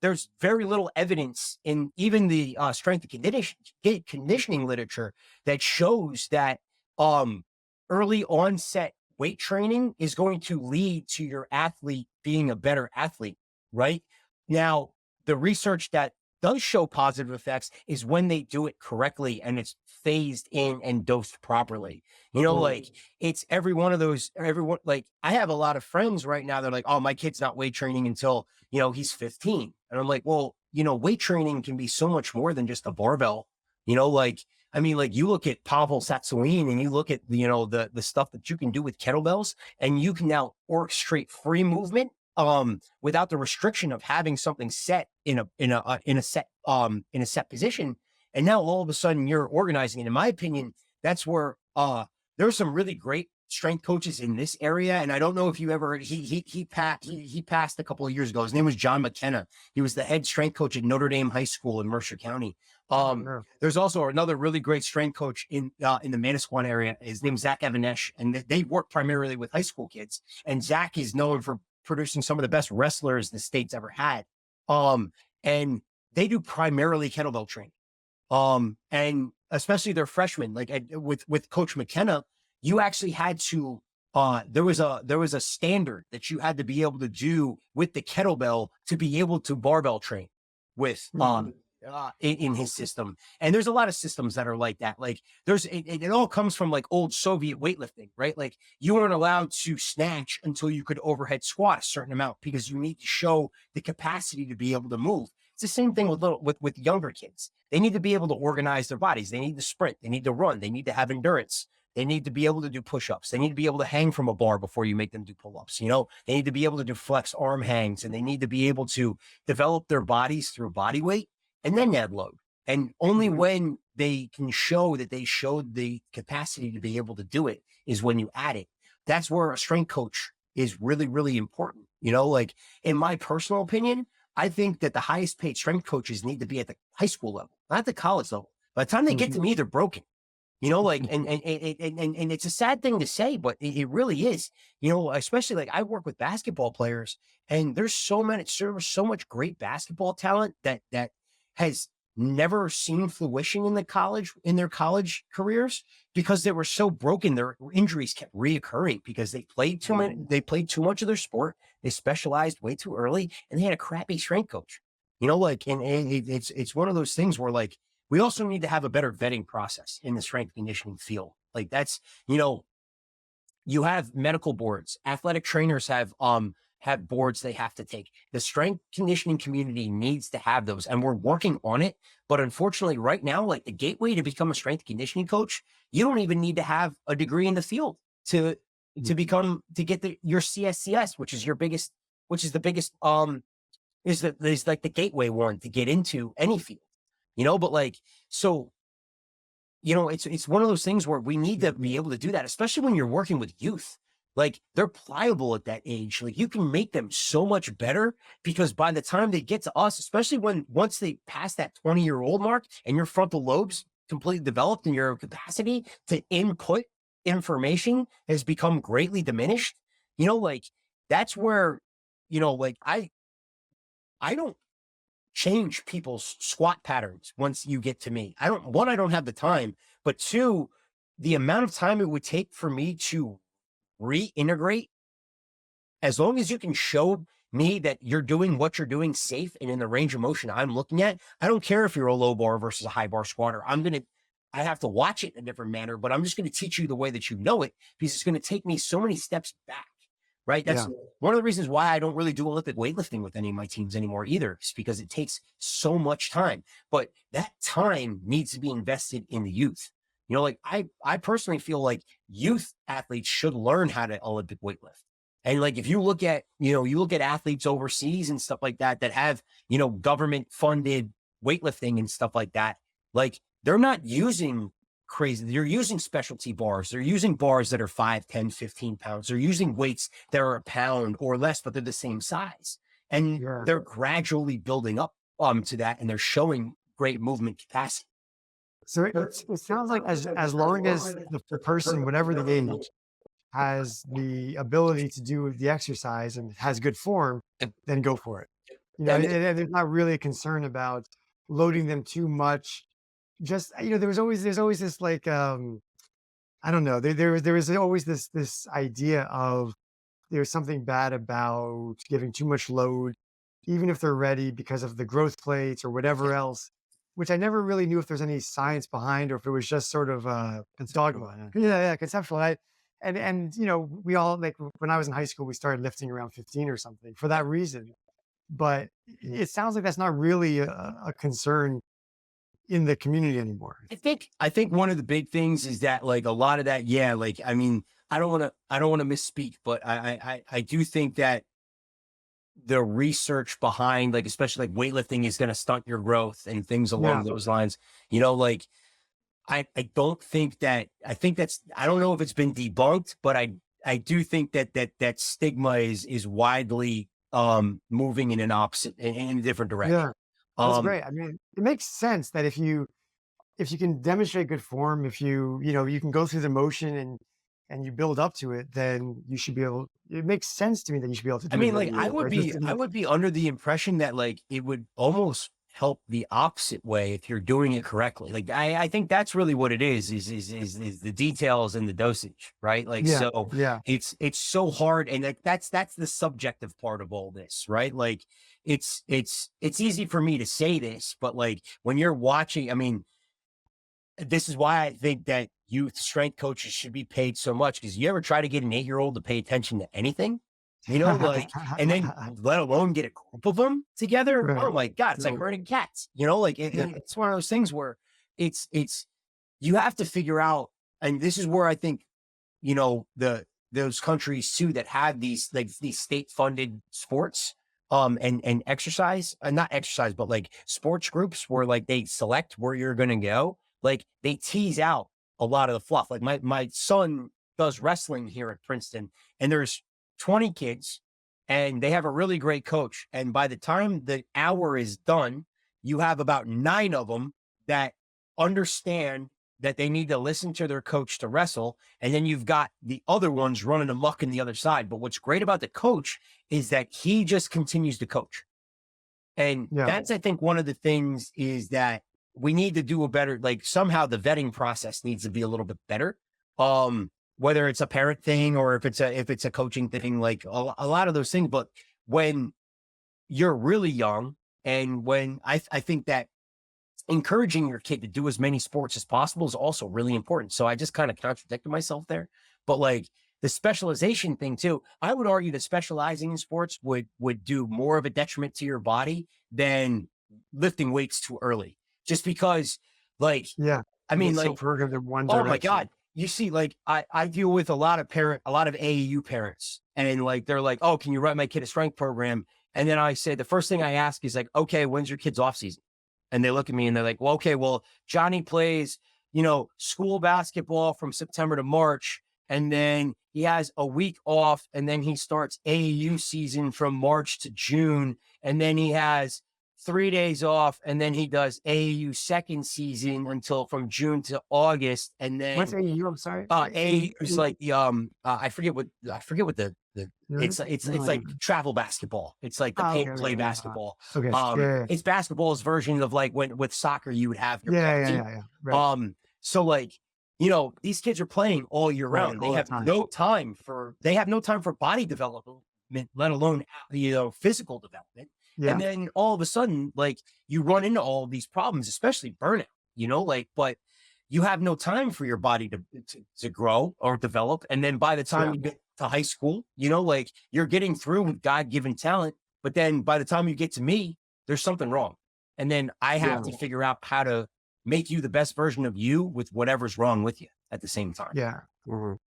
there's very little evidence in even the strength and conditioning literature that shows that early onset weight training is going to lead to your athlete being a better athlete, right? Now, the research that does show positive effects is when they do it correctly and it's phased in and dosed properly. You know, like it's every one of those, everyone, like I have a lot of friends right now. They're like, oh, my kid's not weight training until, you know, he's 15. And I'm like, well, you know, weight training can be so much more than just a barbell. You know, like, I mean, like you look at Pavel Satsouin and you look at, you know, the stuff that you can do with kettlebells and you can now orchestrate free movement without the restriction of having something set in a set position. And now all of a sudden you're organizing it. In my opinion, that's where there's some really great strength coaches in this area. And I don't know if you ever he passed a couple of years ago. His name was John McKenna. He was the head strength coach at Notre Dame High School in Mercer County. There's also another really great strength coach in the Manasquan area. His name's Zach Evanesh, and they work primarily with high school kids. And Zach is known for producing some of the best wrestlers the state's ever had. And they do primarily kettlebell training. And especially their freshmen, like with Coach McKenna, you actually had to, there was a standard that you had to be able to do with the kettlebell to be able to barbell train with, in his system. And there's a lot of systems that are like that. Like it all comes from like old Soviet weightlifting, right? Like you weren't allowed to snatch until you could overhead squat a certain amount because you need to show the capacity to be able to move. It's the same thing with younger kids. They need to be able to organize their bodies. They need to sprint. They need to run. They need to have endurance. They need to be able to do push-ups. They need to be able to hang from a bar before you make them do pull-ups. You know, they need to be able to do flex arm hangs, and they need to be able to develop their bodies through body weight and then add load. And only when they can show that they showed the capacity to be able to do it is when you add it. That's where a strength coach is really, really important. You know, like in my personal opinion, I think that the highest paid strength coaches need to be at the high school level, not the college level. By the time they get to me, they're broken. You know, like, and it's a sad thing to say, but it really is, you know, especially like I work with basketball players and there's so much great basketball talent that has never seen fruition in their college careers because they were so broken. Their injuries kept reoccurring because they played too much of their sport. They specialized way too early and they had a crappy strength coach, you know, like, and it's one of those things where like, we also need to have a better vetting process in the strength conditioning field. Like that's, you know, you have medical boards, athletic trainers have boards they have to take. The strength conditioning community needs to have those, and we're working on it. But unfortunately, right now, like the gateway to become a strength conditioning coach, you don't even need to have a degree in the field to get your CSCS, which is the biggest is like the gateway one to get into any field. You know, but like, so, you know, it's one of those things where we need to be able to do that, especially when you're working with youth. Like they're pliable at that age. Like you can make them so much better because by the time they get to us, especially once they pass that 20-year-old mark and your frontal lobes completely developed and your capacity to input information has become greatly diminished, you know, like that's where, you know, like I don't change people's squat patterns once you get to me. I don't have the time, but two, the amount of time it would take for me to reintegrate, as long as you can show me that you're doing what you're doing safe and in the range of motion I'm looking at, I don't care if you're a low bar versus a high bar squatter. I have to watch it in a different manner, but I'm just going to teach you the way that you know it, because it's going to take me so many steps back. Right. That's one of the reasons why I don't really do Olympic weightlifting with any of my teams anymore either. It's because it takes so much time, but that time needs to be invested in the youth. You know, like I personally feel like youth athletes should learn how to Olympic weightlift. And like, if you look at, you look at athletes overseas and stuff like that, that have, government funded weightlifting and stuff like that, like they're not using crazy. They're using specialty bars. They're using bars that are 5, 10, 15 pounds. They're using weights that are a pound or less, but they're the same size. And they're gradually building up to that, and they're showing great movement capacity. So it sounds like as long as the person, whatever the age, has the ability to do the exercise and has good form, then go for it. And there's not really a concern about loading them too much. Just, there's always this like, I don't know, there is always this idea of there's something bad about giving too much load, even if they're ready, because of the growth plates or whatever else, which I never really knew if there's any science behind, or if it was just sort of dogma. Yeah, conceptual. And we all, like, when I was in high school, we started lifting around 15 or something for that reason. But it sounds like that's not really a concern in the community anymore. I think one of the big things is that, like, a lot of that, like, I mean, I don't want to misspeak, but I do think that the research behind, like, especially like weightlifting is going to stunt your growth and things along those lines, like, I don't think that, I don't know if it's been debunked, but I do think that stigma is widely moving in in a different direction. Yeah, that's great. I mean, it makes sense that if you can demonstrate good form, if you can go through the motion and you build up to it, then you should be able. It makes sense to me that you should be able to do I mean, it. like, I would be under the impression that, like, it would almost help the opposite way if you're doing it correctly. Like, I think that's really what it is the details and the dosage, right? Like, so it's so hard. And like, that's the subjective part of all this, right? Like, it's easy for me to say this, but like, when you're watching, I mean, this is why I think that youth strength coaches should be paid so much. Because you ever try to get an 8-year-old to pay attention to anything, like, and then let alone get a group of them together. Right. Oh my God, it's like herding cats, like it's one of those things where it's, you have to figure out, and this is where I think, those countries too, that have these, like, these state funded sports, and exercise, not exercise, but like sports groups where, like, they select where you're going to go. Like, they tease out a lot of the fluff. Like, my son does wrestling here at Princeton, and there's 20 kids, and they have a really great coach. And by the time the hour is done, you have about 9 of them that understand that they need to listen to their coach to wrestle. And then you've got the other ones running amok in the other side. But what's great about the coach is that he just continues to coach. And that's, I think, one of the things is that we need to do a better, like, somehow the vetting process needs to be a little bit better. Whether it's a parent thing or if it's a coaching thing, like a lot of those things. But when you're really young, and when I think that encouraging your kid to do as many sports as possible is also really important. So I just kind of contradicted myself there, but like the specialization thing too, I would argue that specializing in sports would do more of a detriment to your body than lifting weights too early. Just because, like, I mean, like, programmed in one oh direction. my God, you see, like, I deal with a lot of AAU parents, and like, they're like, oh, can you write my kid a strength program? And then I say, the first thing I ask is like, okay, when's your kid's off season? And they look at me and they're like, well, okay, well, Johnny plays, school basketball from September to March. And then he has a week off, and then he starts AAU season from March to June. And then he has 3 days off, and then he does AAU second season until from June to August. And then what's AAU? I'm sorry. AAU is like the I forget what the It's No like idea. travel basketball. It's like the pay Okay, and okay, play yeah. basketball. Okay, yeah, It's basketball's version of like when with soccer you would have your yeah, pep yeah, yeah, team. yeah, yeah. Right, So like these kids are playing all year right, round. all the time. They have no time for body development, let alone physical development. Yeah, And then all of a sudden, like you run into all of these problems, especially burnout. But you have no time for your body to grow or develop. And then by the time yeah, you get to high school, like you're getting through with God-given talent. But then by the time you get to me, there's something wrong. And then I have yeah, to figure out how to make you the best version of you with whatever's wrong with you at the same time. yeah. Mhm.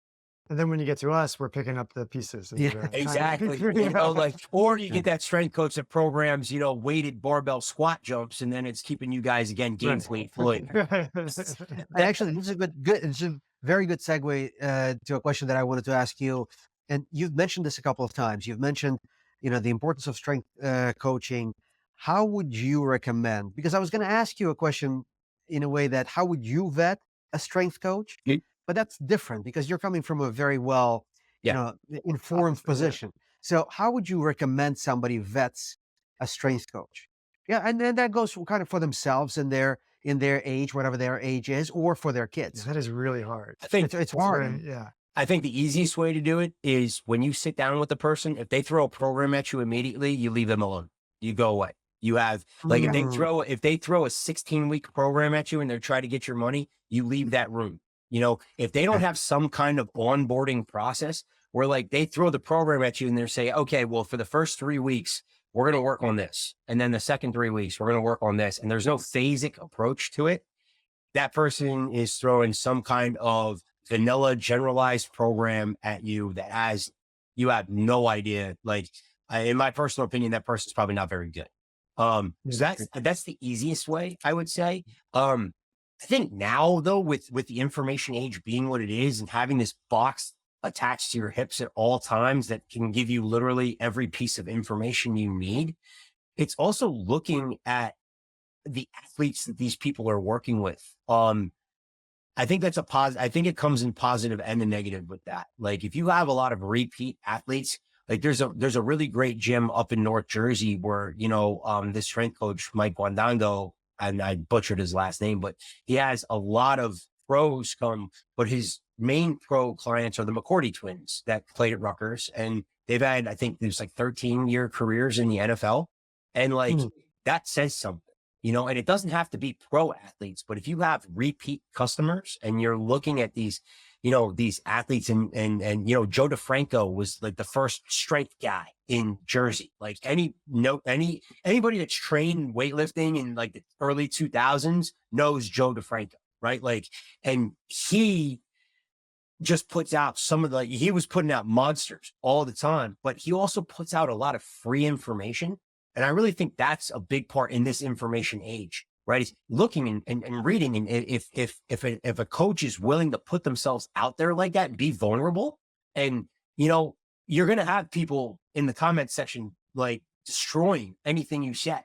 And then when you get to us, we're picking up the pieces and Yeah, trying to Exactly. figure Or you get that strength coach that programs, weighted barbell squat jumps, and then it's keeping you guys again right. gainfully employed. and actually, this is a good. It's a very good segue to a question that I wanted to ask you. And you've mentioned this a couple of times. You've mentioned, the importance of strength coaching. How would you recommend? Because I was going to ask you a question in a way that how would you vet a strength coach? Mm. But that's different because you're coming from a very well, Yeah. informed Yeah. position. So how would you recommend somebody vets a strength coach? Yeah, and then that goes kind of for themselves and their age, whatever their age is, or for their Yeah, kids. that is really hard. I think It's It's hard. very, yeah. I think the easiest way to do it is when you sit down with the person, if they throw a program at you immediately, you leave them alone. You go away. You have like Yeah. if they throw a 16-week program at you and they're trying to get your money, you leave that room. If they don't have some kind of onboarding process where like they throw the program at you and they're saying, okay, well, for the first 3 weeks, we're going to work on this. And then the second 3 weeks, we're going to work on this. And there's no phasic approach to it. That person is throwing some kind of vanilla generalized program at you that you have no idea. Like in my personal opinion, that person's probably not very good. So Yeah. that's the easiest way I would say. I think now though, with the information age being what it is and having this box attached to your hips at all times that can give you literally every piece of information you need, it's also looking at the athletes that these people are working with. I think that's a positive. I think it comes in positive and a negative with that. Like if you have a lot of repeat athletes, like there's a really great gym up in North Jersey where, this strength coach, Mike Guandango, and I butchered his last name, but he has a lot of pros come, but his main pro clients are the McCourty twins that played at Rutgers. And they've had, I think there's like 13-year careers in the NFL. And like, Mm. that says something. And it doesn't have to be pro athletes, but if you have repeat customers and you're looking at these athletes and Joe DeFranco was like the first strength guy in Jersey. Like anybody that's trained weightlifting in like the early 2000s knows Joe DeFranco, right? Like, and he just puts out he was putting out monsters all the time, but he also puts out a lot of free information. And I really think that's a big part in this information age, right? It's looking and reading. And if a coach is willing to put themselves out there like that and be vulnerable, and, you're going to have people in the comment section, like destroying anything you say,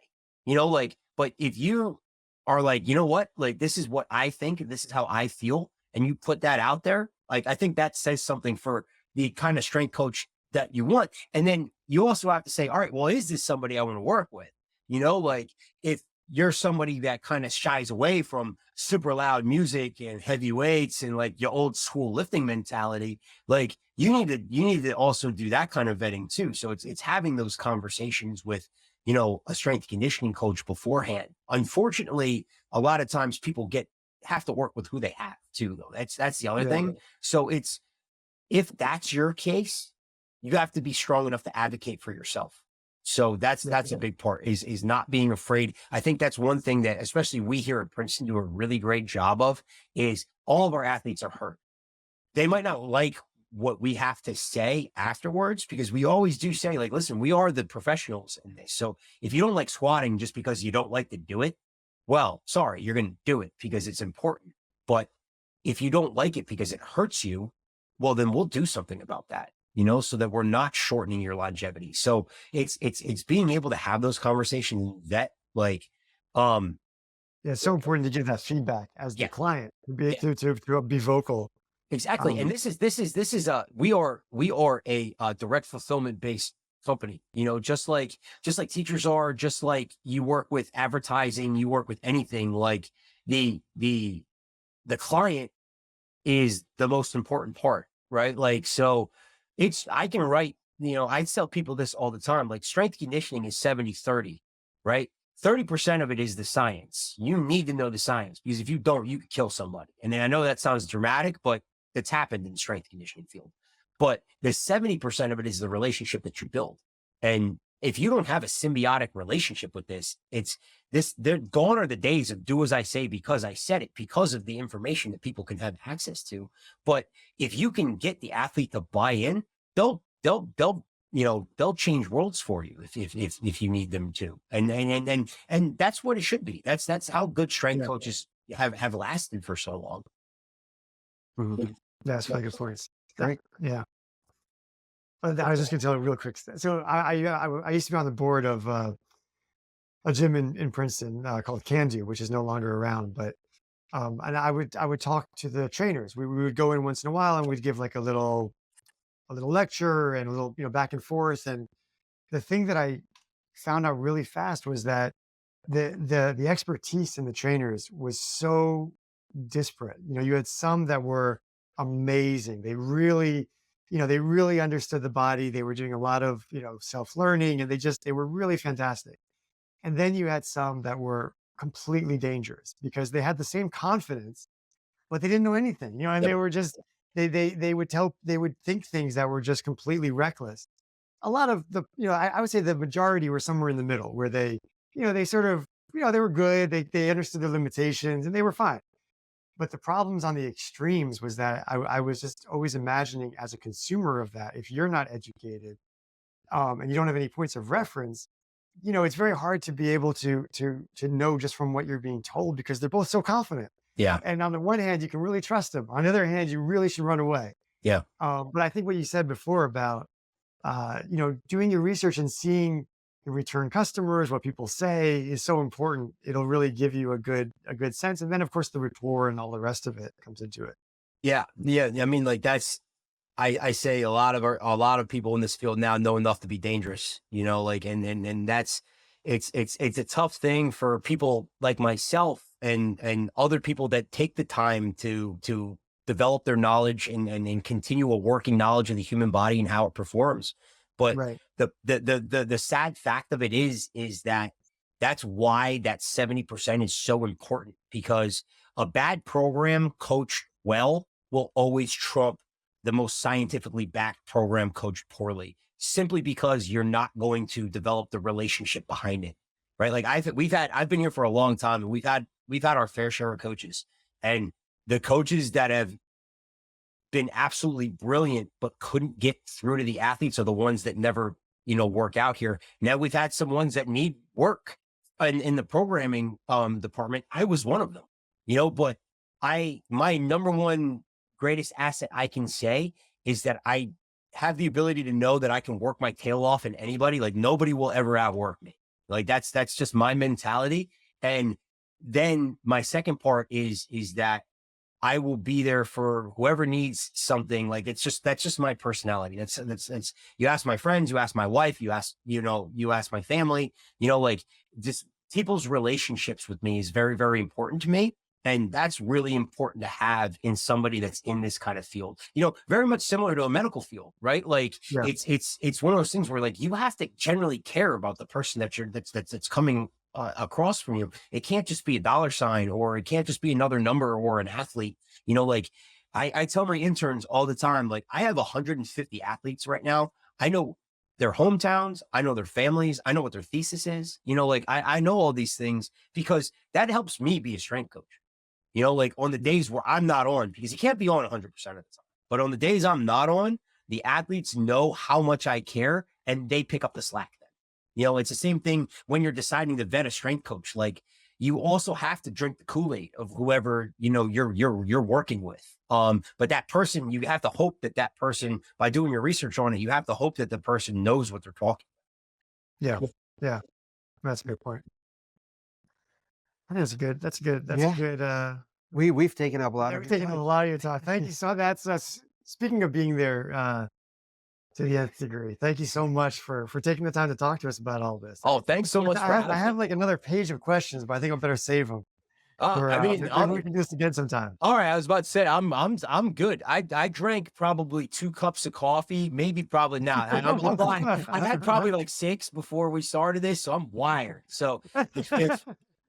but if you are like, you know what, like, this is what I think, this is how I feel. And you put that out there, like, I think that says something for the kind of strength coach that you want. And then you also have to say, all right, well, is this somebody I want to work with? Like if you're somebody that kind of shies away from super loud music and heavy weights and like your old school lifting mentality, like you need to also do that kind of vetting too. So it's having those conversations with, a strength conditioning coach beforehand. Unfortunately, a lot of times people have to work with who they have too, though. That's the other Yeah. thing. So if that's your case, you have to be strong enough to advocate for yourself. So that's a big part is not being afraid. I think that's one thing that, especially we here at Princeton do a really great job of, is all of our athletes are hurt. They might not like what we have to say afterwards, because we always do say, like, listen, we are the professionals in this. So if you don't like squatting just because you don't like to do it, well, sorry, you're going to do it because it's important. But if you don't like it because it hurts you, well, then we'll do something about that, so that we're not shortening your longevity. So it's being able to have those conversations that like, Yeah, it's so important to give that feedback as the yeah, client, to be yeah, to be vocal. Exactly. And we are a direct fulfillment based company, just like teachers are, just like you work with advertising, you work with anything, like the client is the most important part, right? Like, so I can write, I tell people this all the time, like strength conditioning is 70-30, right? 30% of it is the science. You need to know the science, because if you don't, you could kill somebody. And I know that sounds dramatic, but it's happened in the strength conditioning field. But the 70% of it is the relationship that you build. And if you don't have a symbiotic relationship with they're gone are the days of do as I say because I said it, because of the information that people can have access to. But if you can get the athlete to buy in, they'll change worlds for you if you need them to. And that's what it should be. That's how good strength coaches have lasted for so long. Mhm. That's really good points. Great. Yeah. I was just gonna tell a real quick. So I used to be on the board of a gym in Princeton called Can Do, which is no longer around. But and I would talk to the trainers. We would go in once in a while and we'd give like a little lecture and a little back and forth. And the thing that I found out really fast was that the expertise in the trainers was so disparate. You had some that were amazing. They really understood the body. They were doing a lot of, self-learning, and they were really fantastic. And then you had some that were completely dangerous because they had the same confidence, but they didn't know anything, and they were just, they would think things that were just completely reckless. A lot of I would say the majority were somewhere in the middle where they sort of, they were good. They understood their limitations and they were fine. But the problems on the extremes was that I was just always imagining as a consumer of that, if you're not educated, and you don't have any points of reference, it's very hard to be able to know just from what you're being told because they're both so confident. Yeah. And on the one hand, you can really trust them. On the other hand, you really should run away. Yeah. But I think what you said before about, doing your research and seeing the return customers, what people say is so important. It'll really give you a good sense. And then of course the rapport and all the rest of it comes into it. Yeah. Yeah. I mean, like I say a lot of people in this field now know enough to be dangerous, like, and that's, it's a tough thing for people like myself and other people that take the time to develop their knowledge and continue a working knowledge of the human body and how it performs. But Right. the sad fact of it is that's why that 70% is so important, because a bad program coached well will always trump the most scientifically backed program coached poorly, simply because you're not going to develop the relationship behind it. Right. Like I've been here for a long time, and we've had our fair share of coaches, and the coaches that have been absolutely brilliant, but couldn't get through to the athletes are the ones that never, work out here. Now we've had some ones that need work in the programming department. I was one of them, but my number one greatest asset I can say is that I have the ability to know that I can work my tail off in anybody. Like nobody will ever outwork me. Like that's just my mentality. And then my second part is that I will be there for whoever needs something. Like that's just my personality. That's you ask my friends, you ask my wife, you ask my family, like just people's relationships with me is very, very important to me. And that's really important to have in somebody that's in this kind of field, very much similar to a medical field, right? Like Yeah. it's one of those things where like you have to generally care about the person that's coming across from you. It can't just be a dollar sign, or it can't just be another number or an athlete. Like I tell my interns all the time, like I have 150 athletes right now. I know their hometowns. I know their families. I know what their thesis is. Like I know all these things because that helps me be a strength coach. Like on the days where I'm not on, because you can't be on 100% of the time, but on the days I'm not on, the athletes know how much I care and they pick up the slack then. It's the same thing when you're deciding to vet a strength coach. Like you also have to drink the Kool-Aid of whoever, you're working with. But that person, you have to hope that person, by doing your research on it, you have to hope that the person knows what they're talking Yeah. Yeah. That's a good point. I think that's a good, Yeah. a good We've taken up a lot Yeah, of we've your taken a time. lot of your time. Thank you so that's speaking of being there to the nth degree. Thank you so much for taking the time to talk to us about all this. Oh, thanks so much for I having have me. like another page of questions, but I think I better save them for I mean, maybe we can do this again sometime. all right. I was about to say I'm good. I drank probably 2 cups of coffee, maybe probably not. I'm lying. I had probably like 6 before we started this, so I'm wired. So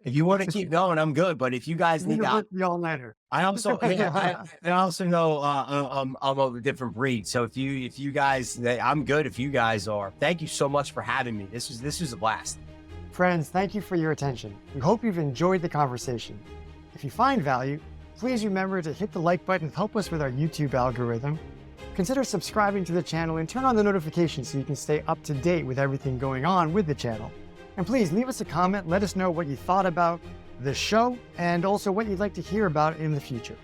if you want to keep going, I'm good. But if you guys We need can to, work the all-nighter. I also I also know I'm of a different breed. So if you guys, I'm good. If you guys are, thank you so much for having me. This was a blast. Friends, thank you for your attention. We hope you've enjoyed the conversation. If you find value, please remember to hit the like button to help us with our YouTube algorithm. Consider subscribing to the channel and turn on the notifications so you can stay up to date with everything going on with the channel. And please leave us a comment, let us know what you thought about the show and also what you'd like to hear about in the future.